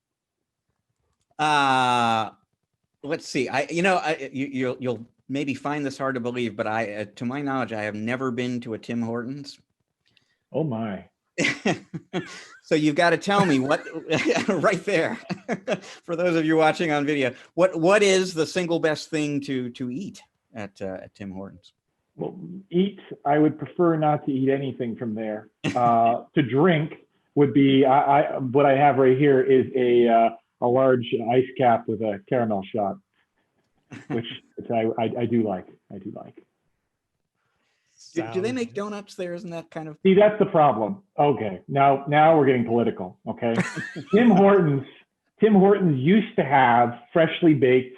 Let's see. You'll maybe find this hard to believe, but to my knowledge, I have never been to a Tim Hortons. Oh my. So you've got to tell me what right there. For those of you watching on video, what is the single best thing to eat at Tim Hortons? Well, I would prefer not to eat anything from there. To drink would be what I have right here is a large ice cap with a caramel shot, which I do like. Do they make donuts there? Isn't that kind of? See, that's the problem. Okay, now we're getting political. Okay, Tim Hortons used to have freshly baked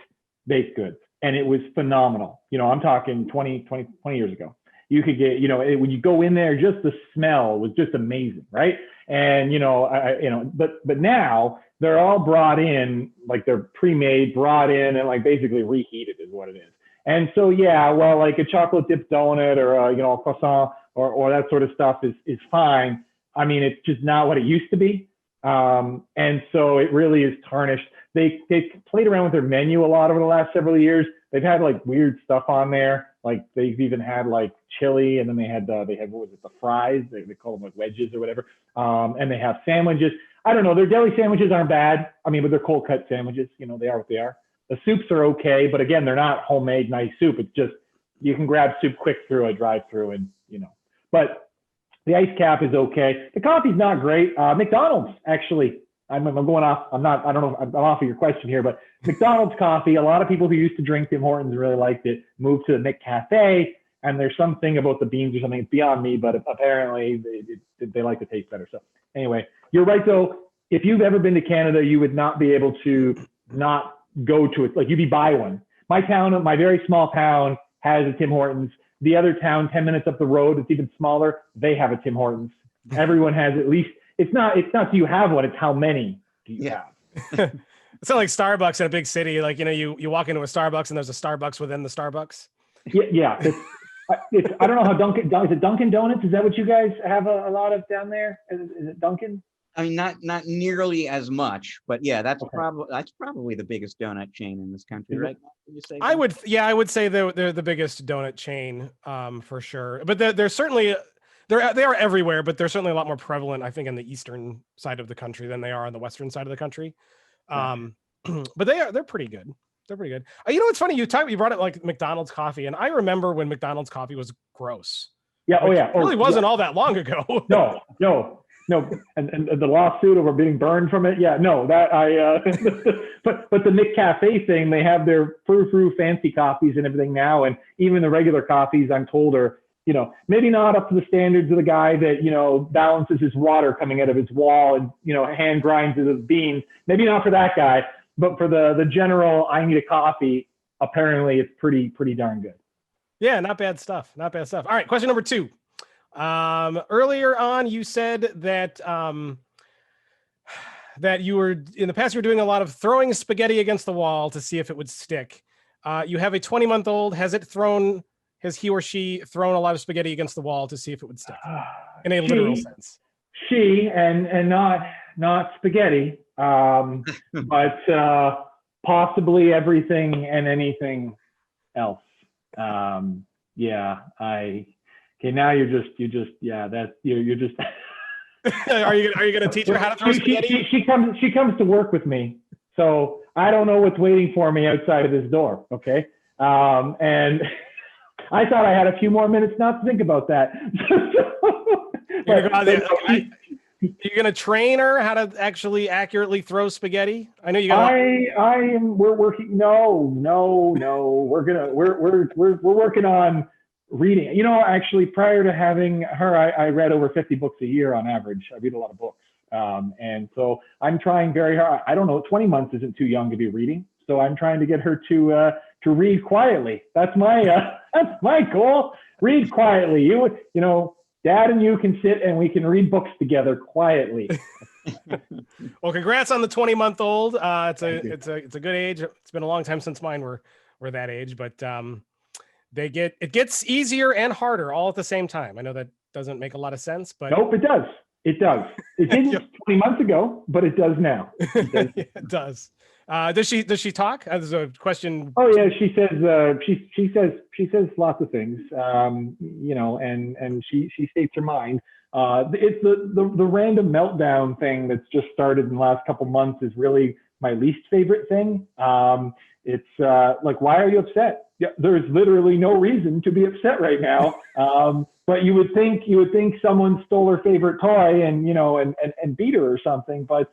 goods, and it was phenomenal. I'm talking 20 years ago. You could get, when you go in there, just the smell was just amazing, right? And but now they're all brought in, like they're pre-made, brought in, and like basically reheated is what it is. And so, yeah, well, like a chocolate dipped donut or a croissant or that sort of stuff is fine. I mean, it's just not what it used to be. And so it really is tarnished. They played around with their menu a lot over the last several years. They've had like weird stuff on there. Like they've even had like chili, and then they had what was it, the fries? They call them like wedges or whatever. And they have sandwiches. I don't know. Their deli sandwiches aren't bad. I mean, but they're cold cut sandwiches. They are what they are. The soups are okay, but again, they're not homemade nice soup. It's just you can grab soup quick through a drive-through, and But the ice cap is okay. The coffee's not great. McDonald's actually. I'm going off. I don't know. I'm off of your question here, but McDonald's coffee. A lot of people who used to drink Tim Hortons really liked it. Moved to the McCafe, and there's something about the beans or something. It's beyond me, but apparently they like the taste better. So anyway, you're right though. If you've ever been to Canada, you would not be able to not go to it. Like you'd be by one. My very small town has a Tim Hortons. The other town, 10 minutes up the road, it's even smaller. They have a Tim Hortons. Everyone has at least. It's not do you have one, it's how many do you have. It's not like Starbucks in a big city. Like, you walk into a Starbucks and there's a Starbucks within the Starbucks. Yeah. It's I don't know how is it Dunkin' Donuts? Is that what you guys have a lot of down there? Is it Dunkin'? I mean, not nearly as much, but yeah, that's probably the biggest donut chain in this country, right? You say I would say they're the biggest donut chain, for sure. But they're certainly they are everywhere, but they're certainly a lot more prevalent, I think, in the eastern side of the country than they are on the western side of the country. But they're pretty good. They're pretty good. It's funny you brought up like McDonald's coffee, and I remember when McDonald's coffee was gross. Yeah. Oh yeah. It really wasn't all that long ago. No, and the lawsuit over being burned from it. Yeah, no, that but the McCafe thing, they have their frou fancy coffees and everything now, and even the regular coffees, I'm told, are maybe not up to the standards of the guy that balances his water coming out of his wall and hand grinds his beans. Maybe not for that guy, but for the general, I need a coffee. Apparently, it's pretty darn good. Yeah, not bad stuff. All right, question number 2. Earlier on, you said that that you were in the past, you were doing a lot of throwing spaghetti against the wall to see if it would stick. You have a 20-month-old. Has has he or she thrown a lot of spaghetti against the wall to see if it would stick in a literal sense? She and not spaghetti, but possibly everything and anything else. Yeah, okay, now you're just Are you gonna teach her how to throw spaghetti? She comes to work with me, so I don't know what's waiting for me outside of this door. Okay, and I thought I had a few more minutes not to think about that. You're gonna train her how to actually accurately throw spaghetti? I know you got. We're working. No. We're working on reading. You know, actually, prior to having her, I read over 50 books a year on average. I read a lot of books, and so I'm trying very hard. I don't know. 20 months isn't too young to be reading, so I'm trying to get her to read quietly. That's my goal. Read quietly. You know. Dad and you can sit and we can read books together quietly. Well, congrats on the 20-month-old. It's a good age. It's been a long time since mine were that age, but it gets easier and harder all at the same time. I know that doesn't make a lot of sense, but nope, it does. It does. It didn't 20 months ago, but it does now. It does. Does she talk? There's a question. Oh yeah, she says lots of things. You know, and she states her mind. It's the random meltdown thing that's just started in the last couple months is really my least favorite thing. It's like, why are you upset? Yeah, there's literally no reason to be upset right now. But you would think someone stole her favorite toy and, you know, and beat her or something. But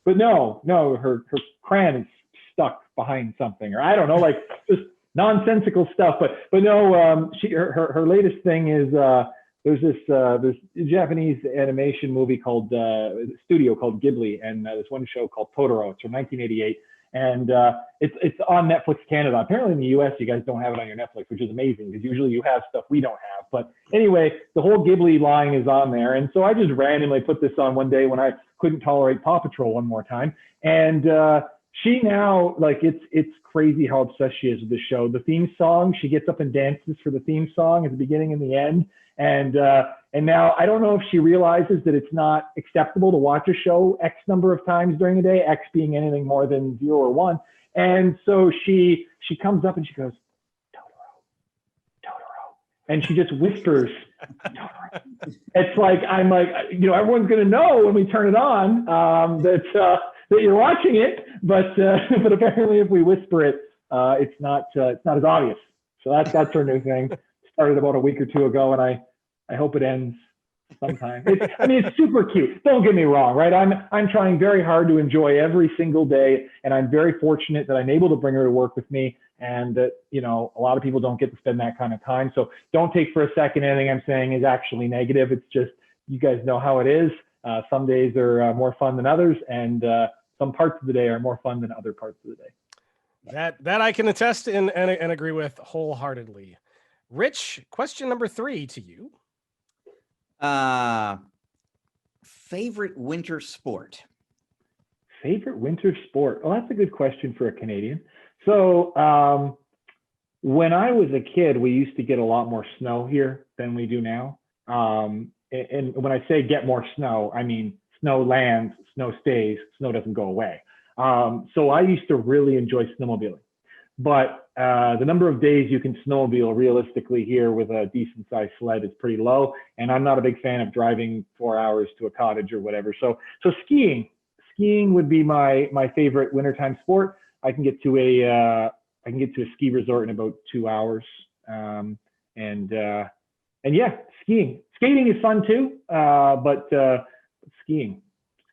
no, her crayon is stuck behind something, or I don't know, like just nonsensical stuff. But no, her latest thing is there's a Japanese animation movie called studio called Ghibli, and this one show called Totoro. It's from 1988. And it's on Netflix Canada. Apparently in the US, you guys don't have it on your Netflix, which is amazing because usually you have stuff we don't have. But anyway, the whole Ghibli line is on there. And so I just randomly put this on one day when I couldn't tolerate Paw Patrol one more time. And she now, like, it's crazy how obsessed she is with the show. The theme song, she gets up and dances for the theme song at the beginning and the end. And now I don't know if she realizes that it's not acceptable to watch a show X number of times during the day, X being anything more than 0 or 1. And so she comes up and she goes, Totoro. And she just whispers, Totoro. It's like, I'm like, you know, everyone's going to know when we turn it on that you're watching it. But apparently if we whisper it, it's not as obvious. So that's her new thing. Started about a week or two ago, and I hope it ends sometime. It's super cute. Don't get me wrong, right? I'm trying very hard to enjoy every single day, and I'm very fortunate that I'm able to bring her to work with me, and that, you know, a lot of people don't get to spend that kind of time. So don't take for a second anything I'm saying is actually negative. It's just, you guys know how it is. Some days are more fun than others, and some parts of the day are more fun than other parts of the day. That I can attest and agree with wholeheartedly. Rich, question number 3 to you. Favorite winter sport? Favorite winter sport? Oh, that's a good question for a Canadian. So when I was a kid, we used to get a lot more snow here than we do now. And when I say get more snow, I mean snow lands, snow stays, snow doesn't go away. So I used to really enjoy snowmobiling. But the number of days you can snowmobile realistically here with a decent sized sled is pretty low. And I'm not a big fan of driving 4 hours to a cottage or whatever. So skiing would be my favorite wintertime sport. I can get to a ski resort in about 2 hours. And yeah, skiing. Skating is fun too. But skiing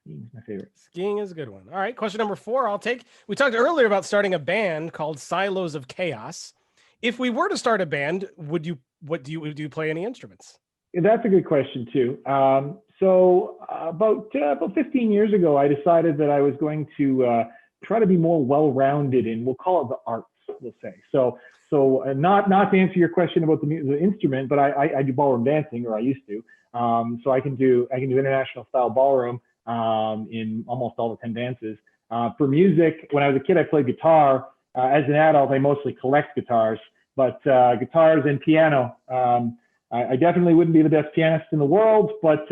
is my favorite. Skiing is a good one. All right, question number 4. We talked earlier about starting a band called Silos of Chaos. If we were to start a band, would you play any instruments? That's a good question too. So about 15 years ago, I decided that I was going to try to be more well-rounded in, we'll call it the arts, we'll say. So not to answer your question about the instrument, but I do ballroom dancing, or I used to. So I can do international style ballroom in almost all the 10 dances. For music, when I was a kid, I played guitar. As an adult, I mostly collect guitars. but guitars and piano. I definitely wouldn't be the best pianist in the world, but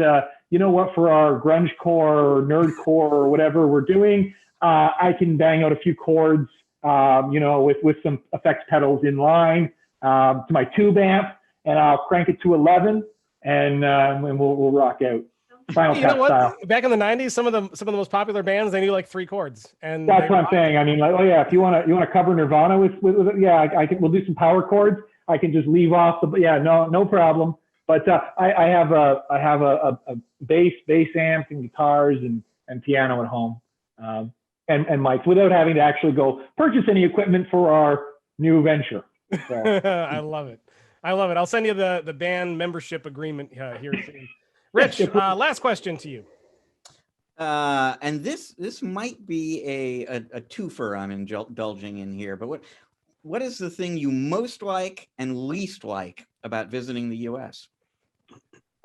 you know what? For our grungecore, nerdcore, or whatever we're doing, I can bang out a few chords, you know, with some effects pedals in line to my tube amp, and I'll crank it to 11, and we'll rock out. Final You know Cut what? style. Back in the 90s, some of the most popular bands, they knew like 3 chords. And That's what I'm saying. I mean, like, oh yeah, if you want to cover Nirvana with it, yeah, I can. We'll do some power chords. I can just leave off the, yeah, no problem. But I have a bass amp and guitars and piano at home, and mics, without having to actually go purchase any equipment for our new venture. So. I love it. I'll send you the band membership agreement here soon. Rich, last question to you. And this might be a twofer I'm indulging in here, but what is the thing you most like and least like about visiting the U.S.?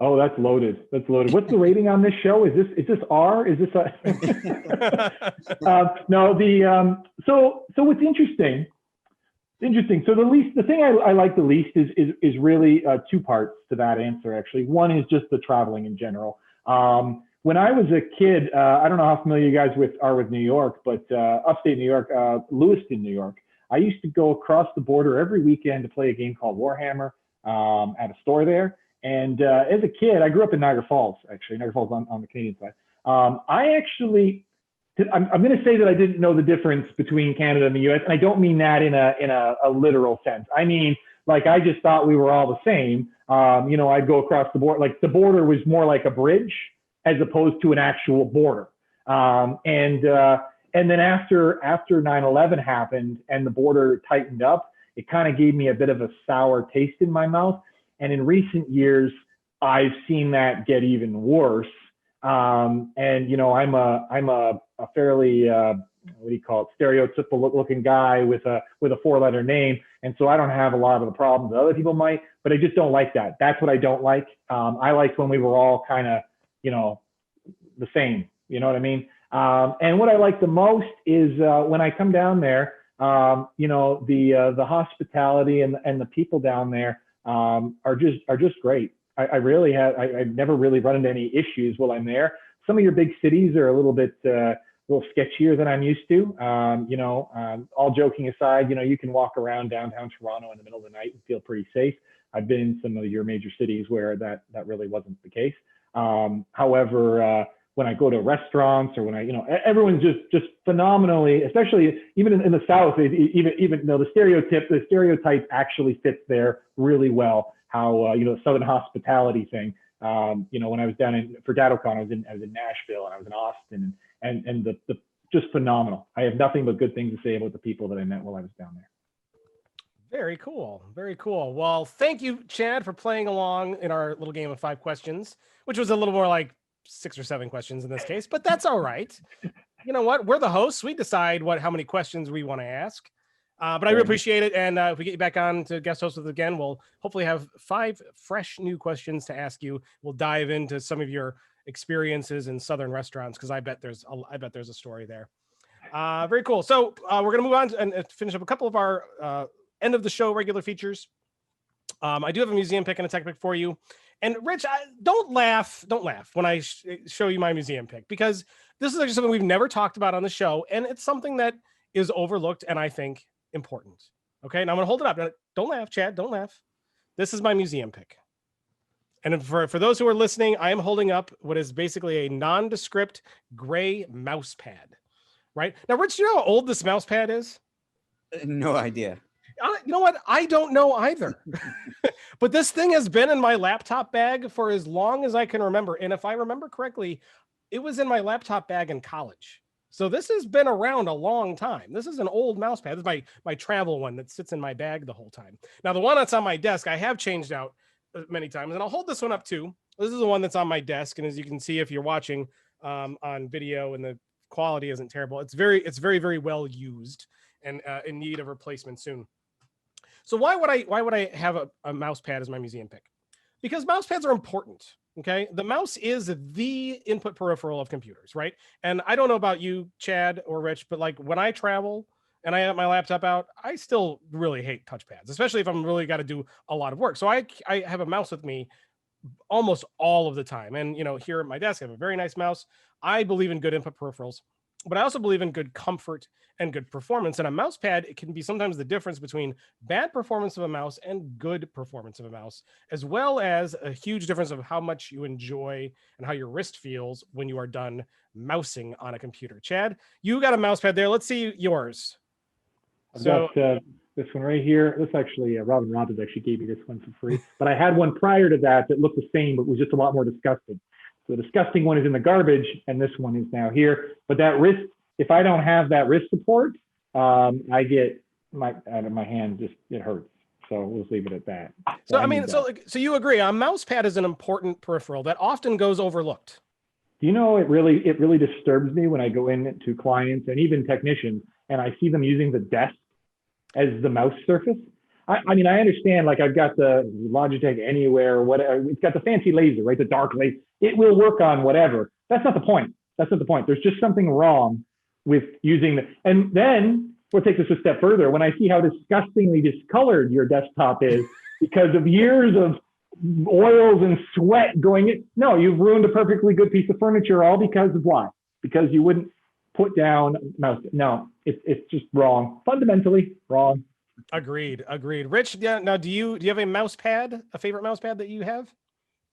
Oh, that's loaded. That's loaded. What's the rating on this show? Is this R? Is this a? No. So what's interesting. So the thing I like the least is really 2 parts to that answer. Actually, one is just the traveling in general. When I was a kid, I don't know how familiar you guys are with New York, but upstate New York, Lewiston, New York. I used to go across the border every weekend to play a game called Warhammer at a store there. And as a kid, I grew up in Niagara Falls, actually. Niagara Falls on the Canadian side. I'm going to say that I didn't know the difference between Canada and the U.S., and I don't mean that in a literal sense. I mean, like, I just thought we were all the same. You know, I'd go across the border. Like, the border was more like a bridge as opposed to an actual border. And then after 9/11 happened and the border tightened up, it kind of gave me a bit of a sour taste in my mouth. And in recent years, I've seen that get even worse. And you know, I'm a fairly what do you call it, stereotypical looking guy with a 4-letter name, and so I don't have a lot of the problems that other people might. But I just don't like that. That's what I don't like. I liked when we were all kind of, you know, the same. You know what I mean? And what I like the most is when I come down there, you know, the hospitality and the people down there are just great. I've never really run into any issues while I'm there. Some of your big cities are a little bit sketchier than I'm used to. You know, all joking aside, you know, you can walk around downtown Toronto in the middle of the night and feel pretty safe. I've been in some of your major cities where that really wasn't the case. However, when I go to restaurants or when you know, everyone's just phenomenally, especially even in the South, even though the stereotype actually fits there really well. How, you know, the Southern hospitality thing. You know, when I was down for DattoCon, I was in Nashville and I was in Austin, and the just phenomenal. I have nothing but good things to say about the people that I met while I was down there. Very cool. Very cool. Well, thank you, Chad, for playing along in our little game of 5 questions, which was a little more like 6 or 7 questions in this case, but that's all right. You know what? We're the hosts. We decide how many questions we want to ask. But I really appreciate it. And if we get you back on to guest host with again, we'll hopefully have 5 fresh new questions to ask you. We'll dive into some of your experiences in Southern restaurants, because I bet there's a story there. Very cool. So we're going to move on and finish up a couple of our end of the show regular features. I do have a museum pick and a tech pick for you. And Rich, don't laugh when I show you my museum pick, because this is actually something we've never talked about on the show, and it's something that is overlooked and I think important. Okay, now I'm gonna hold it up. Now, don't laugh, Chad. Don't laugh. This is my museum pick. And for those who are listening, I am holding up what is basically a nondescript gray mouse pad. Right now, Rich, do you know how old this mouse pad is? No idea. You know what? I don't know either. But this thing has been in my laptop bag for as long as I can remember. And if I remember correctly, it was in my laptop bag in college. So this has been around a long time. This is an old mouse pad. This is my travel one that sits in my bag the whole time. Now, the one that's on my desk, I have changed out many times. And I'll hold this one up too. This is the one that's on my desk. And as you can see, if you're watching on video and the quality isn't terrible, it's very, very well used and in need of replacement soon. So why would I have a mouse pad as my museum pick? Because mouse pads are important. Okay, the mouse is the input peripheral of computers, right? And I don't know about you, Chad or Rich, but like when I travel, and I have my laptop out, I still really hate touchpads, especially if I'm really got to do a lot of work. So I have a mouse with me almost all of the time. And, here at my desk, I have a very nice mouse. I believe in good input peripherals, but I also believe in good comfort and good performance. And a mouse pad, it can be sometimes the difference between bad performance of a mouse and good performance of a mouse, as well as a huge difference of how much you enjoy and how your wrist feels when you are done mousing on a computer. Chad, you got a mouse pad there. Let's see yours. I've got this one right here. This actually, Robin Robbins actually gave me this one for free. But I had one prior to that looked the same, but was just a lot more disgusting. So the disgusting one is in the garbage, and this one is now here. But that wrist, if I don't have that wrist support, I get my hand it hurts. So we'll leave it at that. So you agree, a mouse pad is an important peripheral that often goes overlooked. It really disturbs me when I go in to clients and even technicians, and I see them using the desk as the mouse surface. I understand, like I've got the Logitech Anywhere, whatever. It's got the fancy laser, right? The dark laser. It will work on whatever. That's not the point. There's just something wrong with using the, and then we'll take this a step further. When I see how disgustingly discolored your desktop is because of years of oils and sweat going in. No, you've ruined a perfectly good piece of furniture, all because of why? Because you wouldn't put down mouse. No, it's just wrong. Fundamentally wrong. Agreed. Rich, yeah. Now, do you have a mouse pad, a favorite mouse pad that you have?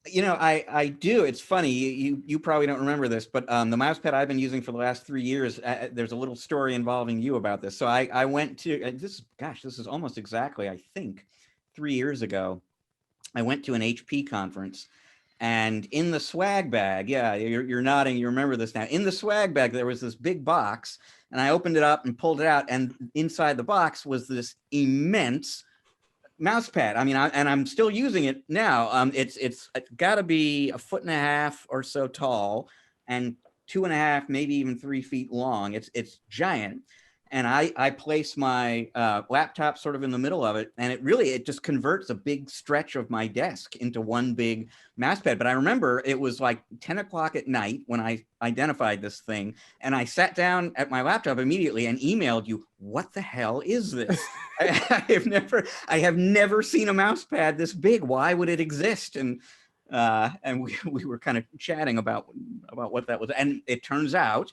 I do. It's funny. You probably don't remember this, but the mouse pad I've been using for the last 3 years, there's a little story involving you about this. So I went to, this is almost exactly, I think, 3 years ago. I went to an HP conference, and in the swag bag, yeah, you're nodding, you remember this now. In the swag bag, there was this big box, and I opened it up and pulled it out, and inside the box was this immense mouse pad. I'm still using it now. It's got to be 1.5 feet or so tall, and 2.5, maybe even 3 feet long. It's giant. And I place my laptop sort of in the middle of it, and it just converts a big stretch of my desk into one big mouse pad. But I remember it was like 10 o'clock at night when I identified this thing, and I sat down at my laptop immediately and emailed you, what the hell is this? I have never seen a mouse pad this big. Why would it exist? And we were kind of chatting about what that was. And it turns out,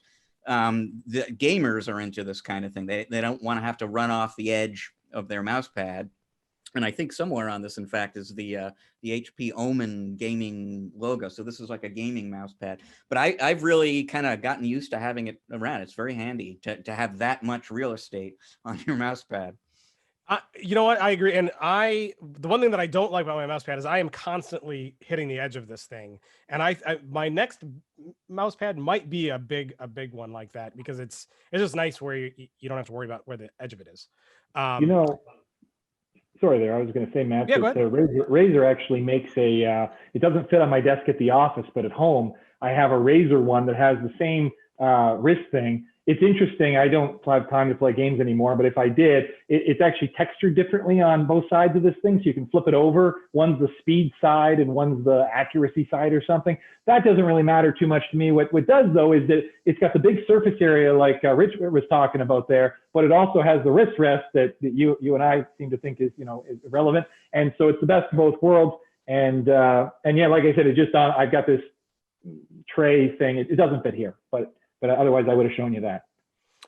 the gamers are into this kind of thing. They don't want to have to run off the edge of their mouse pad. And I think somewhere on this, in fact, is the HP Omen gaming logo. So this is like a gaming mouse pad. But I've really kind of gotten used to having it around. It's very handy to have that much real estate on your mouse pad. You know what? I agree. And the one thing that I don't like about my mouse pad is I am constantly hitting the edge of this thing. And my next mouse pad might be a big one like that, because it's just nice where you don't have to worry about where the edge of it is. Sorry there. I was going to say, Matt, yeah, that Razer actually makes it doesn't fit on my desk at the office, but at home, I have a Razer one that has the same wrist thing. It's interesting. I don't have time to play games anymore, but if I did, it's actually textured differently on both sides of this thing. So you can flip it over. One's the speed side and one's the accuracy side or something. That doesn't really matter too much to me. What does, though, is that it's got the big surface area like Rich was talking about there, but it also has the wrist rest that you and I seem to think is irrelevant. And so it's the best of both worlds. And yeah, like I said, I've got this tray thing. It doesn't fit here, but otherwise I would have shown you that.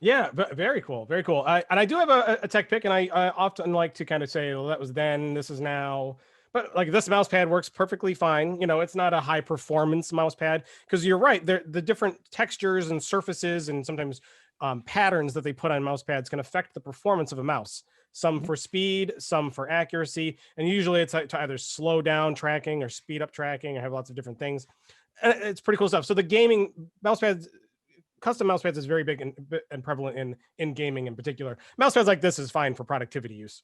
Yeah, very cool. Very cool. And I do have a tech pick, and I often like to kind of say, well, that was then, this is now. But like this mouse pad works perfectly fine. It's not a high performance mouse pad, because you're right. The different textures and surfaces and sometimes patterns that they put on mouse pads can affect the performance of a mouse. Some for speed, some for accuracy. And usually it's to either slow down tracking or speed up tracking. I have lots of different things. And it's pretty cool stuff. So the gaming mouse pads, custom mouse pads is very big and prevalent in gaming in particular. Mouse pads like this is fine for productivity use.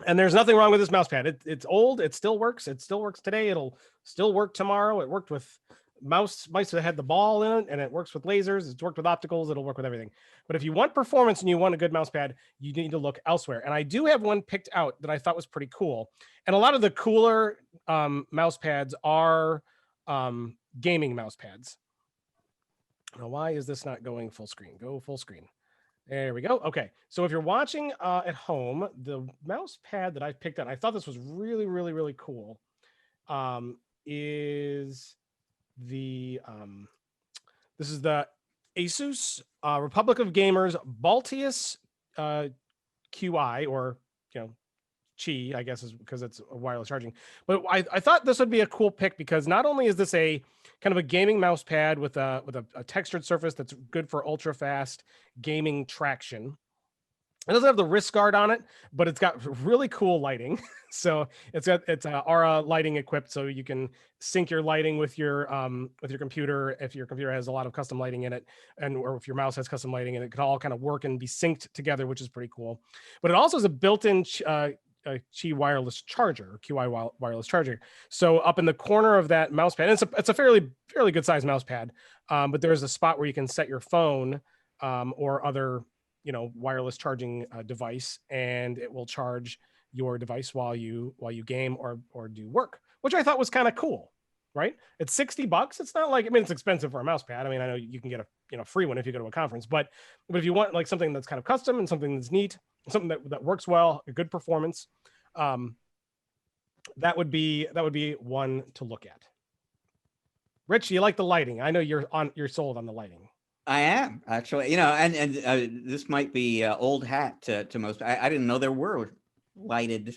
And there's nothing wrong with this mouse pad. It's old. It still works. It still works today. It'll still work tomorrow. It worked with mice that had the ball in it, and it works with lasers. It's worked with opticals. It'll work with everything. But if you want performance and you want a good mouse pad, you need to look elsewhere. And I do have one picked out that I thought was pretty cool. And a lot of the cooler mouse pads are gaming mouse pads. Now, why is this not going full screen? Go full screen. There we go. Okay. So if you're watching at home, the mouse pad that I picked up, I thought this was really, really, really cool, is this is the Asus Republic of Gamers Baltius QI, or, Qi, I guess, is because it's a wireless charging. But I thought this would be a cool pick because not only is this a kind of a gaming mouse pad with a textured surface that's good for ultra fast gaming traction. It doesn't have the wrist guard on it, but it's got really cool lighting. So it's Aura lighting equipped, so you can sync your lighting with your computer if your computer has a lot of custom lighting in it, or if your mouse has custom lighting, and it can all kind of work and be synced together, which is pretty cool. But it also has a built-in Qi wireless charger, QI wireless charger. So up in the corner of that mouse pad, and it's a fairly good sized mouse pad, but there's a spot where you can set your phone or other wireless charging device, and it will charge your device while you game or do work, which I thought was kind of cool. Right? It's $60. It's not like, it's expensive for a mouse pad. I mean, I know you can get a free one if you go to a conference, but if you want like something that's kind of custom and something that's neat, something that works well, a good performance, that would be one to look at. Rich, you like the lighting? I know you're sold on the lighting. I am actually, and this might be old hat to most. I didn't know there were lighted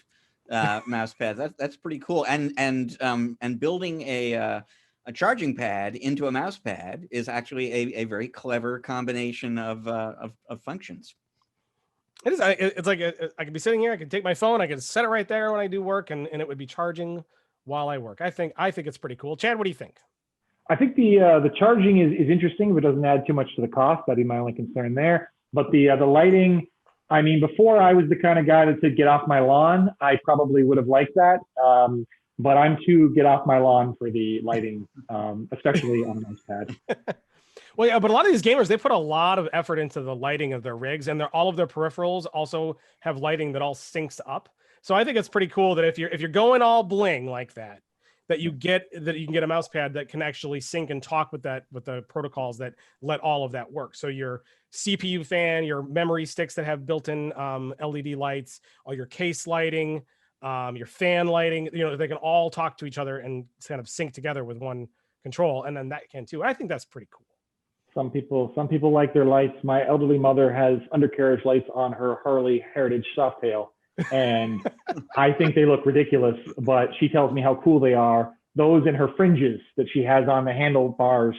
mouse pads. That's pretty cool. And building a charging pad into a mouse pad is actually a very clever combination of functions. It is. It's like I could be sitting here. I could take my phone. I could set it right there when I do work, and it would be charging while I work. I think it's pretty cool. Chad, what do you think? I think the charging is interesting, but doesn't add too much to the cost. That'd be my only concern there. But the lighting, I mean, before I was the kind of guy that said get off my lawn, I probably would have liked that. But I'm too get off my lawn for the lighting, especially on a mouse pad. Well, yeah, but a lot of these gamers, they put a lot of effort into the lighting of their rigs, and all of their peripherals also have lighting that all syncs up. So I think it's pretty cool that if you're going all bling like that, you can get a mouse pad that can actually sync and talk with the protocols that let all of that work. So your CPU fan, your memory sticks that have built-in LED lights, all your case lighting, your fan lighting, they can all talk to each other and kind of sync together with one control, and then that can too. I think that's pretty cool. Some people like their lights. My elderly mother has undercarriage lights on her Harley Heritage Softail, and I think they look ridiculous, but she tells me how cool they are. Those and her fringes that she has on the handlebars.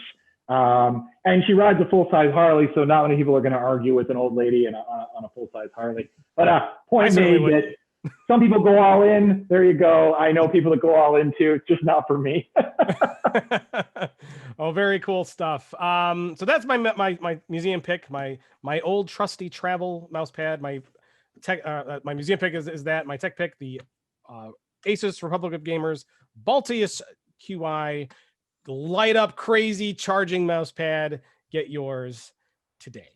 And she rides a full-size Harley, so not many people are going to argue with an old lady on a full-size Harley. But point made that some people go all in. There you go. I know people that go all in too. It's just not for me. Oh, very cool stuff. So that's my museum pick, my old trusty travel mouse pad. My museum pick is that. My tech pick, the Asus Republic of Gamers Baltius QI light up crazy charging mouse pad. Get yours today.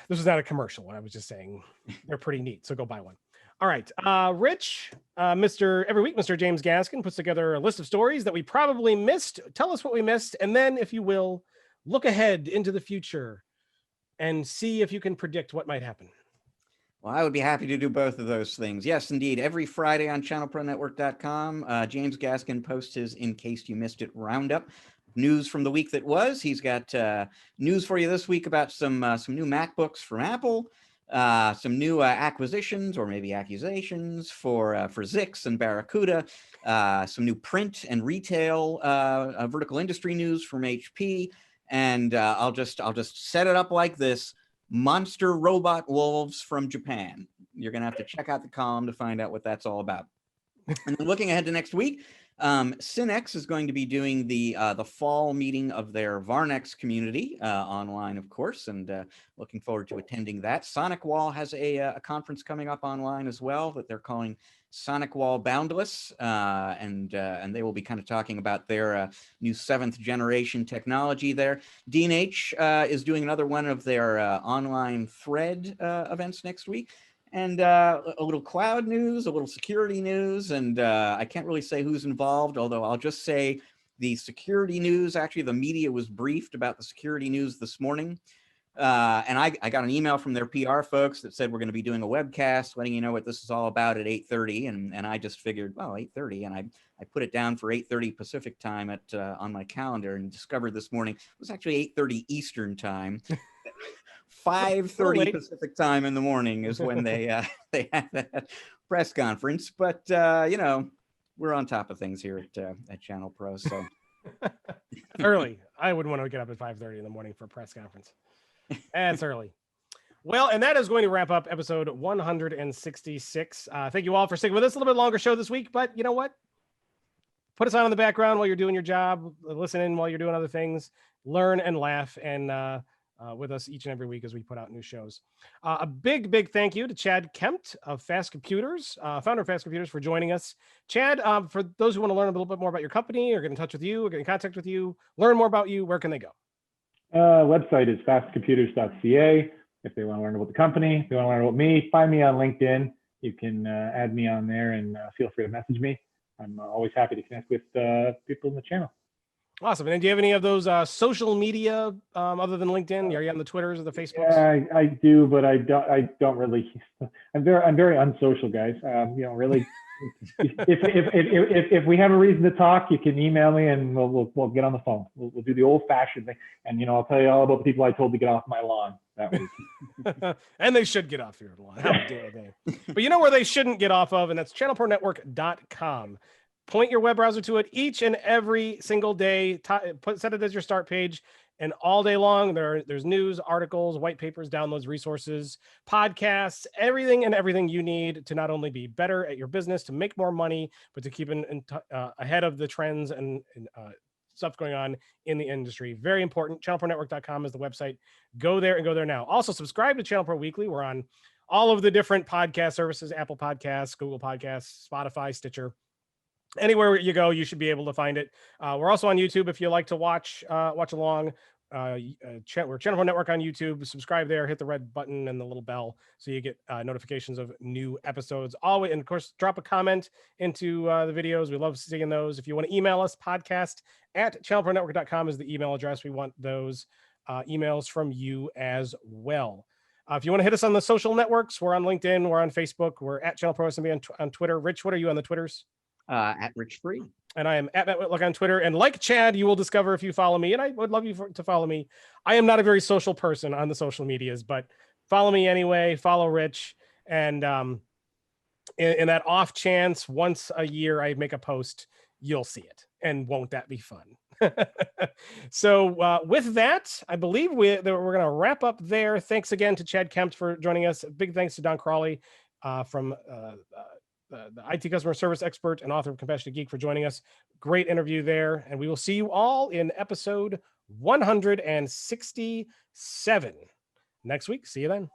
This was not a commercial. I was just saying they're pretty neat, so go buy one. All right, Rich, every week, Mr. James Gaskin puts together a list of stories that we probably missed. Tell us what we missed, and then, if you will, look ahead into the future and see if you can predict what might happen. Well, I would be happy to do both of those things. Yes, indeed. Every Friday on ChannelProNetwork.com, James Gaskin posts his In Case You Missed It roundup. News from the week that was. He's got news for you this week about some new MacBooks from Apple, some new acquisitions or maybe accusations for Zix and Barracuda, some new print and retail vertical industry news from HP, and I'll just set it up like this: monster robot wolves from Japan. You're gonna have to check out the column to find out what that's all about. And then looking ahead to next week, Synex is going to be doing the fall meeting of their Varnex community online, of course, and looking forward to attending that. SonicWall has a conference coming up online as well that they're calling SonicWall Boundless, and they will be kind of talking about their new 7th generation technology there. D&H is doing another one of their online thread events next week. And a little cloud news, a little security news, and I can't really say who's involved, although I'll just say the security news, actually the media was briefed about the security news this morning. And I got an email from their PR folks that said we're going to be doing a webcast, letting you know what this is all about at 8:30. And I just figured, well, 8:30, and I put it down for 8:30 Pacific time on my calendar, and discovered this morning it was actually 8:30 Eastern time. 5:30 Pacific time in the morning is when they had that press conference. But we're on top of things here at ChannelPro. So early. I wouldn't want to get up at 5:30 in the morning for a press conference. That's early. Well, and that is going to wrap up episode 166. Thank you all for sticking with us. A little bit longer show this week, but you know what? Put us on in the background while you're doing your job. Listen in while you're doing other things. Learn and laugh and with us each and every week as we put out new shows. A big thank you to Chad Kempt of Fast Computers, founder of Fast Computers, for joining us. Chad, for those who want to learn a little bit more about your company or get in touch with you or get in contact with you, learn more about you, where can they go? Website is fastcomputers.ca. If they want to learn about the company, if they want to learn about me, find me on LinkedIn. You can add me on there and feel free to message me. I'm always happy to connect with people in the channel. Awesome. And do you have any of those social media other than LinkedIn? Are you on the Twitters or the Facebooks? Yeah, I do, but I don't really. I'm very unsocial, guys. Really. if we have a reason to talk, you can email me and we'll get on the phone. We'll do the old-fashioned thing, and I'll tell you all about the people I told to get off my lawn. That was. And they should get off your lawn. How dare they? But you know where they shouldn't get off of, and that's channelpronetwork.com. Point your web browser to it each and every single day. Set it as your start page. And all day long, there's news, articles, white papers, downloads, resources, podcasts, everything you need to not only be better at your business, to make more money, but to keep ahead of the trends and stuff going on in the industry. Very important. ChannelProNetwork.com is the website. Go there and go there now. Also, subscribe to Channel Pro Weekly. We're on all of the different podcast services: Apple Podcasts, Google Podcasts, Spotify, Stitcher. Anywhere you go, you should be able to find it. We're also on YouTube if you like to watch along. We're Channel Pro Network on YouTube. Subscribe there, hit the red button and the little bell so you get notifications of new episodes. Always, and of course, drop a comment into the videos. We love seeing those. If you want to email us, podcast@channelpronetwork.com is the email address. We want those emails from you as well. If you want to hit us on the social networks, we're on LinkedIn, we're on Facebook, we're at Channel Pro SMB on Twitter. Rich, what are you on the Twitters? At Rich Free. And I am at Matt Whitlock on Twitter. And like Chad, you will discover if you follow me, and I would love you to follow me. I am not a very social person on the social medias, but follow me anyway. Follow Rich. And in that off chance, once a year I make a post, you'll see it. And won't that be fun? So with that, I believe we're going to wrap up there. Thanks again to Chad Kempt for joining us. Big thanks to Don Crawley from the IT customer service expert and author of Compassionate Geek for joining us. Great interview there. And we will see you all in episode 167 next week. See you then.